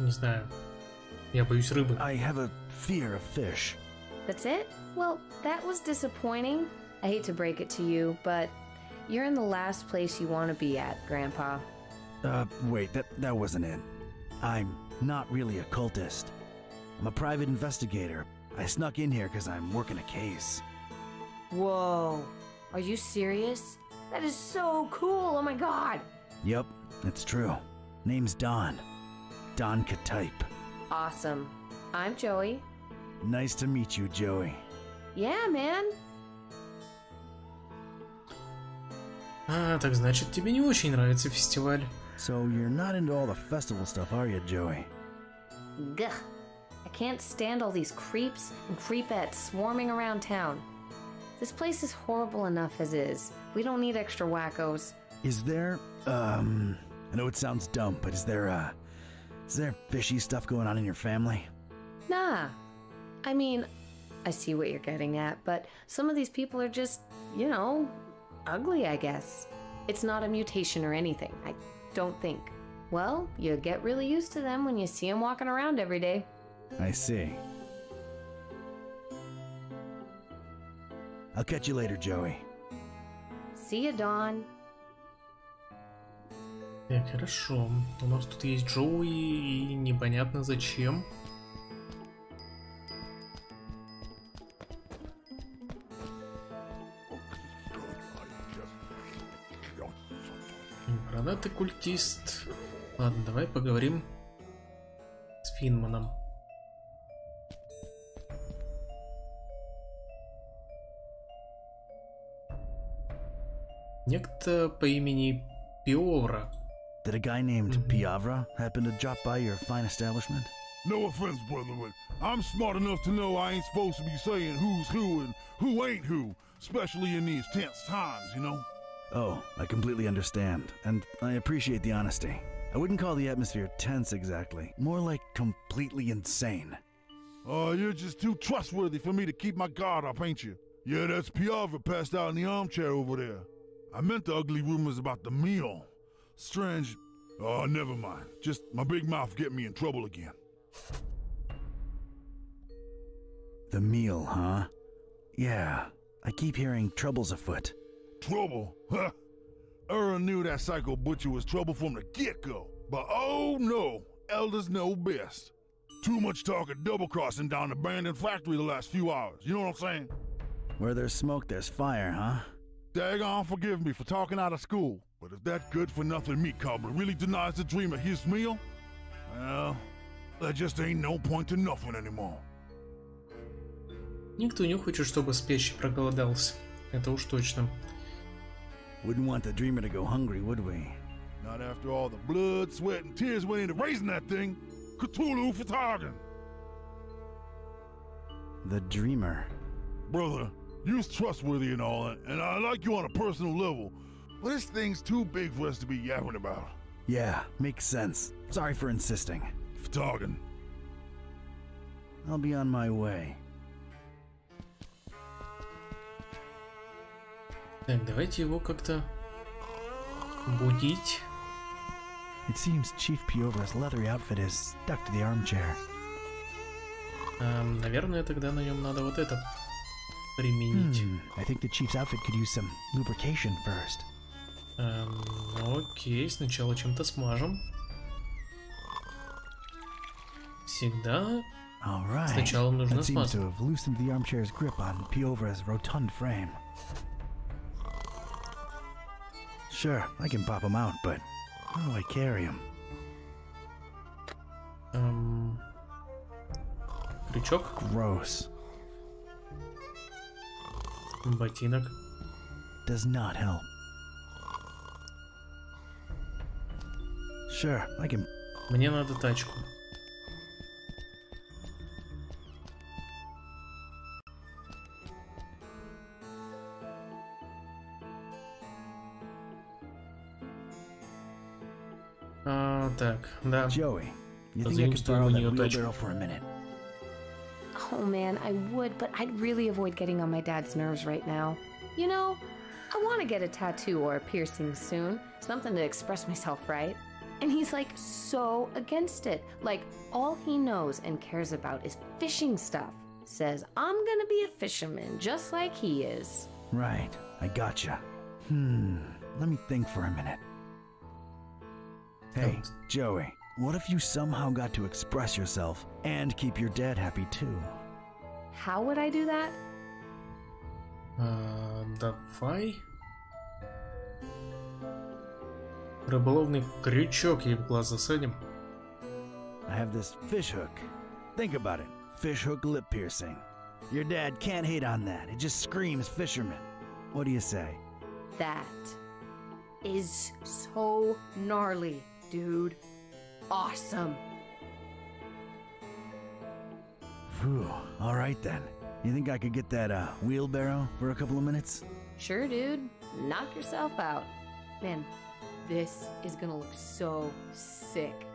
знаю. Я боюсь рыбы. I have a fear of fish. That's it? Well, that was disappointing. I hate to break it to you, but you're in the last place you want to be at, Grandpa. Wait, that wasn't it. I'm not really a cultist. I'm a private investigator. I snuck in here because I'm working a case. Whoa. Are you serious? That is so cool. Oh my god. Yep, it's true. Name's Don. Don Type. Awesome. I'm Joey. Nice to meet you, Joey. Yeah, man. Так значит, тебе не очень нравится фестиваль. So you're not into all the festival stuff, are you, Joey? Gah. I can't stand all these creeps and creepettes swarming around town. This place is horrible enough as is. We don't need extra wackos. Is there, I know it sounds dumb, but is there fishy stuff going on in your family? Nah. I mean, I see what you're getting at, but some of these people are just, you know, ugly, I guess. It's not a mutation or anything, I don't think. Well, you get really used to them when you see them walking around every day. I see. I'll catch you later, Joey. See ya, Dawn. Так, хорошо. У нас тут есть Джоуи, и непонятно зачем. Бородатый культист. Ладно, давай поговорим с Финманом. Некто по имени Пиовра. Did a guy named Piavra happen to drop by your fine establishment? No offense, brother, but I'm smart enough to know I ain't supposed to be saying who's who and who ain't who, especially in these tense times, you know? Oh, I completely understand, and I appreciate the honesty. I wouldn't call the atmosphere tense exactly, more like completely insane. Oh, you're just too trustworthy for me to keep my guard up, ain't you? Yeah, that's Piavra passed out in the armchair over there. I meant the ugly rumors about the meal. Strange. Oh, never mind. Just my big mouth getting me in trouble again. The meal, huh? Yeah, I keep hearing trouble's afoot. Trouble? Huh? Earl knew that psycho butcher was trouble from the get-go. But oh no, elders know best. Too much talk of double-crossing down the abandoned factory the last few hours. You know what I'm saying? Where there's smoke, there's fire, huh? Daggone forgive me for talking out of school, but if that good-for-nothing meat cobbler really denies the dreamer his meal, well, there just ain't no point to nothing anymore. Никто не хочет, чтобы спящий проголодался. Это уж точно. Wouldn't want the dreamer to go hungry, would we? Not after all the blood, sweat, and tears went into raising that thing. Cthulhu for target. The dreamer. Brother, you're trustworthy and all, and I like you on a personal level, but this thing's too big for us to be yapping about. Yeah, makes sense. Sorry for insisting. For talking. I'll be on my way. Так, давайте его как-то Будить. It seems Chief Piova's leathery outfit is stuck to the armchair. Наверное, тогда на нем надо вот это применить. I think the Chief's outfit could use some lubrication first. Окей, сначала чем-то смажем. Всегда сначала нужно That seems смазать. to have loosened the armchair's grip on Piova's rotund frame. Sure, I can pop him out, but how do I carry him? Крючок. Gross. Ботинок. Does not help. Sure, I can... Мне надо тачку. Так, да. Joey, you think I could borrow that wheelbarrow for a minute? Oh man, I would, but I'd really avoid getting on my dad's nerves right now. You know, I want to get a tattoo or a piercing soon. Something to express myself, right? And he's like so against it. Like all he knows and cares about is fishing stuff. Says, I'm gonna be a fisherman just like he is. Right, I gotcha. Let me think for a minute. Hey, Joey, what if you somehow got to express yourself and keep your dad happy too? How would I do that? Давай. Рыболовный крючок ей в глаз засадим. I have this fish hook. Think about it. Fish hook lip piercing. Your dad can't hate on that. It just screams fisherman. What do you say? That is so gnarly, dude. Awesome. Phew, all right then. You think I could get that wheelbarrow for a couple of minutes? Sure, dude. Knock yourself out. Man, this is gonna look so sick.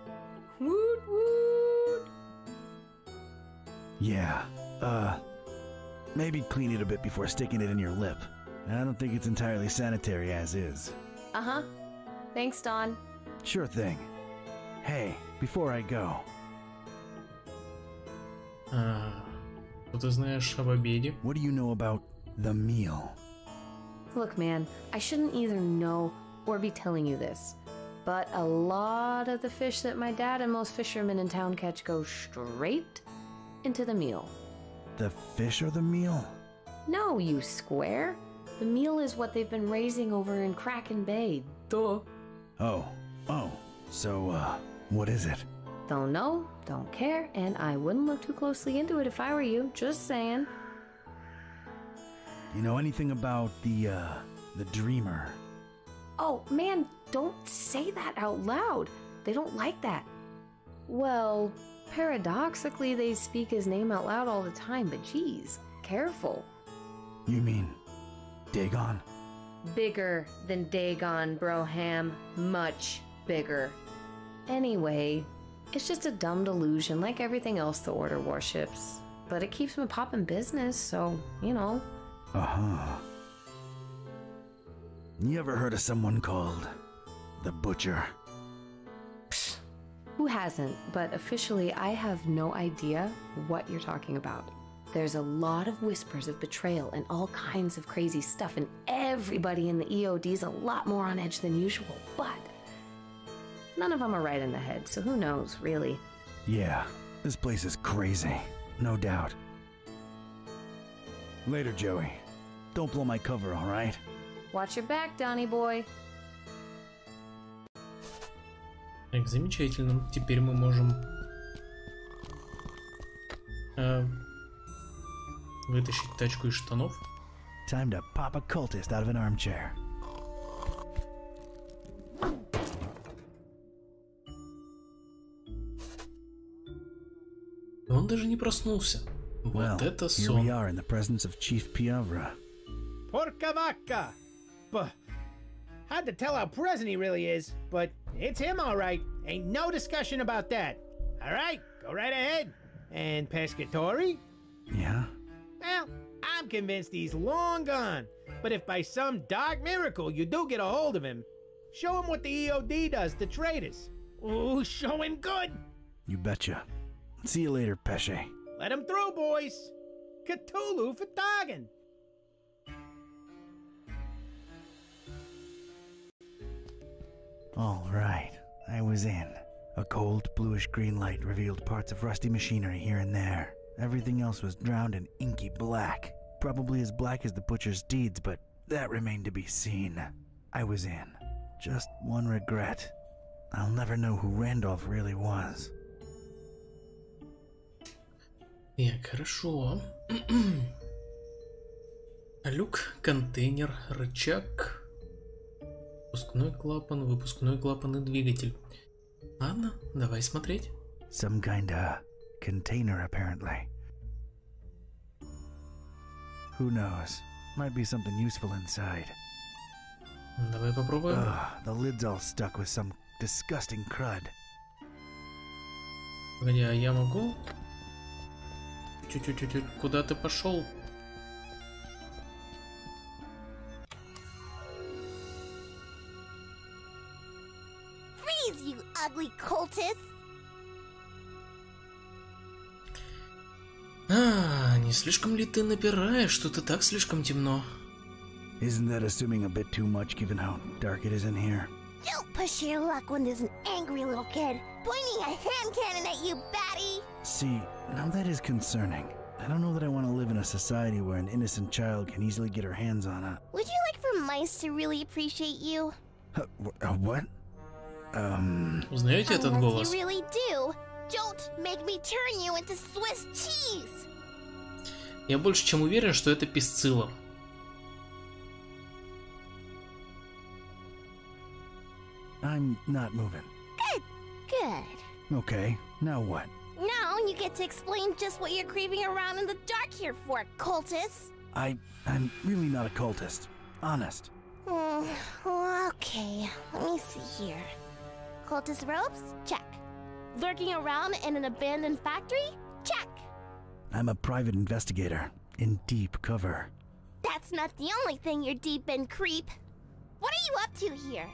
Woot woot! Yeah, maybe clean it a bit before sticking it in your lip. I don't think it's entirely sanitary as is. Uh-huh. Thanks, Don. Sure thing. Hey, before I go... Что ты знаешь об обеде? What do you know about the meal? Look, man, I shouldn't either know or be telling you this, but a lot of the fish that my dad and most fishermen in town catch go straight into the meal. The fish or the meal? No, you square. The meal is what they've been raising over in Kraken Bay. Duh. Oh. So, what is it? Don't know, don't care, and I wouldn't look too closely into it if I were you. Just saying. You know anything about the dreamer? Oh, man, don't say that out loud. They don't like that. Well, paradoxically, they speak his name out loud all the time, but geez, careful. You mean Dagon? Bigger than Dagon, Broham. Much bigger. Anyway, it's just a dumb delusion like everything else the Order worships. But it keeps them popping business, so, you know. Uh-huh. You ever heard of someone called the Butcher? Psst. Who hasn't? But officially, I have no idea what you're talking about. There's a lot of whispers of betrayal and all kinds of crazy stuff, and everybody in the EOD's a lot more on edge than usual, but none of them are right in the head, so who knows, really? Yeah, this place is crazy, no doubt. Later, Joey. Don't blow my cover, all right? Watch your back, Donnie boy. Так, замечательно. Теперь мы можем вытащить тачку из штанов. Time to pop a cultist out of an armchair. Он даже не проснулся. Вот это сон. Here we are in the presence of Chief Piavra. Porca vaca! But hard to tell how present he really is, but it's him all right. Ain't no discussion about that. All right, go right ahead. And Pescatori? Yeah? Well, I'm convinced he's long gone. But if by some dark miracle you do get a hold of him, Show him what the EOD does to traders. Ooh, showing good. You betcha. See you later, Pesce. Let him through, boys. Cthulhu for Targan. All right, I was in. A cold, bluish-green light revealed parts of rusty machinery here and there. Everything else was drowned in inky black. Probably as black as the butcher's deeds, but that remained to be seen. I was in. Just one regret. I'll never know who Randolph really was. Так, хорошо. Люк, контейнер, рычаг, выпускной клапан и двигатель. Ладно, давай смотреть. Some kinda container, apparently. Who knows? Might be something useful inside. Давай попробуем. The lid's all stuck with some disgusting crud. Погоди, а я могу? Чуть-чуть, куда ты пошел? Freeze, you ugly cultist! Не слишком ли ты напираешь, что ты так слишком темно? Isn't that assuming a bit too much given how dark it is in here? Don't push your luck when there's an angry little kid pointing a hand cannon at you, batty! See, now that is concerning. I don't know that I want to live in a society where an innocent child can easily get her hands on a... Would you like for mice to really appreciate you? What? Узнаете этот голос? Unless you really do, don't make me turn you into Swiss cheese! Я больше чем уверен, что это Писцилла. I'm not moving. Good. Okay, now what? Now you get to explain just what you're creeping around in the dark here for, cultist. I'm really not a cultist. Honest. Okay, let me see here. Cultist robes? Check. Lurking around in an abandoned factory? Check. I'm a private investigator in deep cover. That's not the only thing you're deep in, creep. What are you up to here?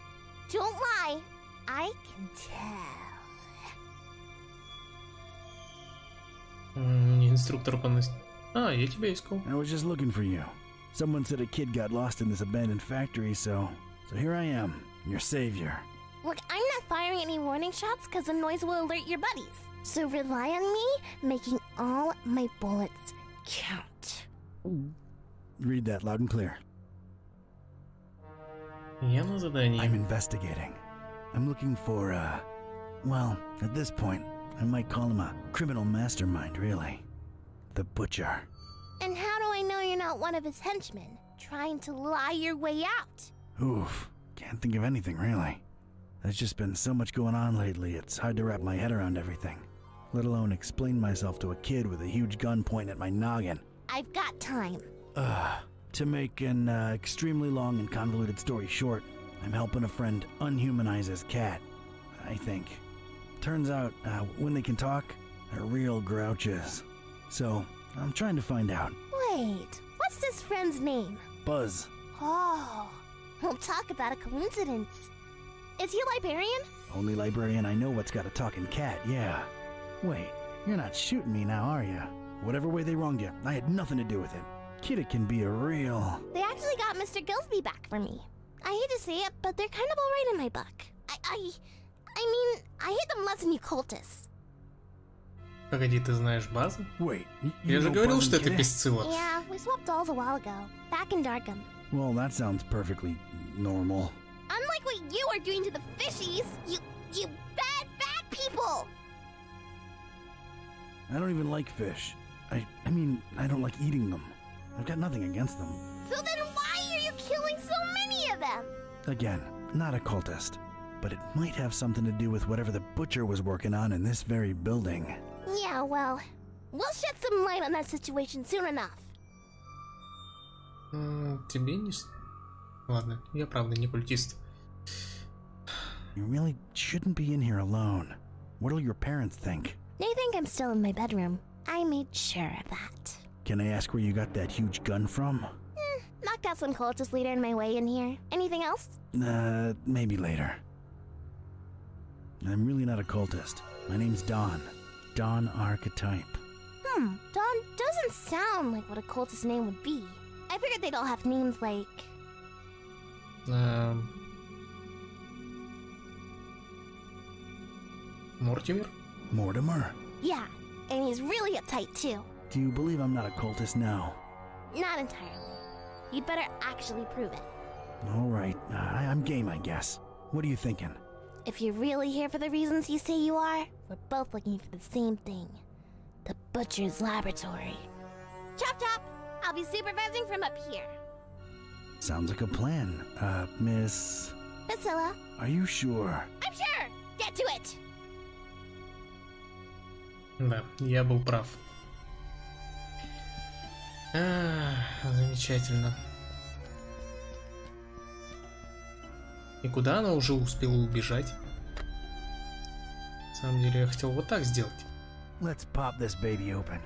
Don't lie. I can tell. Инструктор по я тебя искал. I was just looking for you. Someone said a kid got lost in this abandoned factory, so here I am, your savior. Look, I'm not firing any warning shots because the noise will alert your buddies. So rely on me making all my bullets count. Read that loud and clear. Я на задании. I'm investigating. I'm looking for, well, at this point, I might call him a criminal mastermind, really. The Butcher. And how do I know you're not one of his henchmen, trying to lie your way out? Oof, can't think of anything, really. There's just been so much going on lately, it's hard to wrap my head around everything. Let alone explain myself to a kid with a huge gun pointing at my noggin. I've got time. To make an extremely long and convoluted story short, I'm helping a friend unhumanize his cat, I think. Turns out, when they can talk, they're real grouches. So, I'm trying to find out. Wait, what's this friend's name? Buzz. Oh, we'll talk about a coincidence. Is he a librarian? Only librarian I know what's got a talking cat, yeah. Wait, you're not shooting me now, are you? Whatever way they wronged you, I had nothing to do with it. Kid, it can be a real... They actually got Mr. Gillespie back for me. I hate to say it, but they're kind of alright in my book. I mean, I hate them less than you cultists. Погоди, ты знаешь базу? Wait, я же говорил, что это Писцилла. Yeah, we swapped dolls a while ago, back in Darkham. Well, that sounds perfectly normal. Unlike what you are doing to the fishies, you bad people! I don't even like fish. I mean, I don't like eating them. I've got nothing against them. So then why are you killing so many of them? Again, not a cultist. But it might have something to do with whatever the Butcher was working on in this very building. Yeah, well, we'll shed some light on that situation soon enough. Тебе не... Ладно, я правда не культист. You really shouldn't be in here alone. What'll your parents think? They think I'm still in my bedroom. I made sure of that. Can I ask where you got that huge gun from? Knocked got some cultist leader in my way in here. Anything else? Maybe later. I'm really not a cultist. My name's Don. Don Archetype. Don doesn't sound like what a cultist name would be. I figured they'd all have names like... Mortimer? Mortimer? Yeah, and he's really uptight too. Do you believe I'm not a cultist now? Not entirely. You'd better actually prove it. Alright, I'm game, I guess. What are you thinking? If you're really here for the reasons you say you are, we're both looking for the same thing. The Butcher's Laboratory. Chop chop! I'll be supervising from up here. Sounds like a plan. Miss... Priscilla? Are you sure? I'm sure! Get to it! Да, я был прав. Замечательно. И куда она уже успела убежать? На самом деле я хотел вот так сделать. Let's pop this baby open.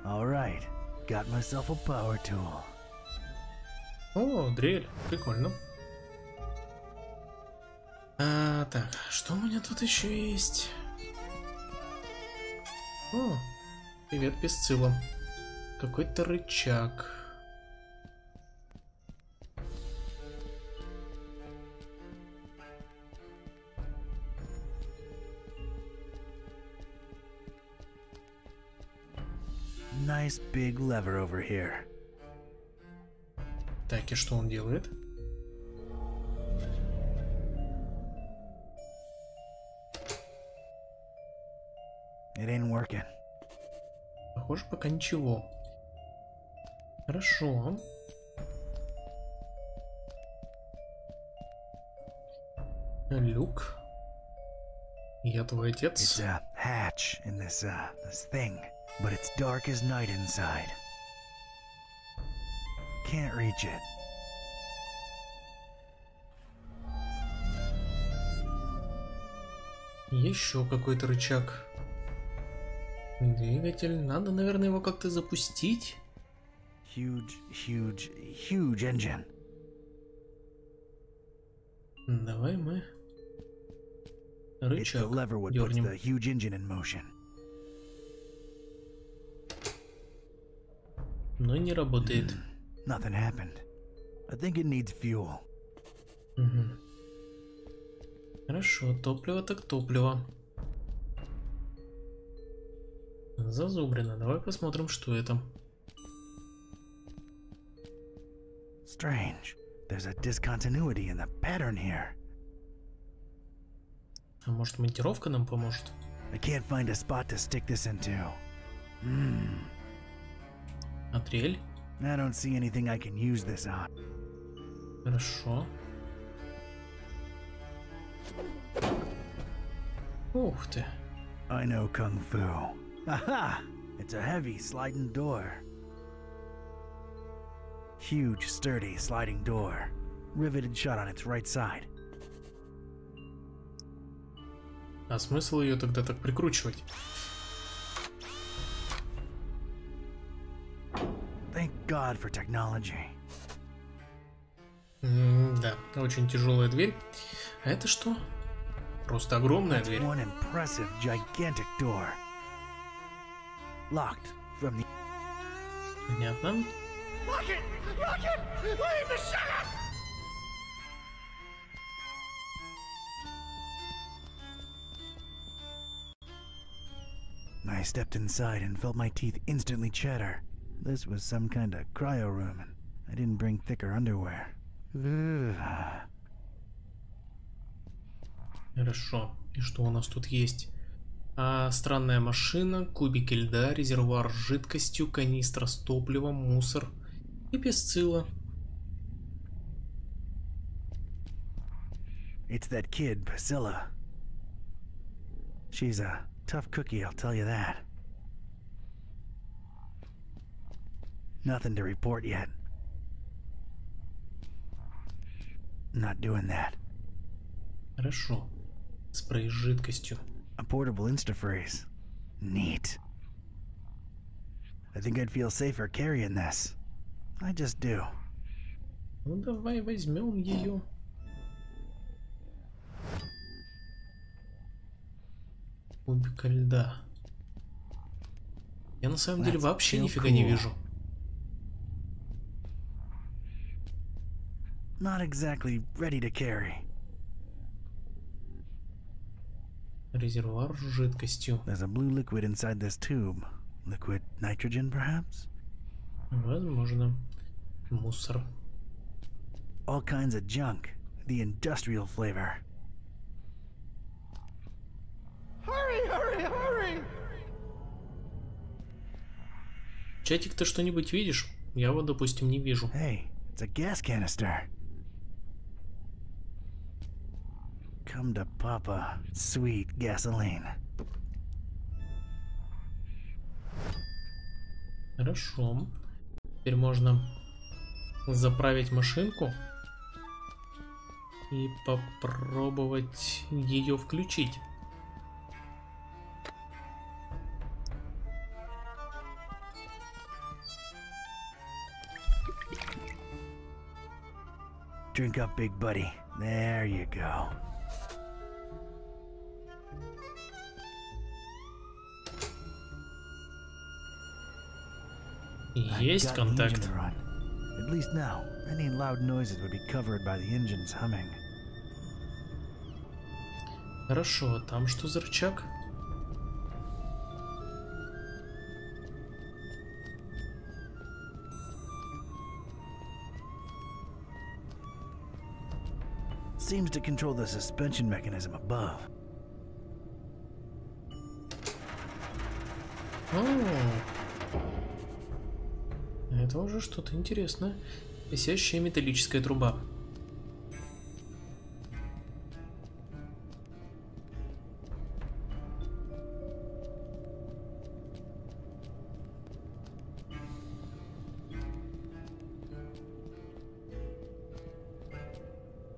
All right, got myself a power tool. О, дрель, прикольно. Так, что у меня тут еще есть? О, привет, Песцилла. Какой-то рычаг. Nice big lever over here. Так, и что он делает? It ain't working. Похоже, пока ничего. Хорошо. Люк. Я твой отец. It's a hatch in this thing, but it's dark as night inside. Can't reach it. Еще какой-то рычаг. Двигатель. Надо, наверное, его как-то запустить. Huge engine. Давай мы рычаг дернем. The huge engine in motion. Но не работает. Nothing happened. I think it needs fuel. Хорошо, топливо так топливо. Зазубрено. Давай посмотрим, что это. Strange. There's a discontinuity in the pattern here. А может, монтировка нам поможет? I can't find a spot to stick this into. А дрель? I don't see anything I can use this on. Хорошо. Ух ты. I know Kung Fu. Aha! It's a heavy sliding door. Huge, sturdy sliding door. Riveted shut on its right side. А смысл ее тогда так прикручивать? Thank God for technology. Да, очень тяжелая дверь. А это что? Просто огромная дверь. One impressive, gigantic door. Locked from the... Понятно. Lock it! Lock it! Leave the shut up! I stepped inside and felt my teeth instantly chatter. This was some kind of cryo room, and I didn't bring thicker underwear. Хорошо. И что у нас тут есть? Странная машина, кубики льда, резервуар с жидкостью, канистра с топливом, мусор и Песцилла. It's that kid, Priscilla. She's a tough cookie, I'll tell you that. Nothing to report yet. Not doing that. Хорошо. Спрей с жидкостью. A portable instafreeze. Neat. I think I'd feel safer carrying this. I just do. Ну давай возьмем ее. Кубика льда. Я на самом деле вообще нифига не вижу. Not exactly ready to carry. Резервуар с жидкостью. There's a blue liquid inside this tube. Liquid nitrogen, perhaps? Возможно. Мусор. All kinds of junk. The industrial flavor. Hurry, hurry, hurry! Чатик, ты что-нибудь видишь? Я вот, допустим, не вижу. Hey, it's a gas canister. Come to Papa, sweet gasoline. Хорошо. Теперь можно заправить машинку и попробовать ее включить. Drink up, big buddy. There you go. Есть контакт. At least now, any loud noises would be covered by the engine's humming. Хорошо, там что за рычаг? Seems to control the suspension mechanism above. Это уже что-то интересное. Висящая металлическая труба.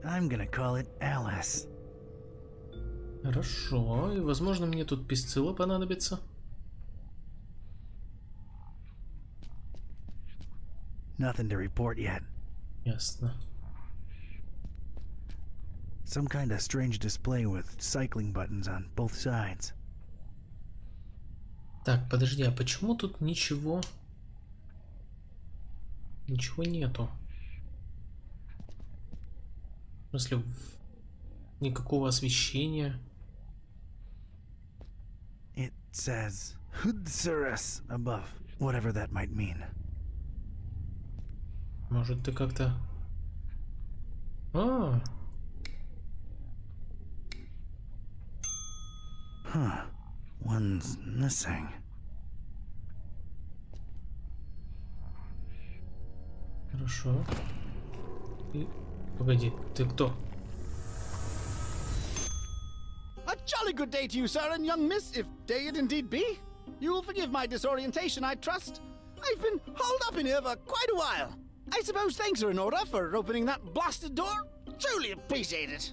I'm gonna call it Alice. Хорошо, и возможно мне тут песцилла понадобится. Nothing to report yet. Ясно. Some kind of strange display with cycling buttons on both sides. Так, подожди, а почему тут ничего нету? В смысле, никакого освещения. It says Hudsurus above, whatever that might mean. Может, ты как-то... Huh. One's missing. Хорошо. И... Погоди, ты кто? A jolly good day to you, sir, and young miss, if day it indeed be. You will forgive my disorientation, I trust. I've been holed up in here for quite a while. I suppose thanks are in order for opening that blasted door. Truly appreciate it.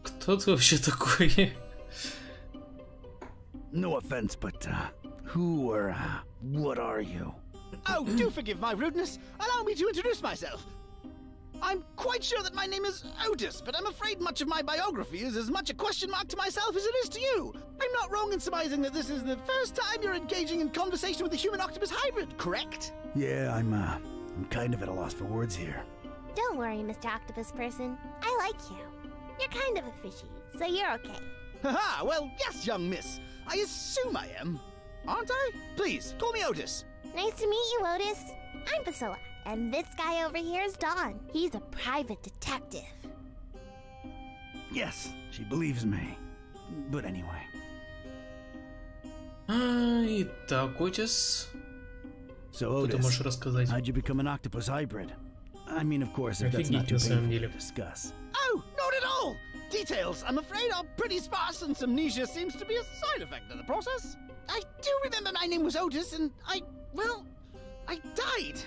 Кто ты вообще такой? No offense, but who or what are you? Oh, do forgive my rudeness. Allow me to introduce myself. I'm quite sure that my name is Otis, but I'm afraid much of my biography is as much a question mark to myself as it is to you. I'm not wrong in surmising that this is the first time you're engaging in conversation with a human-octopus hybrid, correct? Yeah, I'm kind of at a loss for words here. Don't worry, Mr. Octopus Person. I like you. You're kind of a fishy, so you're okay. Haha, well, yes, young miss. I assume I am. Aren't I? Please, call me Otis. Nice to meet you, Otis. I'm Priscilla, and this guy over here is Don. He's a private detective. Yes, she believes me. But anyway. Итак, Отис. So, Otis, how'd you become an octopus hybrid? I mean, of course, if that's not too painful to discuss. Oh, not at all! Details, I'm afraid, are pretty sparse, and amnesia seems to be a side effect of the process. I do remember my name was Otis, and I died.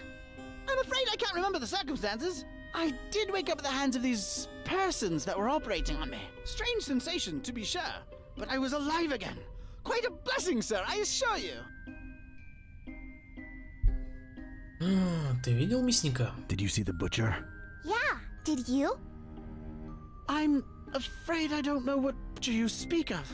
I'm afraid I can't remember the circumstances. I did wake up at the hands of these persons that were operating on me. Strange sensation, to be sure, but I was alive again. quite a blessing, sir, I assure you. Ты видел мясника? Did you see the butcher? Yeah, did you? I'm afraid I don't know what you speak of.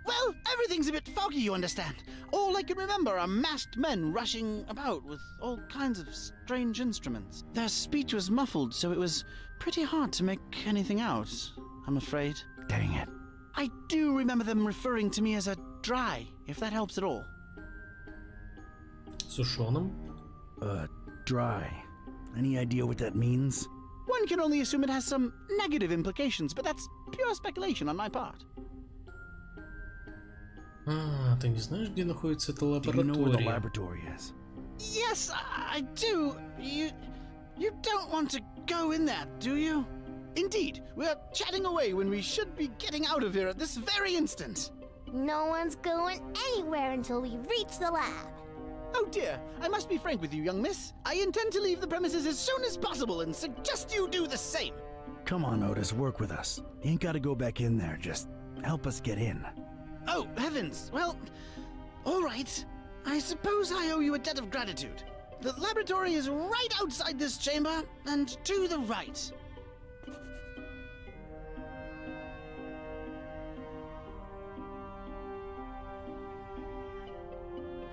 Well, everything's a bit foggy, you understand. All I can remember are masked men rushing about with all kinds of strange instruments. Their speech was muffled, so it was pretty hard to make anything out, I'm afraid. Dang it. I do remember them referring to me as a dry, if that helps at all. Сушеным? Dry. Any idea what that means? One can only assume it has some negative implications, but that's pure speculation on my part. Ты не знаешь, где находится эта Do you know where the лаборатория? laboratory is? Yes, I do. You don't want to go in there, do you? Indeed, we're chatting away when we should be getting out of here at this very instant. No one's going anywhere until we reach the lab. Oh dear, I must be frank with you, young miss. I intend to leave the premises as soon as possible and suggest you do the same. Come on, Otis, work with us. You ain't gotta go back in there, just help us get in. Oh, heavens. Well, all right. I suppose I owe you a debt of gratitude. The laboratory is right outside this chamber and to the right.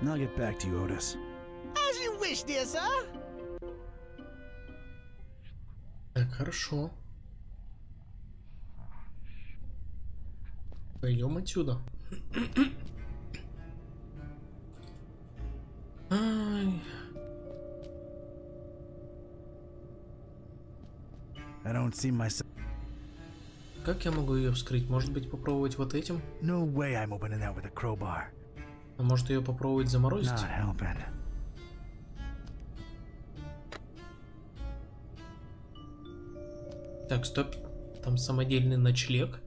I'll get back to you, Otis. As you wish, dear sir. Так, хорошо. Пойдем отсюда. Ай. I don't see myself. Как я могу ее вскрыть? Может быть, попробовать вот этим? No way I'm opening that with a crowbar. А может ее попробовать заморозить? Not helping. Так, стоп. Там самодельный ночлег.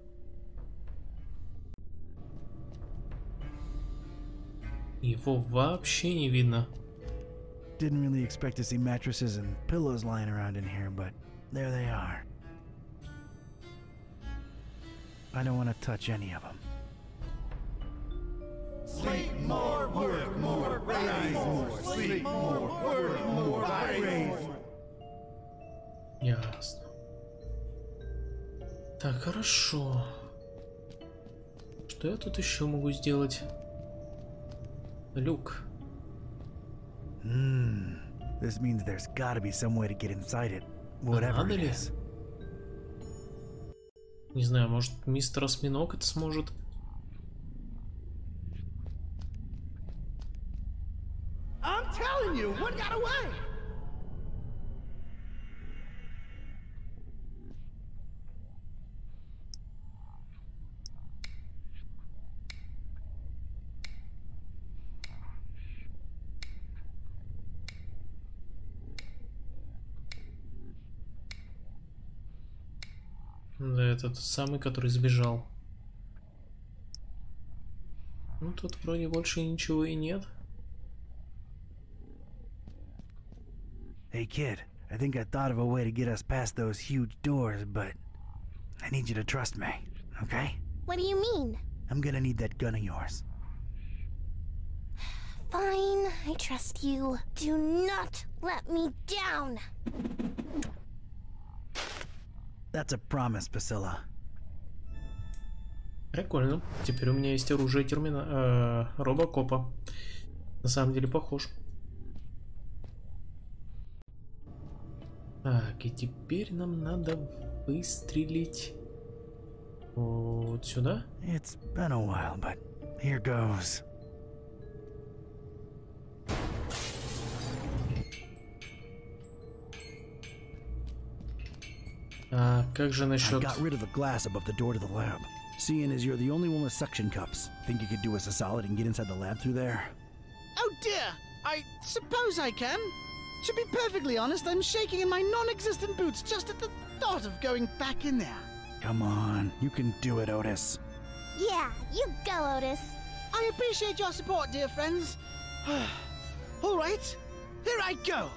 Его вообще не видно. Didn't really expect to see mattresses and pillows lying around in here, but there they are. I don't want to touch any of them. Sleep more, work more, raise more. Sleep more, work more, raise more. Ясно. Так, хорошо. Что я тут еще могу сделать? Люк. This means there's gotta be some way to get inside it. Whatever Надо it ли? is. Не знаю, может, мистер Осьминог это сможет? I'm telling you, one got away. Да, это тот самый, который сбежал. Ну, тут вроде больше ничего и нет. Hey kid, I think I thought of a way to get us past those huge doors, but I need you to trust me, okay? What do you mean? I'm gonna need that gun of yours. Fine, I trust you. Do not let me down. That's a promise, Priscilla. Прикольно. Теперь у меня есть оружие робокопа. На самом деле похож. Так, и теперь нам надо выстрелить вот сюда. It's been a while, but here goes. А как же I насчет... got rid of the glass above the door to the lab. Seeing as you're the only one with suction cups, think you could do us a solid and get inside the lab through there? Oh dear, I suppose I can. To be perfectly honest, I'm shaking in my non-existent boots just at the thought of going back in there. Come on, you can do it, Otis. Yeah, you go, Otis. I appreciate your support, dear friends. All right, here I go.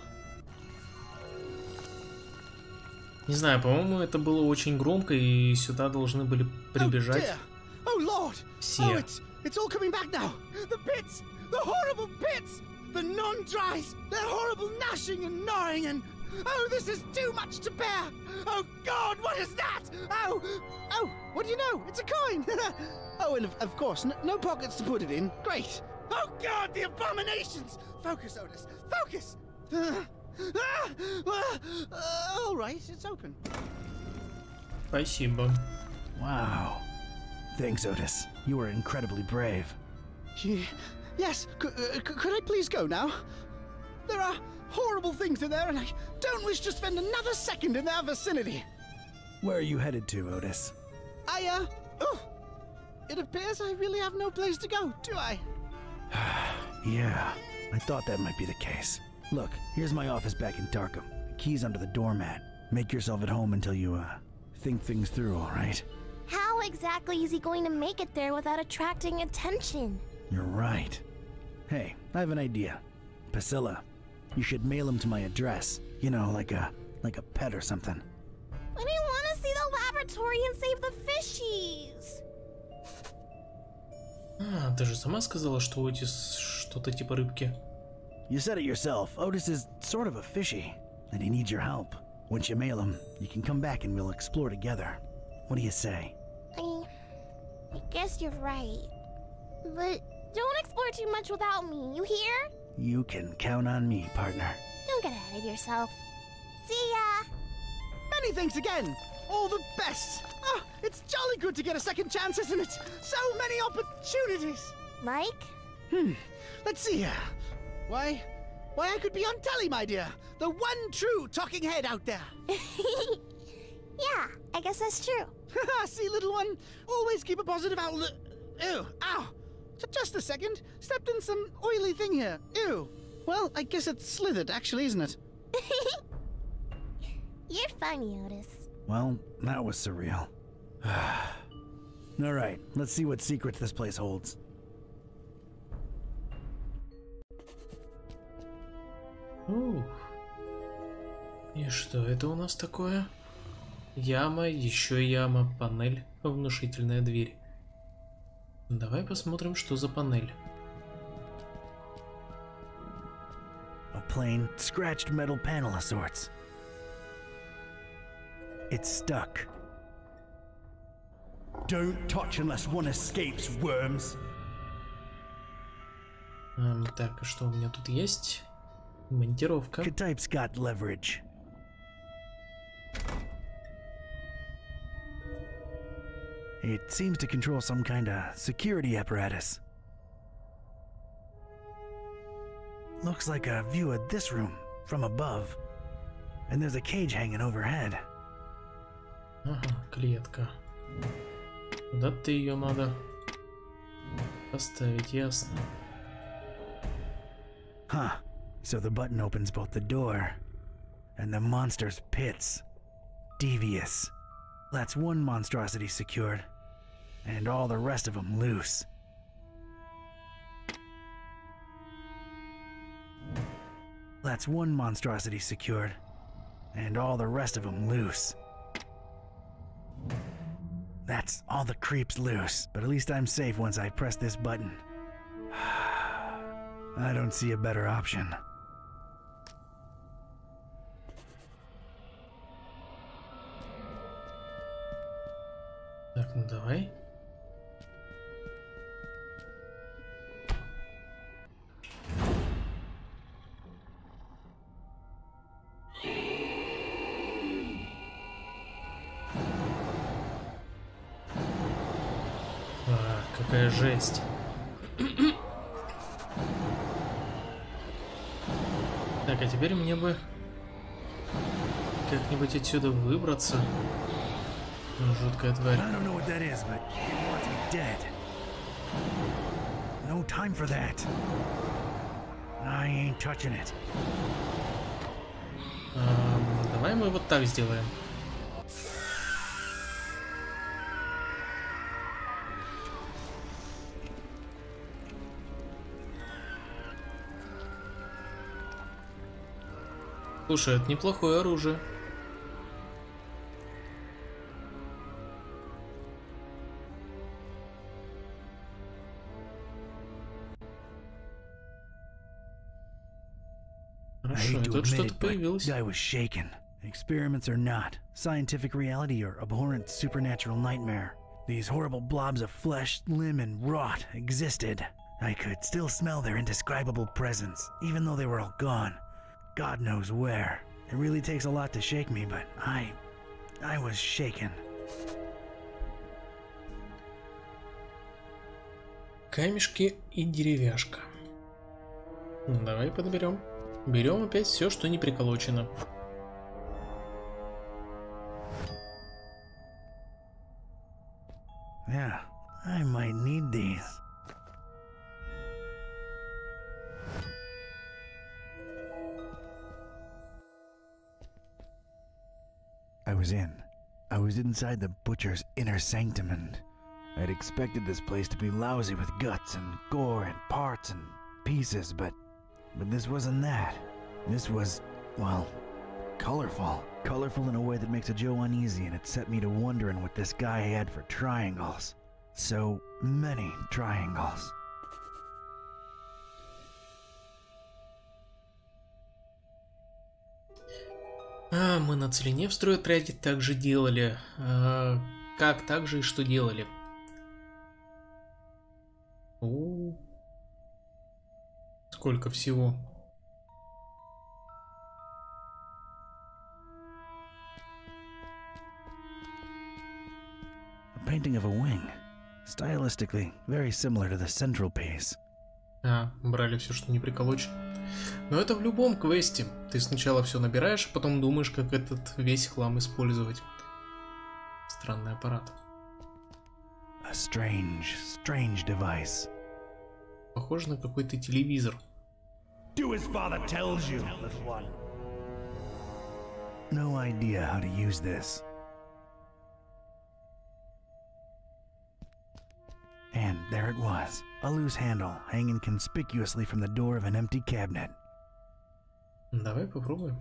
Не знаю, по-моему, это было очень громко, и сюда должны были прибежать Oh Lord! все. Oh, it's It's all coming back now. The pits! The horrible pits! The non-dries! Their horrible gnashing and gnawing and... Oh, this is too much to bear! Oh, God, what is that? Oh! Oh, what do you know? It's a coin! Oh, and of course, no pockets to put it in. Great! Oh, God, the abominations! Focus, Otis, focus! All right, it's open. Спасибо. Wow. Thanks, Otis. You were incredibly brave. Yes, could I please go now? There are horrible things in there, and I don't wish to spend another second in their vicinity. Where are you headed to, Otis? It appears I really have no place to go, do I? Yeah, I thought that might be the case. Look, here's my office back in Darkham. The key's under the doormat. Make yourself at home until you, think things through, all right? How exactly is he going to make it there without attracting attention? You're right. Hey, I have an idea. Priscilla, you should mail him to my address. You know, like a pet or something. But I want to see the laboratory and save the fishies. А, ты же сама сказала, что Отис что-то типа рыбки. You said it yourself. Otis is sort of a fishy, and he needs your help. Once you mail him, you can come back and we'll explore together. What do you say? I guess you're right. But don't explore too much without me, you hear? You can count on me, partner. Don't get ahead of yourself. See ya! Many thanks again! All the best! Ah, it's jolly good to get a second chance, isn't it? So many opportunities! Like? Let's see here. Why, I could be on telly, my dear. The one true talking head out there. Yeah, I guess that's true. See, little one, always keep a positive outlook. Ew, ow. Just a second. Stepped in some oily thing here. Ew. Well, I guess it's slithered, actually, isn't it? You're funny, Otis. Well, that was surreal. All right, let's see what secrets this place holds. И что это у нас такое? Яма, еще яма, панель, внушительная дверь. Давай посмотрим, что за панель. A plain, scratched metal panel of sorts. It's stuck. Don't touch unless one escapes, worms. Так, а что у меня тут есть? Монтировка. K-type's got leverage. It seems to control some kind of security apparatus. Looks like a view of this room from above. And there's a cage hanging overhead. Ага, клетка. Куда-то ее надо поставить, ясно. Huh. So the button opens both the door and the monster's pits. Devious. That's one monstrosity secured, and all the rest of them loose. That's one monstrosity secured, and all the rest of them loose. That's all the creeps loose, but at least I'm safe once I press this button. I don't see a better option. Так, ну давай. Какая жесть. Так, а теперь мне бы как-нибудь отсюда выбраться. Жуткая тварь. No time for that. I ain't touching it. Давай мы вот так сделаем. Слушай, это неплохое оружие. Хорошо, и тут что-то появилось. I was shaken. Experiments or not, scientific reality or abhorrent supernatural nightmare, these horrible blobs of flesh, limb, and rot existed. I could still smell their indescribable presence, even though they were all gone. God knows where. It really takes a lot to shake me, but I was shaken. Камешки и деревяшка. Давай подберем. Берем опять все, что не приколочено. Yeah, I might need these. I was inside the butcher's inner sanctum, and I'd expected this place to be lousy with guts and gore and parts and pieces, but this wasn't that. This was, well, colorful. Colorful in a way that makes a Joe uneasy, and it set me to wondering what this guy had for triangles. So many triangles. Мы на целине в стройотряде также делали. Как также и что делали? Сколько всего? A painting of a wing. Stylistically, very similar to the central piece. Брали все, что не приколочено. Но это в любом квесте. Ты сначала все набираешь, а потом думаешь, как этот весь хлам использовать. Странный аппарат. A strange device. Похоже на какой-то телевизор. Do as father tells you, little one. No idea how to use this. And there it was, a loose handle hanging conspicuously from the door of an empty cabinet. Давай попробуем.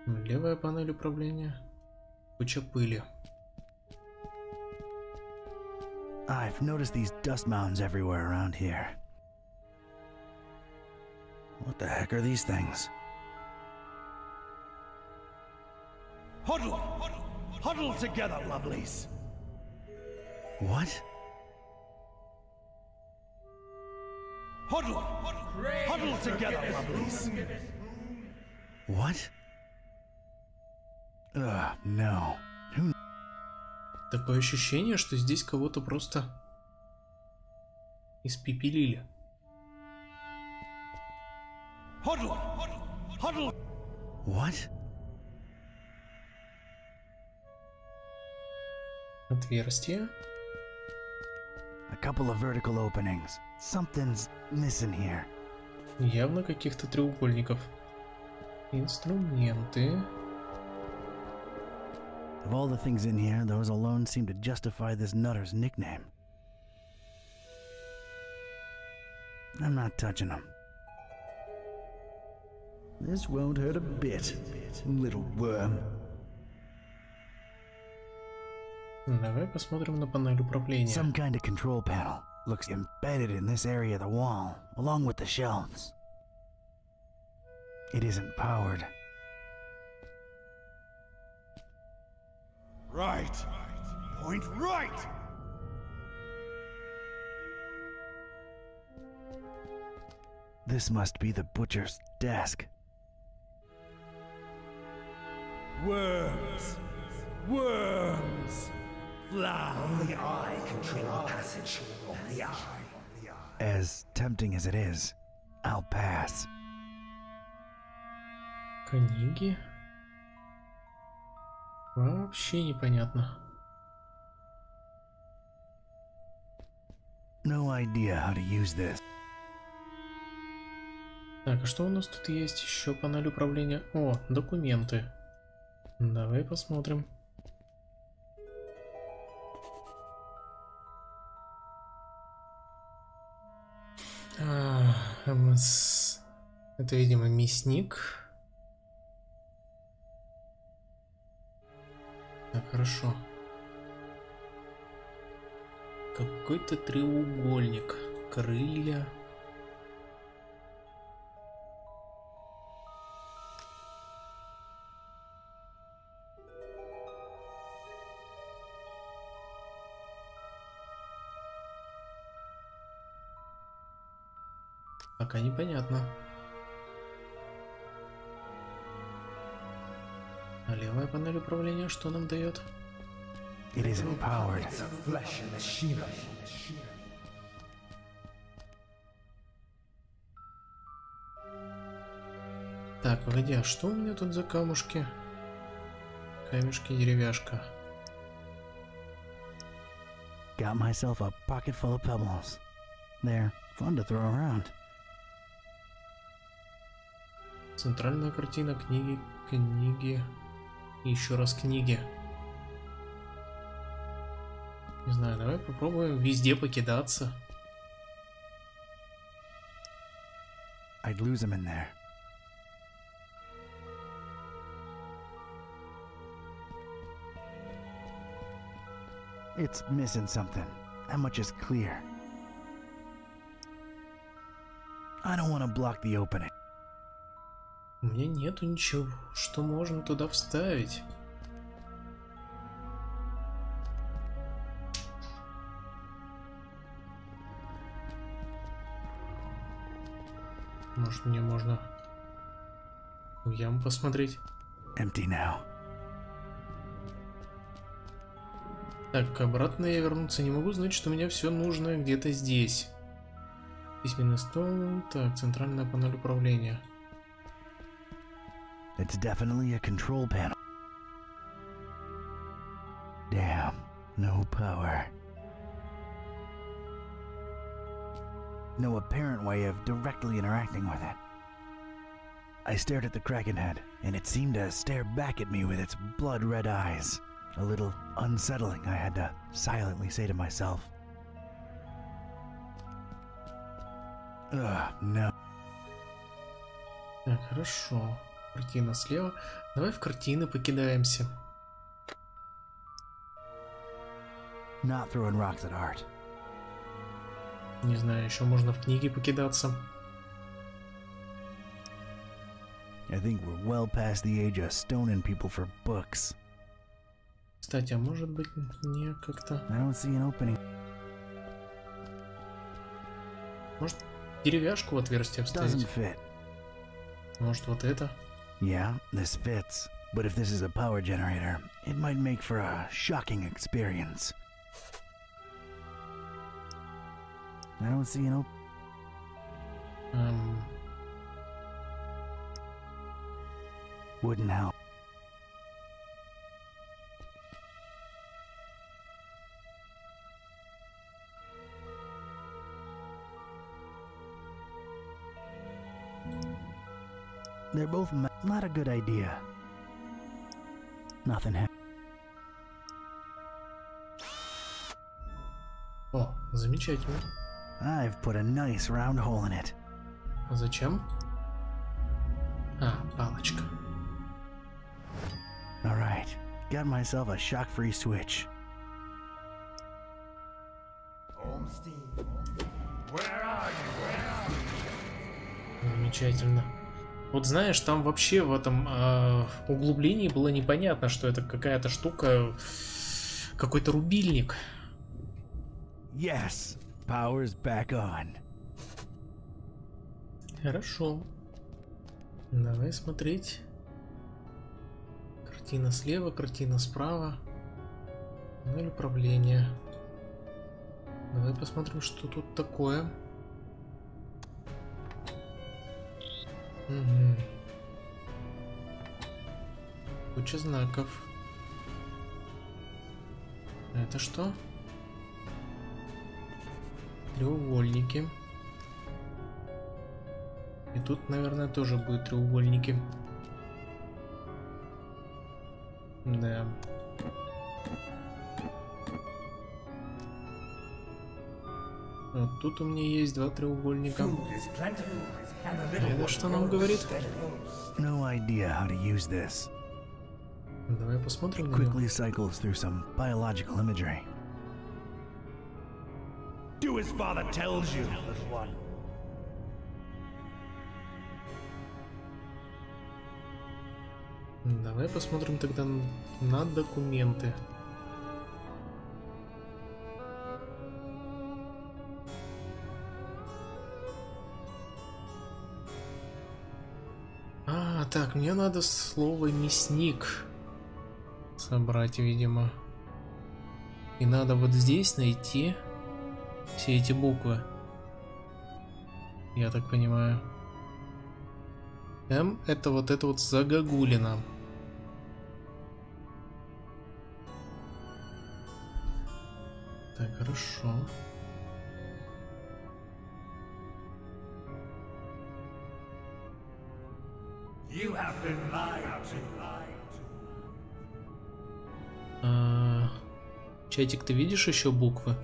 Левая панель управления. Куча пыли. I've noticed these dust mounds everywhere around here. What the heck are these things? Huddle! Huddle together, lovelies! What? Huddle! Huddle together, lovelies! What? No. Who... Такое ощущение, что здесь кого-то просто испепелили. Huddle! Huddle! What? Отверстие. A couple of vertical openings. Something's missing here. Явно каких-то треугольников. Инструменты. Of all the things in here, those alone seem to justify this nutter's nickname. I'm not touching them. This won't hurt a bit, little worm. Давай посмотрим на панель управления. Some kind of control panel looks embedded in this area of the wall, along with the shelves. It isn't powered. Right. Point right. This must be the butcher's desk. Worms. Worms. Fly. Only I control the passage of the eye. As tempting as it is, I'll pass. Книги. Вообще непонятно. No idea how to use this. Так, а что у нас тут есть? Еще панель управления. О, документы. Давай посмотрим. МС. Это, видимо, мясник. Так, хорошо. Какой-то треугольник. крылья. Пока непонятно. А левая панель управления что нам дает? It isn't powered. Так, погоди, а что у меня тут за камушки? Камешки, деревяшка. Got myself a pocket full of pebbles. They're fun to throw around. Центральная картина, книги, книги. И еще раз книги. Не знаю, давай попробуем везде покидаться. I'd lose him in there. It's missing something. That much is clear. I don't want to block the opening. У меня нету ничего, что можно туда вставить. Может, мне можно в яму посмотреть? Empty now. Так, обратно я вернуться не могу, значит, у меня все нужно где-то здесь. Письменный стол. Так, центральная панель управления. It's definitely a control panel. Damn, no power. No apparent way of directly interacting with it. I stared at the Kraken head, and it seemed to stare back at me with its blood-red eyes. A little unsettling, I had to silently say to myself. Ugh, no. Так, хорошо. Картина слева. Давай в картины покидаемся. Not throwing rocks at art. Не знаю, еще можно в книги покидаться. I think we're well past the age of stoning people for books. Кстати, а может быть мне как-то... I don't see an opening. Может, деревяшку в отверстие вставить? Doesn't fit. Может, вот это? Yeah, this fits. But if this is a power generator, it might make for a shocking experience. I don't see an Wouldn't help. They're both not a good idea. Nothing happened. О, замечательно. I've put a nice round hole in it. А зачем? А, палочка. All right, got myself a shock-free switch. Замечательно. Вот знаешь, там вообще в этом углублении было непонятно, что это какая-то штука, какой-то рубильник. Yes, power's back on. Хорошо. Давай смотреть. Картина слева, картина справа. Панель управления. Давай посмотрим, что тут такое. Угу. Куча знаков. Это что? Треугольники. И тут, наверное, тоже будут треугольники. Да. Вот тут у меня есть два треугольника. Это что нам говорит? No idea how to use this. Давай посмотрим. Quickly cycles through some biological imagery. Do as father tells you, little one. Давай посмотрим тогда на документы. Так, мне надо слово мясник собрать, видимо. И надо вот здесь найти все эти буквы. Я так понимаю. М это вот загогулина. Так, хорошо. You have been lied to. Чатик, ты видишь еще буквы?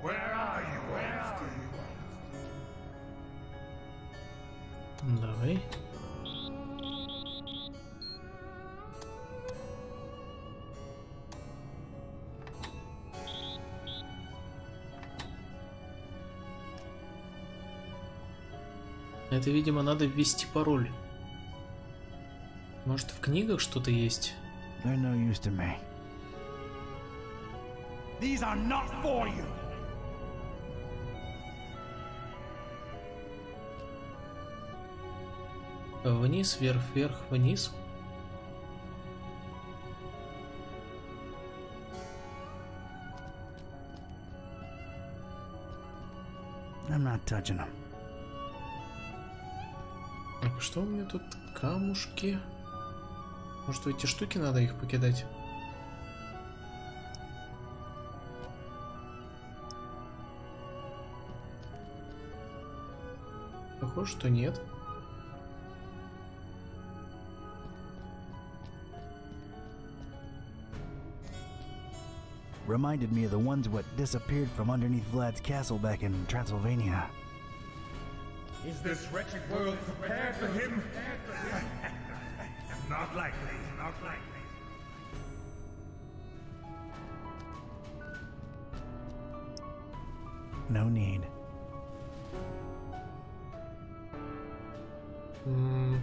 Where are you? Where are you? Давай. Это, видимо, надо ввести пароль. Может, в книгах что-то есть? They're no use to me. These are not for you. Вниз, вверх, вверх, вниз. I'm not touching them. Так, что у меня тут? Камушки. Может, в эти штуки надо их покидать? Похоже, что нет. Reminded me of the ones what disappeared from underneath Vlad's castle back in Transylvania. Is this wretched world prepared for him? Not likely, not likely. No need.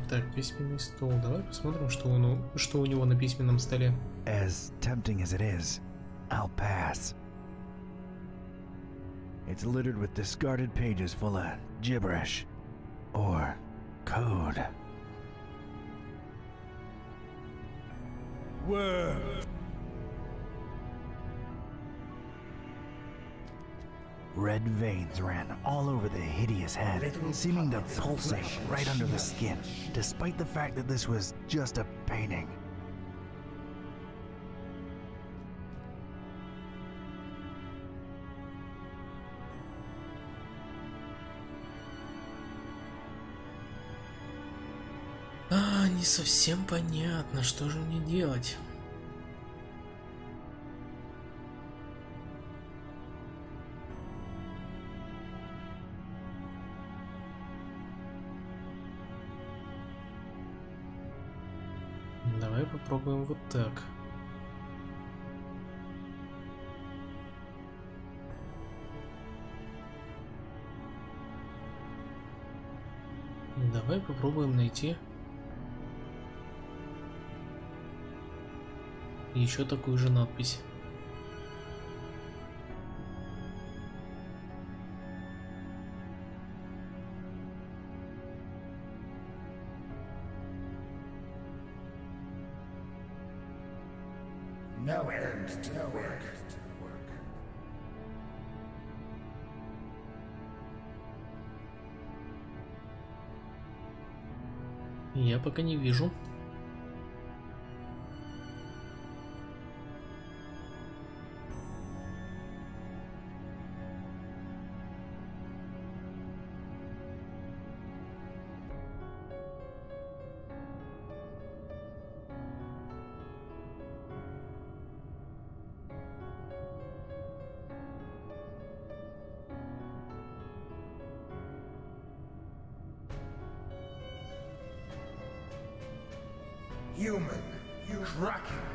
Так, письменный стол. Давай посмотрим, что у него на письменном столе. As tempting as it is, I'll pass. It's littered with discarded pages full of gibberish or code. Word. Red veins ran all over the hideous head, seeming to pulsate right under the skin, despite the fact that this was just a painting. Не совсем понятно, что же мне делать. Давай попробуем вот так. Давай попробуем найти еще такую же надпись. No end to work. Я пока не вижу. Human, you dragon.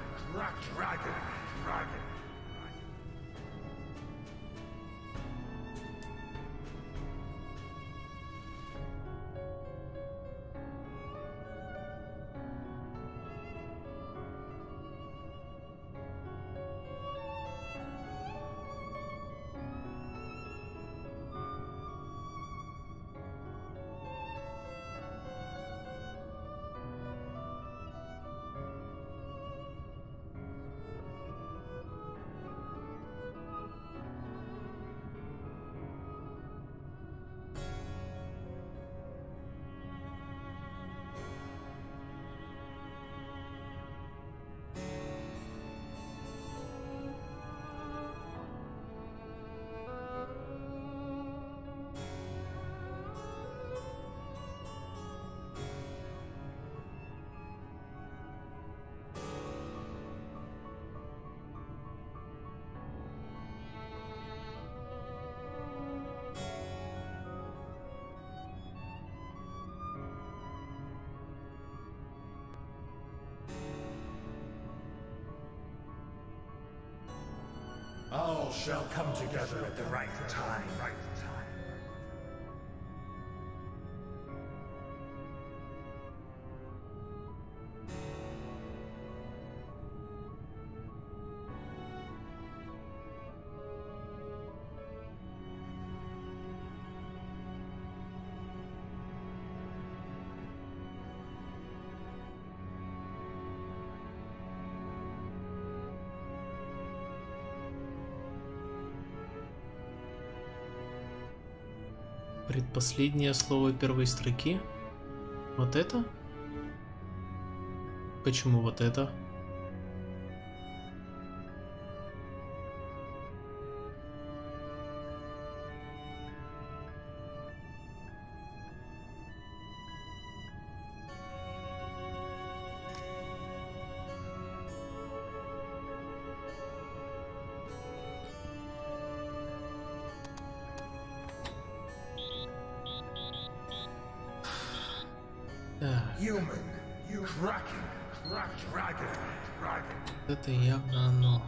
All shall come together at the right time. Предпоследнее слово первой строки. Вот это? Почему вот это? Это явно оно.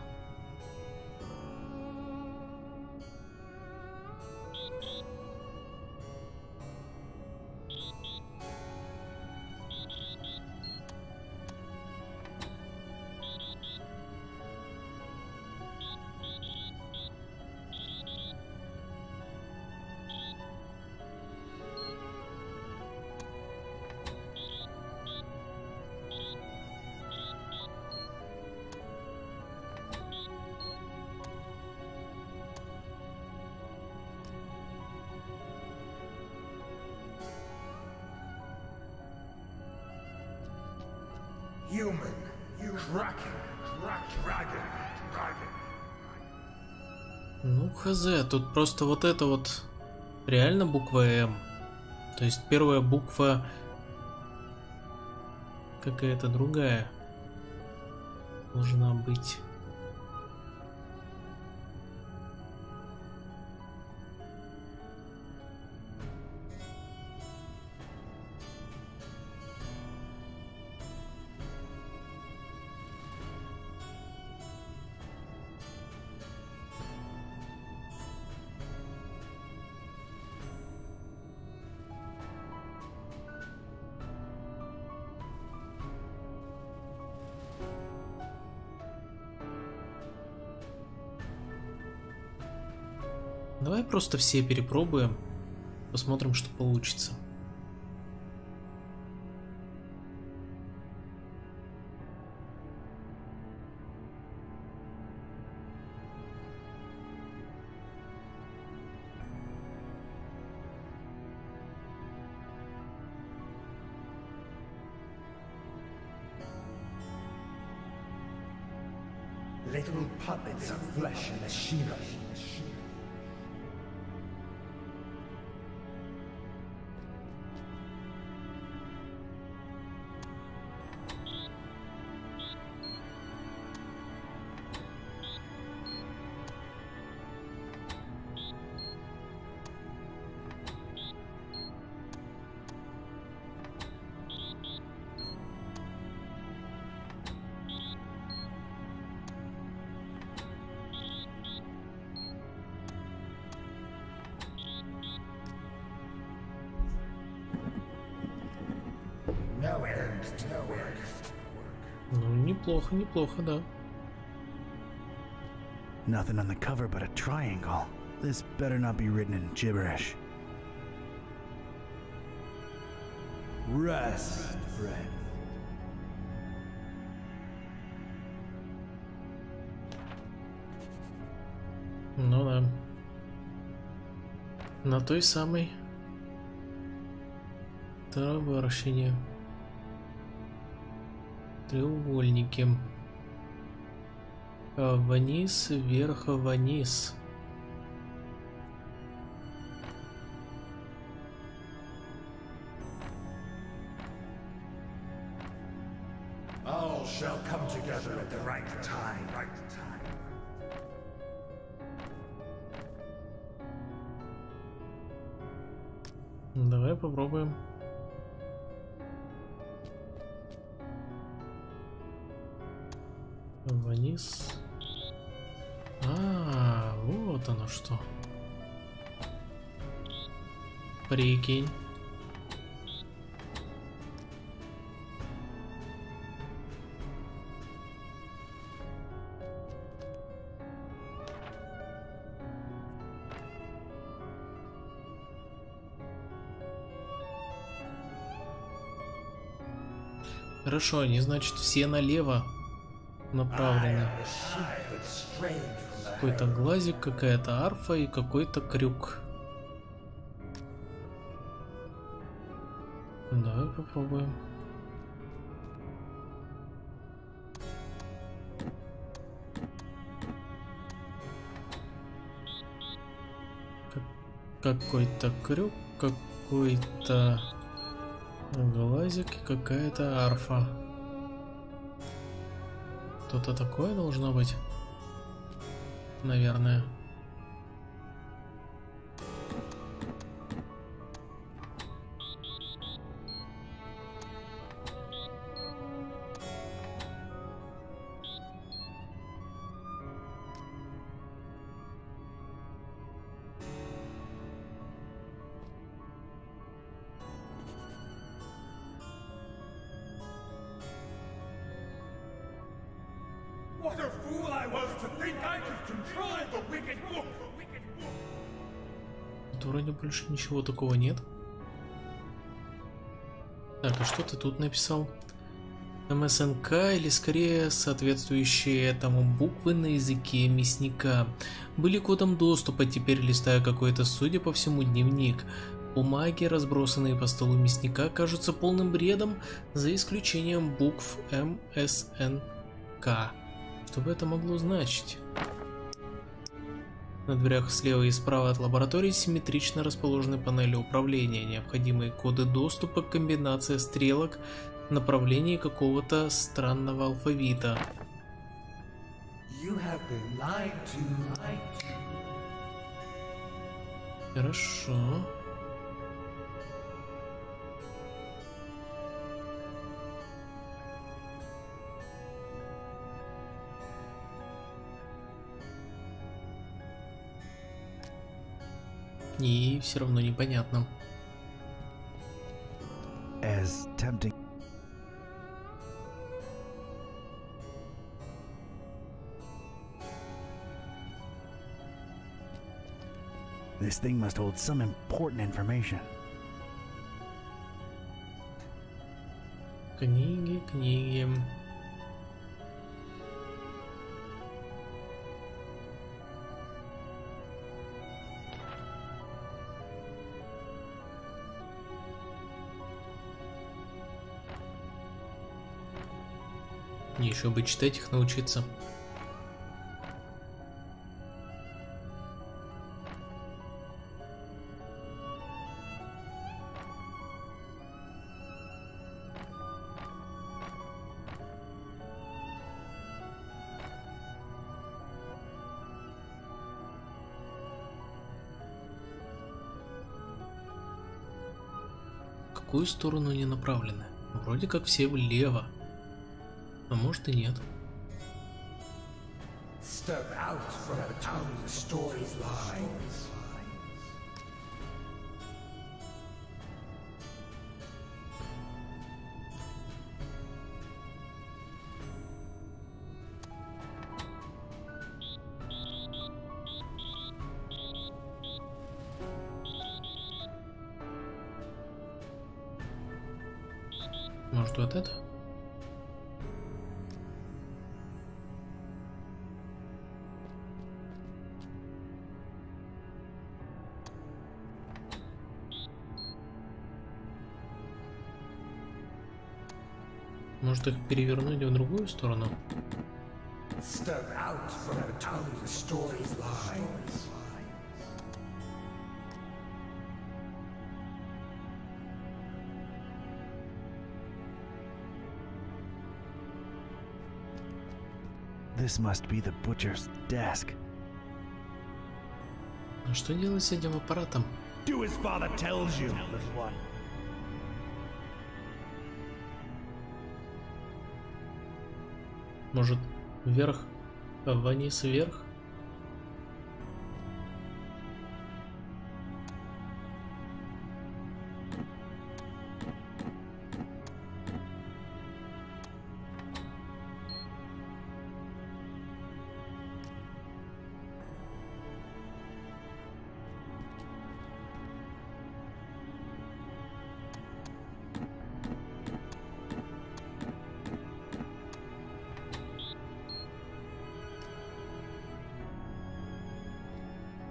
Human, you dragon. Ну, хз, тут просто вот это вот реально буква М. То есть первая буква какая-то другая должна быть. Давай просто все перепробуем, посмотрим, что получится. Little puppets of flesh and machinery. Ну, неплохо, неплохо, да. Nothing on the cover but a triangle. This better not be written in gibberish. Rest, friend. Ну да. На той самой тарабарщине. Треугольники. Вниз, вверх, вниз. All shall come together at the right time. Давай попробуем. Вниз. Вот оно что. Прикинь. Хорошо, они, значит, все налево направлены. Какой-то глазик, какая-то арфа и какой-то крюк. Давай попробуем. Какой-то крюк, какой-то глазик и какая-то арфа. Что-то такое должно быть, наверное. What a fool I was to think I could control the wicked book! Тут вроде больше ничего такого нет. Так, а что ты тут написал? МСНК или скорее соответствующие этому буквы на языке мясника были кодом доступа, теперь листая какой-то, судя по всему, дневник. Бумаги, разбросанные по столу мясника, кажутся полным бредом, за исключением букв МСНК. Что бы это могло значить? На дверях слева и справа от лаборатории симметрично расположены панели управления, необходимые коды доступа, комбинация стрелок в направлении какого-то странного алфавита. Хорошо. И все равно непонятно. As tempting. This thing must hold some important information. Книги, книги. Еще бы читать их научиться. какую сторону они направлены? Вроде как все влево. А может и нет. Step out from the town the stories lie. Может, вот это? Может, их перевернуть в другую сторону? Step out from the town the stories lie. This must be the butcher's desk. А что делать с этим аппаратом? Do as father tells you, little one. Может, вверх, а вниз вверх?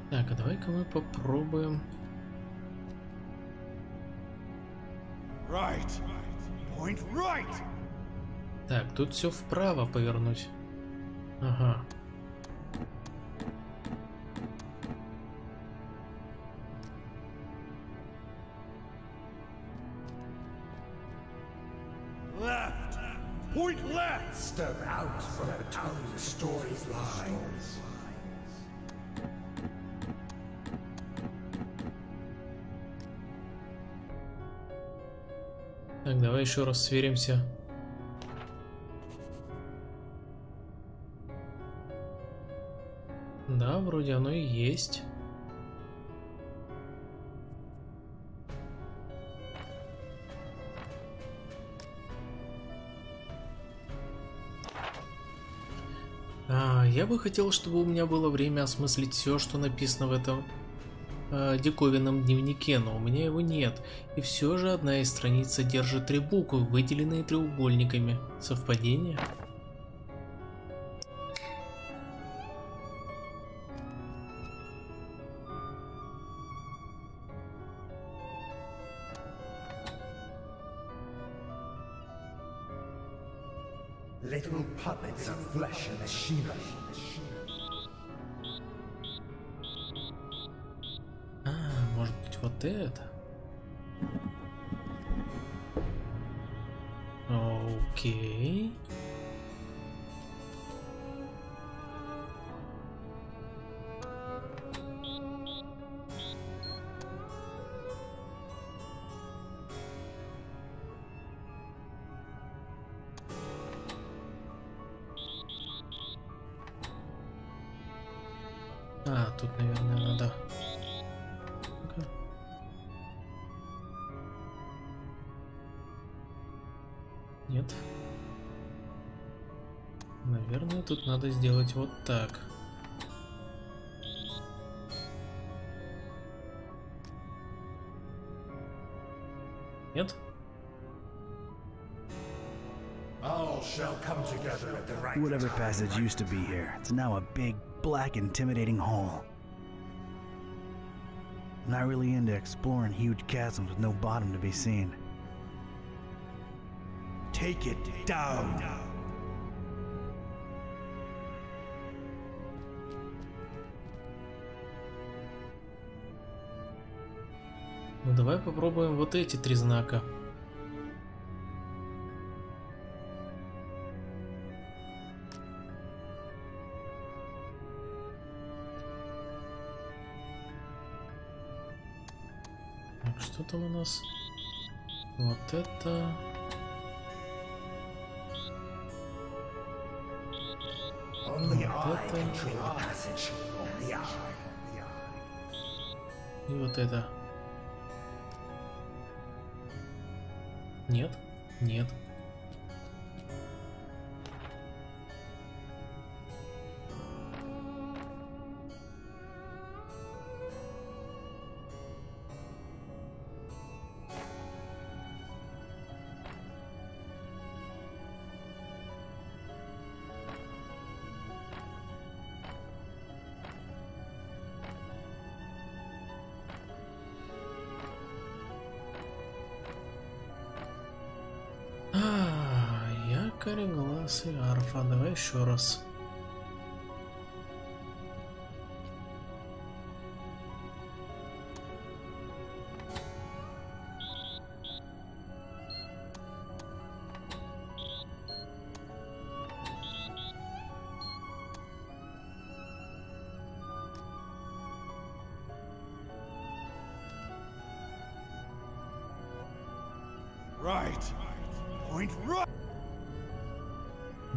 Так, а давай-ка мы попробуем. Right. Point right. Так, тут все вправо повернуть. Ага. Left. Point left. Step out from the town the stories lie. Так, давай еще раз сверимся. Да, вроде оно и есть. Я бы хотел, чтобы у меня было время осмыслить все, что написано в этом диковинном дневнике, но у меня его нет. И все же одна из страниц содержит 3 буквы, выделенные треугольниками. Совпадение? Little puppets of flesh and machinery. Может быть, вот это? Окей. Тут, наверное, надо... Нет. Наверное, тут надо сделать вот так. Нет? All shall come together at the right Whatever time. passage used to be here, it's now a big, black, intimidating hole. I'm not really into exploring huge chasms with no bottom to be seen. Take it down. Ну давай попробуем вот эти 3 знака. Так, что там у нас? Вот это... Вот это... И вот это. Нет? Нет. Глаз и арфа. Давай еще раз.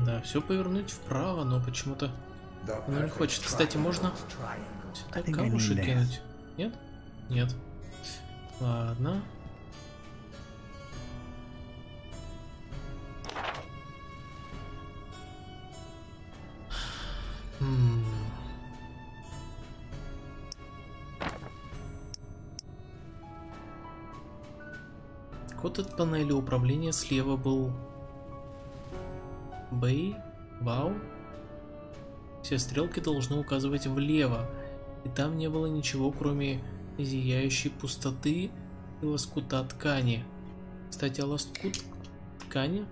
Да, все повернуть вправо, но почему-то оно не хочет. Кстати, можно сюда камушек кинуть. Нет? Нет. Ладно. Код от панели управления слева был Бэй, Вау. Все стрелки должны указывать влево, и там не было ничего, кроме зияющей пустоты и лоскута ткани. Кстати, а лоскут ткани?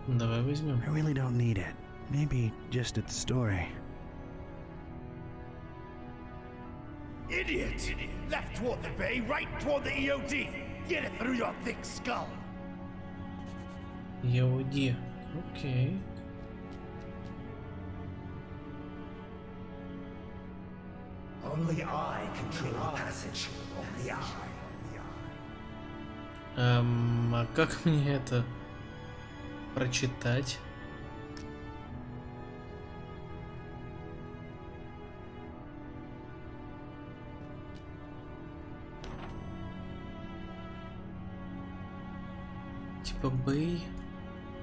Давай возьмем. I really don't need it. Maybe just at the story. Idiot! Left toward the bay, right toward the EOD. Get it through your thick skull. EOD. Окей. Only I control the passage. Only I. А как мне это прочитать? Типа Бэй.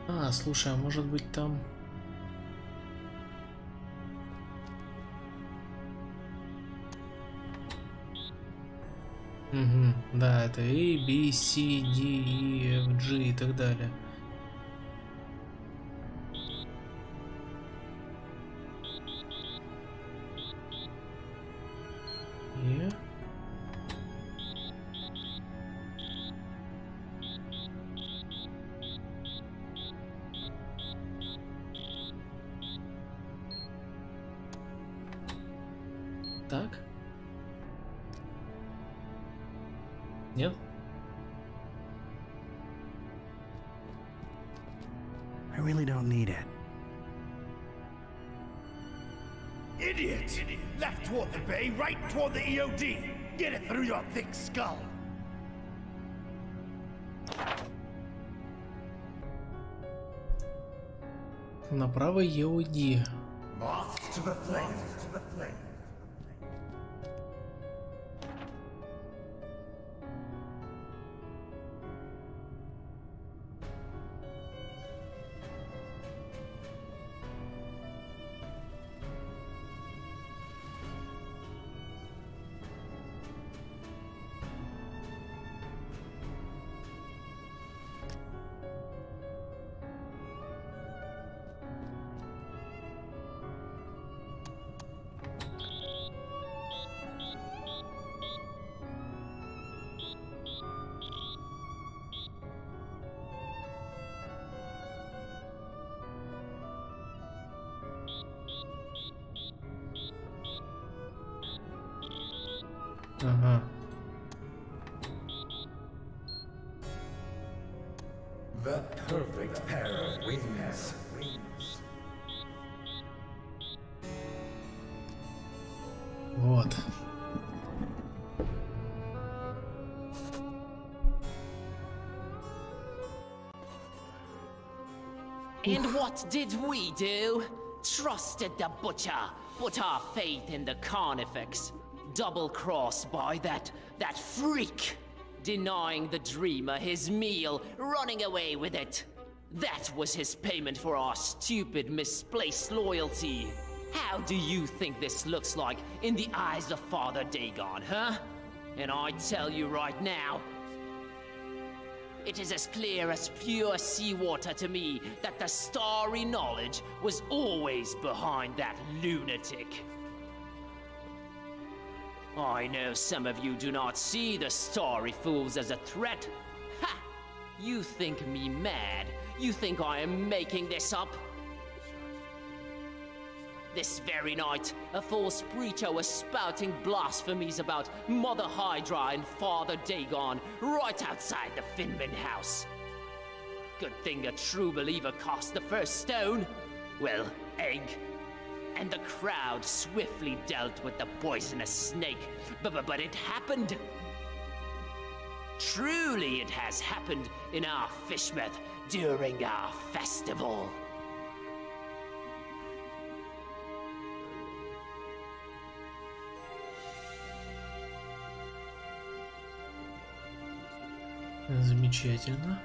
А, слушай, а может быть там... Угу, да, это A, B, C, D, E, F, G и так далее. E. Так. Нет? I really don't need it. Idiot! Left toward the bay, right toward the EOD. Get it through your thick skull. Направо EOD. Moth to the flame. To the flame. Ага. The perfect pair of wings. Вот. And what did we do? Trusted the butcher, put our faith in the carnifex. Double-crossed by that freak. Denying the dreamer his meal, running away with it. That was his payment for our stupid, misplaced loyalty. How do you think this looks like in the eyes of Father Dagon, huh? And I tell you right now, it is as clear as pure seawater to me that the starry knowledge was always behind that lunatic. I know some of you do not see the starry fools as a threat. Ha! You think me mad? You think I am making this up? This very night, a false preacher was spouting blasphemies about Mother Hydra and Father Dagon right outside the Finman house. Good thing a true believer cast the first stone. Well, egg. And the crowd swiftly dealt with the poisonous snake. But it happened. Truly it has happened in our Fishmouth during our festival. Замечательно.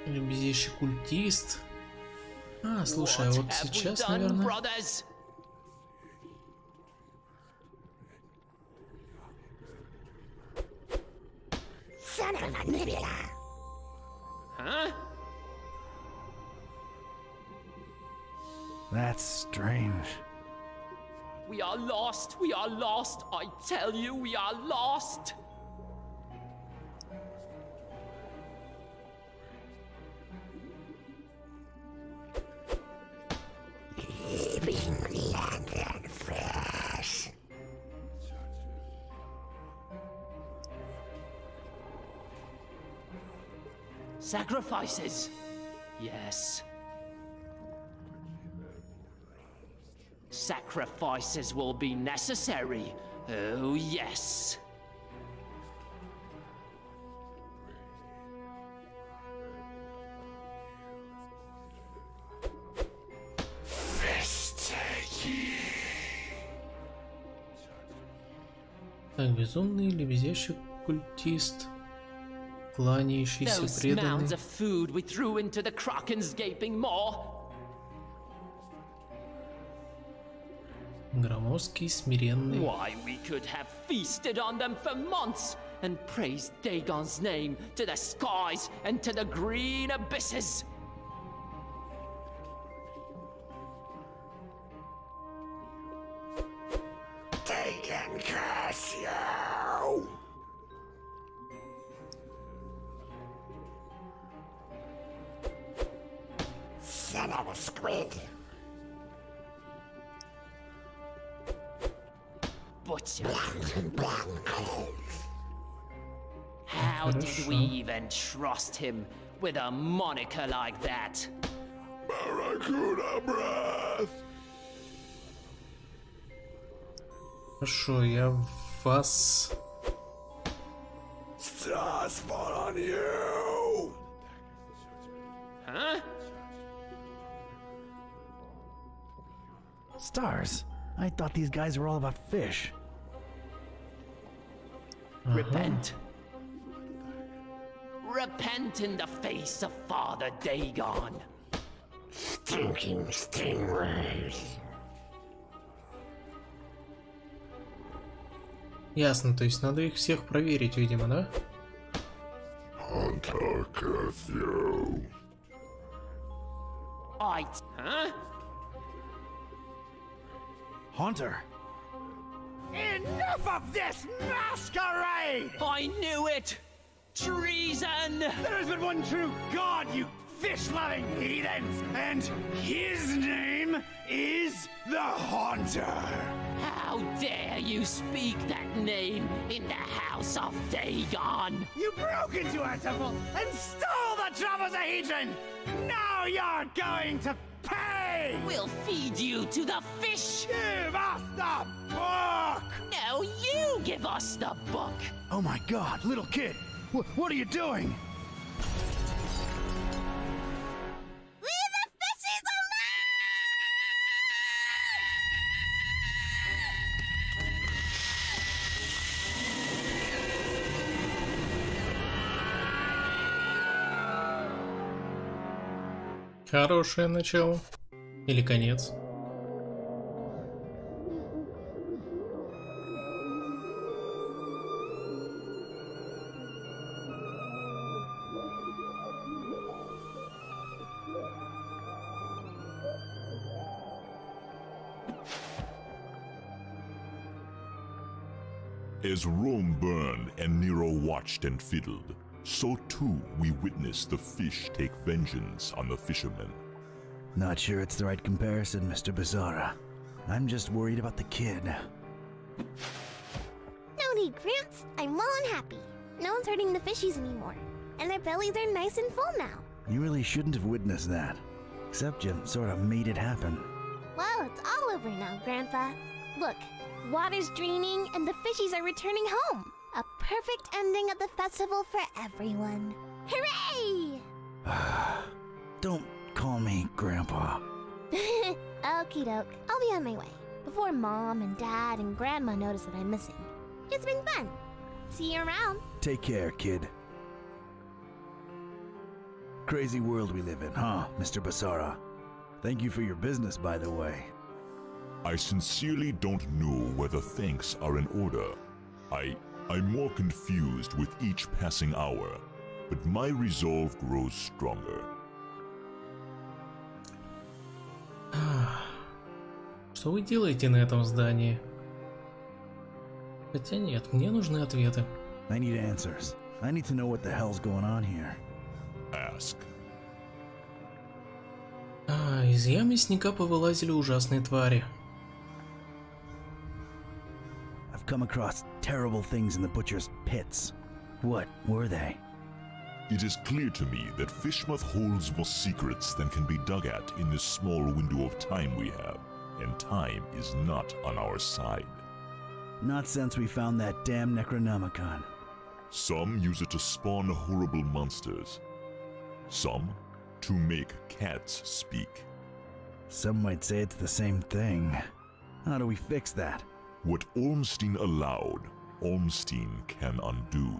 Любезейший культист. А, слушай, а вот сейчас, наверное... Huh? That's strange. We are lost, I tell you, we are lost! Leaving London fresh. Sacrifices! Yes. Sacrifices will be necessary. Oh, yes. Так, безумный лебезящий культист, кланяющийся преданный. Those mounds of food we threw into the Kraken's gaping maw. Громоздкий, смиренный. Why, we could have feasted on them for months and praised Dagon's name to the skies and to the green abysses. Dagon curse you! Son of a squid. Butcher. How did we even trust him with a moniker like that? Barracuda breath! Хорошо, я вас... Stars fall on you! Huh? Stars? I thought these guys were all about fish. Repent. Repent in the face of Father Dagon. Stinking stingrays. Ясно, то есть надо их всех проверить, видимо, да? Hunter curse you. Huh? Hunter. Enough of this masquerade! I knew it! Treason! There is but one true God, you fish-loving heathens, and his name is the Haunter. How dare you speak that name in the house of Dagon? You broke into our temple and stole the Trapezohedron! Now you're going to pay! We'll feed you to the fish! Give us the book! No, you give us the book! Oh my god, little kid! What are you doing? Хорошее начало. Или конец. As Rome burned and Nero watched and fiddled, so too we witnessed the fish take vengeance on the fishermen. Not sure it's the right comparison, Mr. Bizarra. I'm just worried about the kid. No need, Gramps. I'm well and happy. No one's hurting the fishies anymore. And their bellies are nice and full now. You really shouldn't have witnessed that. Except you sort of made it happen. Well, it's all over now, Grandpa. Look, water's draining and the fishies are returning home. A perfect ending of the festival for everyone. Hooray! Don't call me Grandpa. Okie doke. I'll be on my way. Before Mom and Dad and Grandma notice that I'm missing. It's been fun. See you around. Take care, kid. Crazy world we live in, huh, Mr. Basara? Thank you for your business, by the way. I sincerely don't know whether thanks are in order. I'm more confused with each passing hour, but my resolve grows stronger. Что вы делаете на этом здании? Хотя нет, мне нужны ответы. I need answers. I need to know what the hell's going on here. Ask. Из ям мясника повылазили ужасные твари. I've come across terrible things in the butcher's pits. What were they? It is clear to me that Fishmouth holds more secrets than can be dug at in this small window of time we have, and time is not on our side. Not since we found that damn Necronomicon. Some use it to spawn horrible monsters. Some to make cats speak. Some might say it's the same thing. How do we fix that? What Ormstein allowed, Ormstein can undo.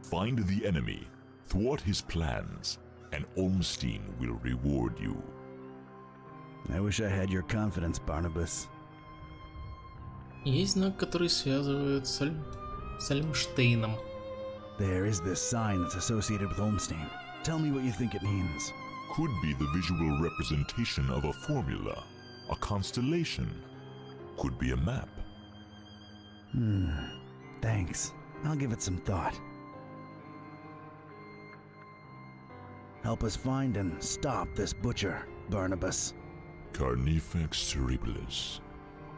Find the enemy, thwart his plans, and Ormstein will reward you. I wish I had your confidence, Barnabas. Есть знак, который связывает с Альмштейном. There is this sign that's associated with Ormstein. Tell me what you think it means. Could be the visual representation of a formula, a constellation. Could be a map. Thanks. I'll give it some thought. Help us find and stop this butcher, Barnabas. Carnifex terribilis.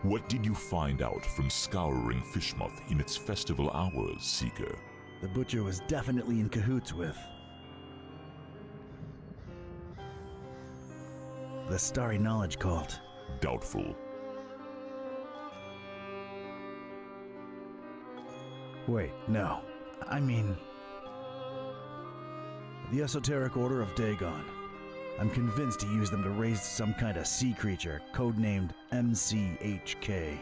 What did you find out from scouring Fishmouth in its festival hours, Seeker? The butcher was definitely in cahoots with the Starry Knowledge Cult. Doubtful. Wait, no. I mean, the Esoteric Order of Dagon. I'm convinced he used them to raise some kind of sea creature, codenamed MCHK.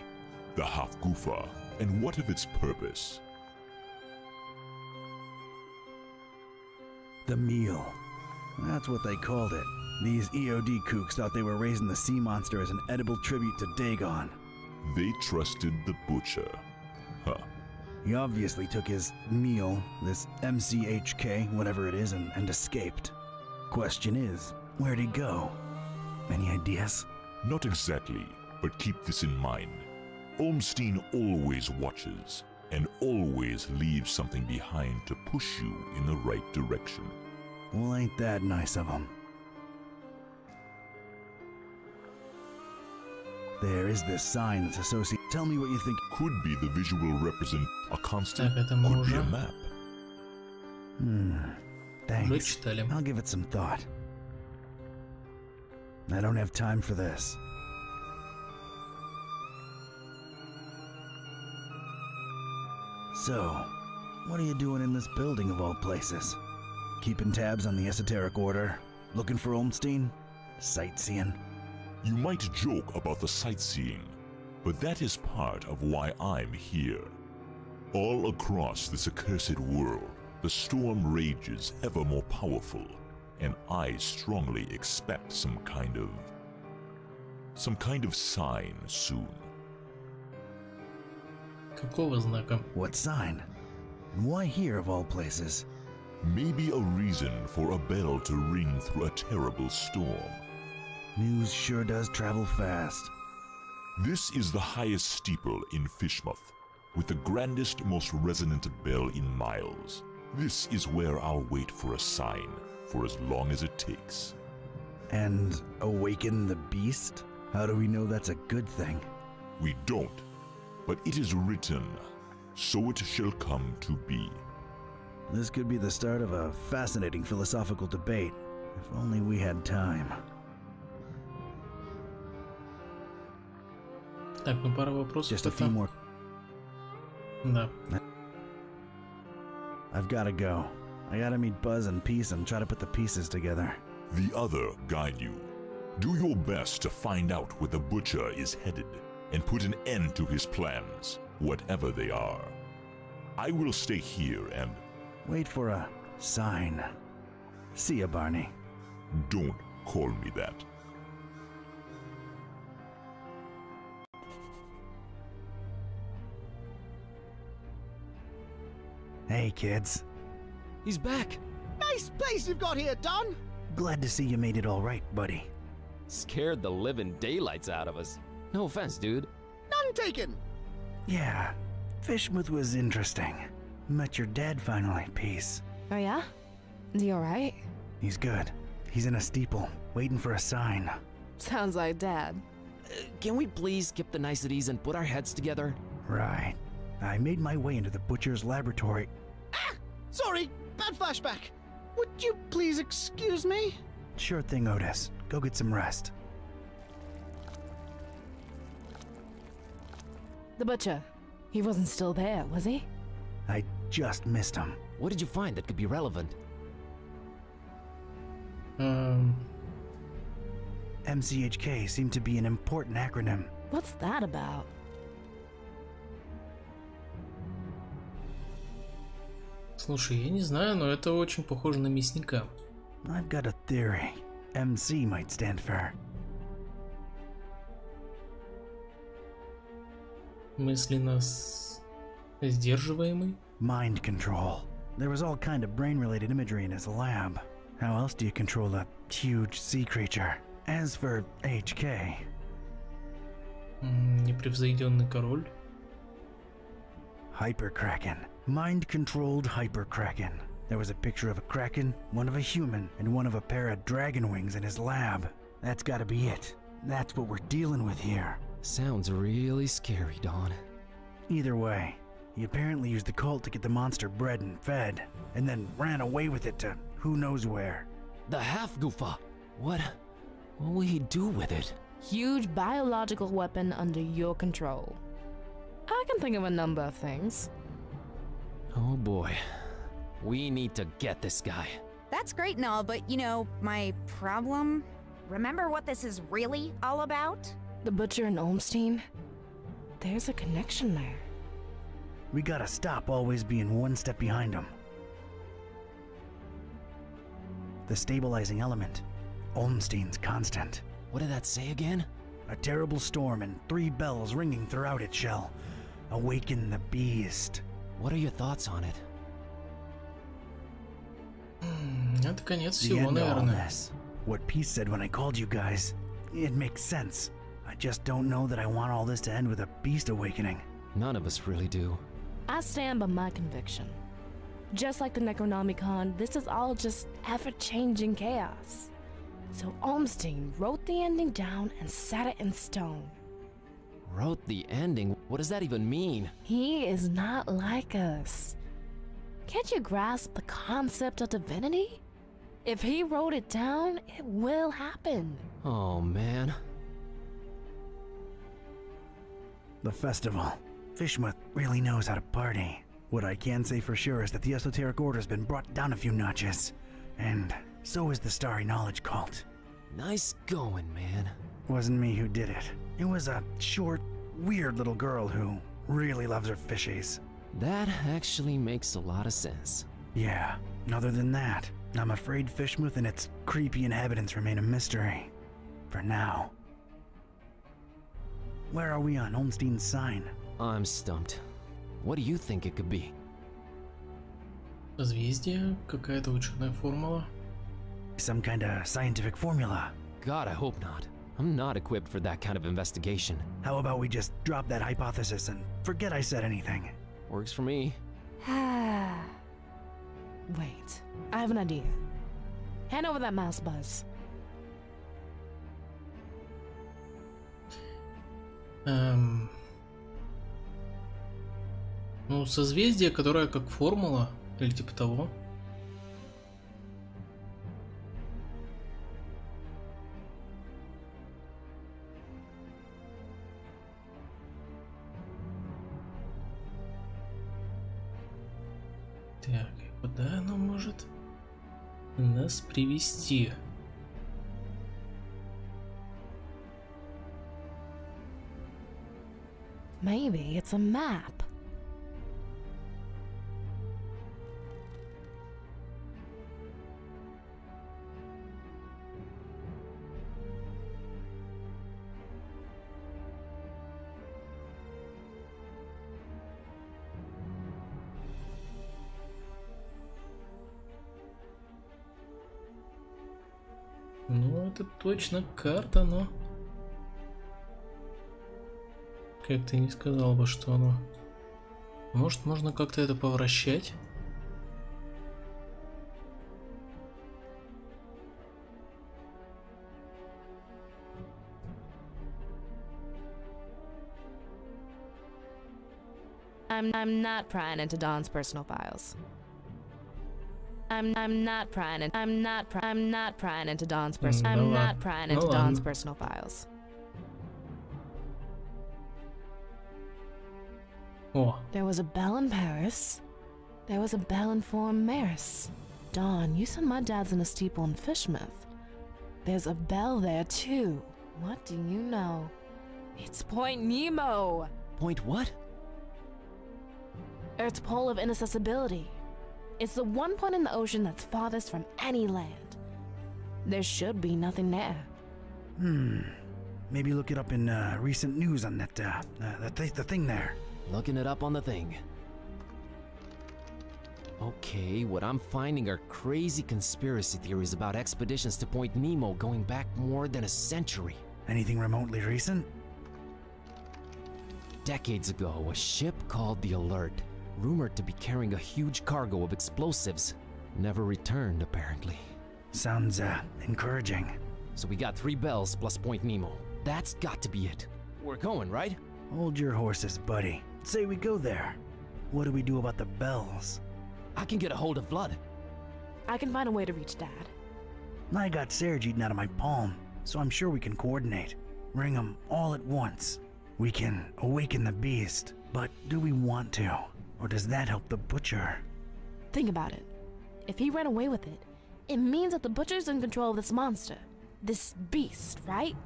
The Hafgufa. And what of its purpose? The meal. That's what they called it. These EOD kooks thought they were raising the sea monster as an edible tribute to Dagon. They trusted the butcher. Huh. He obviously took his meal, this MCHK, whatever it is, and escaped. Question is, where'd he go? Any ideas? Not exactly, but keep this in mind. Ormstein always watches, and always leaves something behind to push you in the right direction. Well, ain't that nice of him. There is this sign that's associated. Tell me what you think. Could be the visual represent a constant. Так, это could be a map. Thanks. Вычитали. I'll give it some thought. I don't have time for this. So, what are you doing in this building of all places? Keeping tabs on the Esoteric Order? Looking for Ormstein? Sightseeing? You might joke about the sightseeing, but that is part of why I'm here. All across this accursed world, the storm rages ever more powerful. and I strongly expect some kind of sign soon. Какого знака? What sign? And why here of all places? Maybe a reason for a bell to ring through a terrible storm. News sure does travel fast. This is the highest steeple in Fishmouth, with the grandest, most resonant bell in miles. This is where I'll wait for a sign, for as long as it takes. And awaken the beast? How do we know that's a good thing? We don't, but it is written, so it shall come to be. This could be the start of a fascinating philosophical debate, if only we had time. Так, ну пара вопросов. Just a few more. Да. I've gotta go. I gotta meet Buzz and Peace and try to put the pieces together. The other guide you. Do your best to find out where the butcher is headed and put an end to his plans, whatever they are. I will stay here and wait for a sign. See ya, Barney. Don't call me that. Hey, kids. He's back. Nice place you've got here, Don. Glad to see you made it all right, buddy. Scared the living daylights out of us. No offense, dude. None taken. Yeah, Fishmouth was interesting. Met your dad finally, Peace. Oh yeah? Is he alright? He's good. He's in a steeple, waiting for a sign. Sounds like Dad. Can we please skip the niceties and put our heads together? Right. I made my way into the butcher's laboratory. Ah! Sorry, bad flashback. Would you please excuse me? Sure thing, Otis. Go get some rest. The butcher. He wasn't still there, was he? I just missed him. What did you find that could be relevant? MCHK seemed to be an important acronym. What's that about? Слушай, я не знаю, но это очень похоже на мясника. I've got a theory. MC might stand for... Мысленно сдерживаемый? Mind control. There was all kind of brain-related imagery in his lab. How else do you control a huge sea creature? As for HK... Непревзойденный король. Hyperkraken. Mind-controlled hyperkraken. There was a picture of a kraken, one of a human, and one of a pair of dragon wings in his lab. That's gotta be it. That's what we're dealing with here. Sounds really scary, Don. Either way, he apparently used the cult to get the monster bred and fed, and then ran away with it to who knows where. The half-goofa! What will he do with it? Huge biological weapon under your control. I can think of a number of things. Oh boy. We need to get this guy. That's great and all, but you know, my problem? Remember what this is really all about? The butcher and Olmstein? There's a connection there. We gotta stop always being one step behind him. The stabilizing element. Olmstein's constant. What did that say again? A terrible storm and 3 bells ringing throughout it shall awaken the beast. What are your thoughts on it? Это конец всего, наверное. What Peace said when I called you guys, it makes sense. I just don't know that I want all this to end with a beast awakening. None of us really do. I stand by my conviction. Just like the Necronomicon, this is all just ever-changing chaos. So Olmstein wrote the ending down and set it in stone. Wrote the ending? What does that even mean? He is not like us. Can't you grasp the concept of divinity? If he wrote it down, it will happen. Oh, man. The festival. Fishmouth really knows how to party. What I can say for sure is that the Esoteric Order's been brought down a few notches. And so is the Starry Knowledge Cult. Nice going, man. Wasn't me who did it. It was a short, weird little girl who really loves her fishies. That actually makes a lot of sense. Yeah, Other than that, I'm afraid Fishmouth and its creepy inhabitants remain a mystery. For now. Where are we on Olmstein's sign? I'm stumped. What do you think it could be? Созвездие, какая-то ученая формула. Some kind of scientific formula. God, I hope not. I'm not equipped for that kind of investigation. How about we just drop that hypothesis and forget I said anything? Works for me. Wait, I have an idea. Hand over that mouse, Buzz. Ну, созвездие, которое как формула, или типа того. Так, куда оно может нас привести? Maybe it's a map. Ну, это точно карта, но... Как ты не сказал бы, что оно... Может, можно как-то это повращать? I'm not prying into Don's personal files. I'm not prying into Don's Don's personal files. Oh. There was a bell in Paris. There was a bell in Fort Maris. Don, you said my dad's in a steeple in Fishmouth. There's a bell there too. What do you know? It's Point Nemo. Point what? Earth's pole of inaccessibility. It's the one point in the ocean that's farthest from any land. There should be nothing there. Maybe look it up in recent news on that, the thing there. Looking it up on the thing. Okay, what I'm finding are crazy conspiracy theories about expeditions to Point Nemo going back more than a century. Anything remotely recent? Decades ago, a ship called the Alert, rumored to be carrying a huge cargo of explosives, never returned apparently. Sounds encouraging. So we got 3 bells plus Point Nemo. That's got to be it. We're going, right? Hold your horses, buddy. Say we go there. What do we do about the bells? I can get a hold of Vlad. I can find a way to reach Dad. I got Serge eaten out of my palm, so I'm sure we can coordinate. Ring them all at once. We can awaken the beast, but do we want to? Or does that help the butcher? Think about it. If he ran away with it, it means that the butcher's in control of this monster. This beast, right?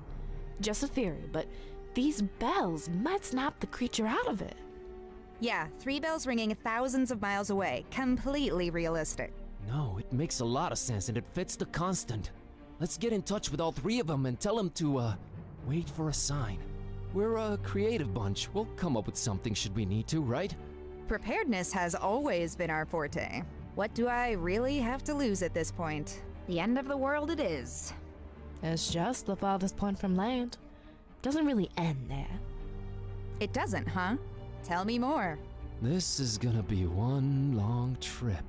Just a theory, but these bells might snap the creature out of it. Yeah, 3 bells ringing thousands of miles away. Completely realistic. No, it makes a lot of sense and it fits the constant. Let's get in touch with all 3 of them and tell them to, wait for a sign. We're a creative bunch. We'll come up with something should we need to, right? Preparedness has always been our forte. What do I really have to lose at this point? The end of the world it is. It's just the farthest point from land. Doesn't really end there. It doesn't, huh? Tell me more. This is gonna be one long trip.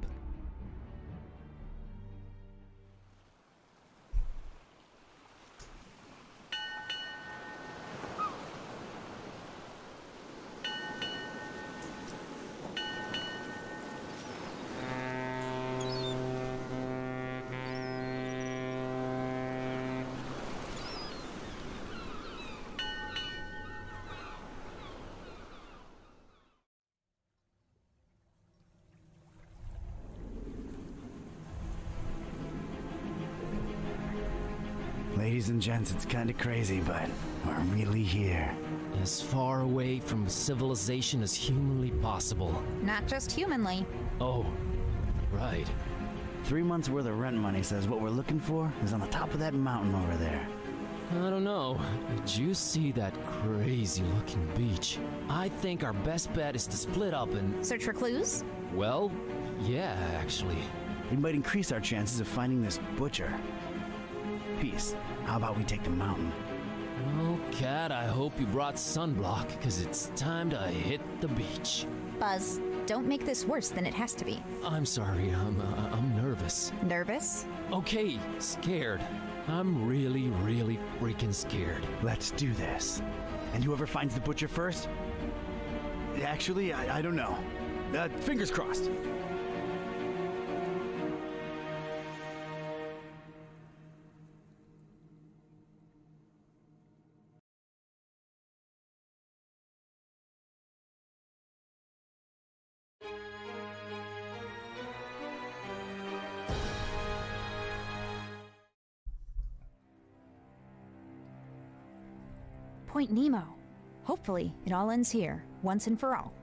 Ladies and gents, it's kinda crazy, but we're really here. As far away from civilization as humanly possible. Not just humanly. Oh, right. 3 months worth of rent money says what we're looking for is on the top of that mountain over there. I don't know. Did you see that crazy looking beach? I think our best bet is to split up and... Search for clues? Well, yeah, actually. We might increase our chances of finding this butcher. Peace. How about we take the mountain? Well, Cat, I hope you brought sunblock, because it's time to hit the beach. Buzz, don't make this worse than it has to be. I'm sorry, I'm nervous. Nervous? Okay, scared. I'm really freaking scared. Let's do this. And whoever finds the butcher first? Actually, I don't know. Fingers crossed. Point Nemo. Hopefully, it all ends here, once and for all.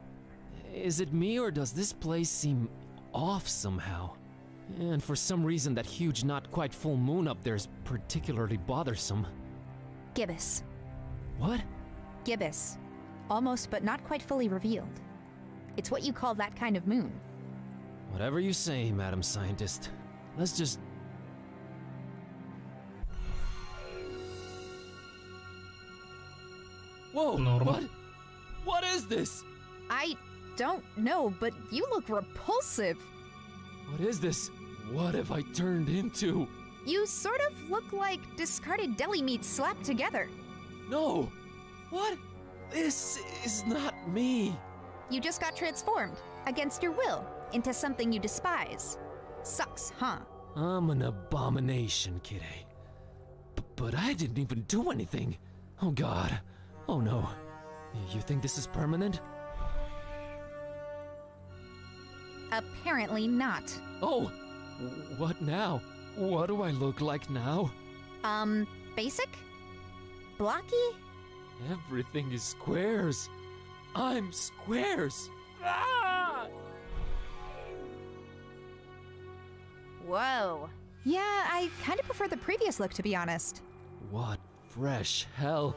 Is it me, or does this place seem off somehow? And for some reason, that huge, not quite full moon up there is particularly bothersome. Gibbous. What? Gibbous. Almost, but not quite fully revealed. It's what you call that kind of moon. Whatever you say, Madam Scientist. Let's just... Whoa! Normal. What is this? I don't know, but you look repulsive. What is this? What have I turned into? You sort of look like discarded deli meat slapped together. No! What? This is not me. You just got transformed, against your will, into something you despise. Sucks, huh? I'm an abomination, Kitty. But I didn't even do anything. Oh God. Oh no. You think this is permanent? Apparently not. Oh! What now? What do I look like now? Basic? Blocky? Everything is squares. I'm squares. Ah! Whoa. Yeah, I kind of prefer the previous look, to be honest. What fresh hell?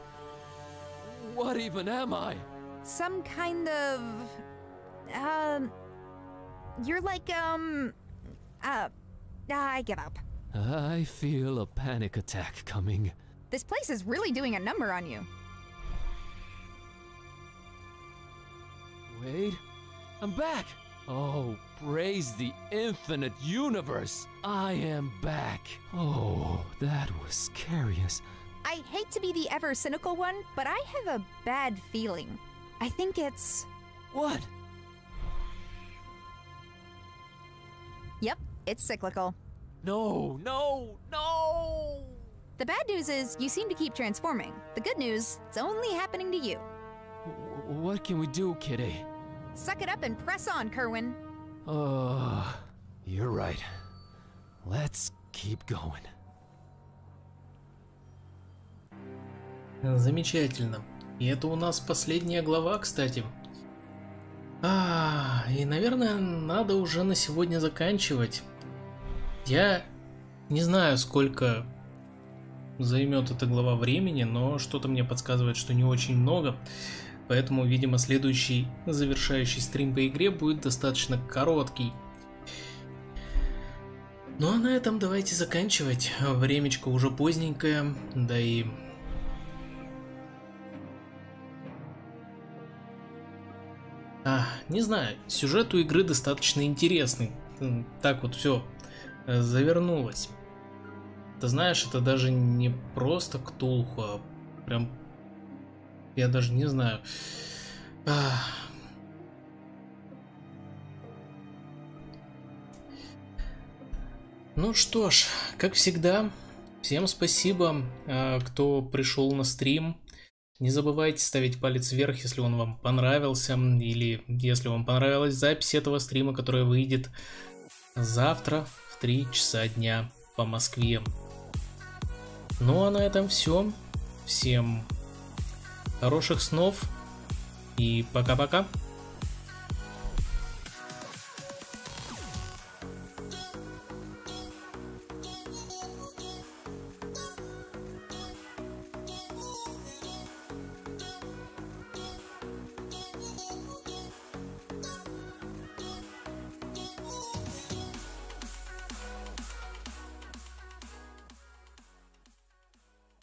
What even am I? Some kind of... You're like, I give up. I feel a panic attack coming. This place is really doing a number on you. Wait, I'm back! Oh, praise the infinite universe! I am back! Oh, that was scary as... I hate to be the ever cynical one, but I have a bad feeling. I think it's... What? Yep, it's cyclical. No! The bad news is, you seem to keep transforming. The good news, it's only happening to you. What can we do, Kitty? Suck it up and press on, Kerwin. You're right. Let's keep going. Замечательно. И это у нас последняя глава, кстати. И, наверное, надо уже на сегодня заканчивать. Я не знаю, сколько займет эта глава времени, но что-то мне подсказывает, что не очень много. Поэтому, видимо, следующий завершающий стрим по игре будет достаточно короткий. Ну а на этом давайте заканчивать. Времечко уже поздненькое, да и... не знаю, сюжет у игры достаточно интересный. Так вот все завернулось. Ты знаешь, это даже не просто Ктулху, а прям... Я даже не знаю. Ну что ж, как всегда, всем спасибо, кто пришел на стрим. Не забывайте ставить палец вверх, если он вам понравился, или если вам понравилась запись этого стрима, которая выйдет завтра в 3 часа дня по Москве. Ну а на этом все. Всем хороших снов и пока-пока.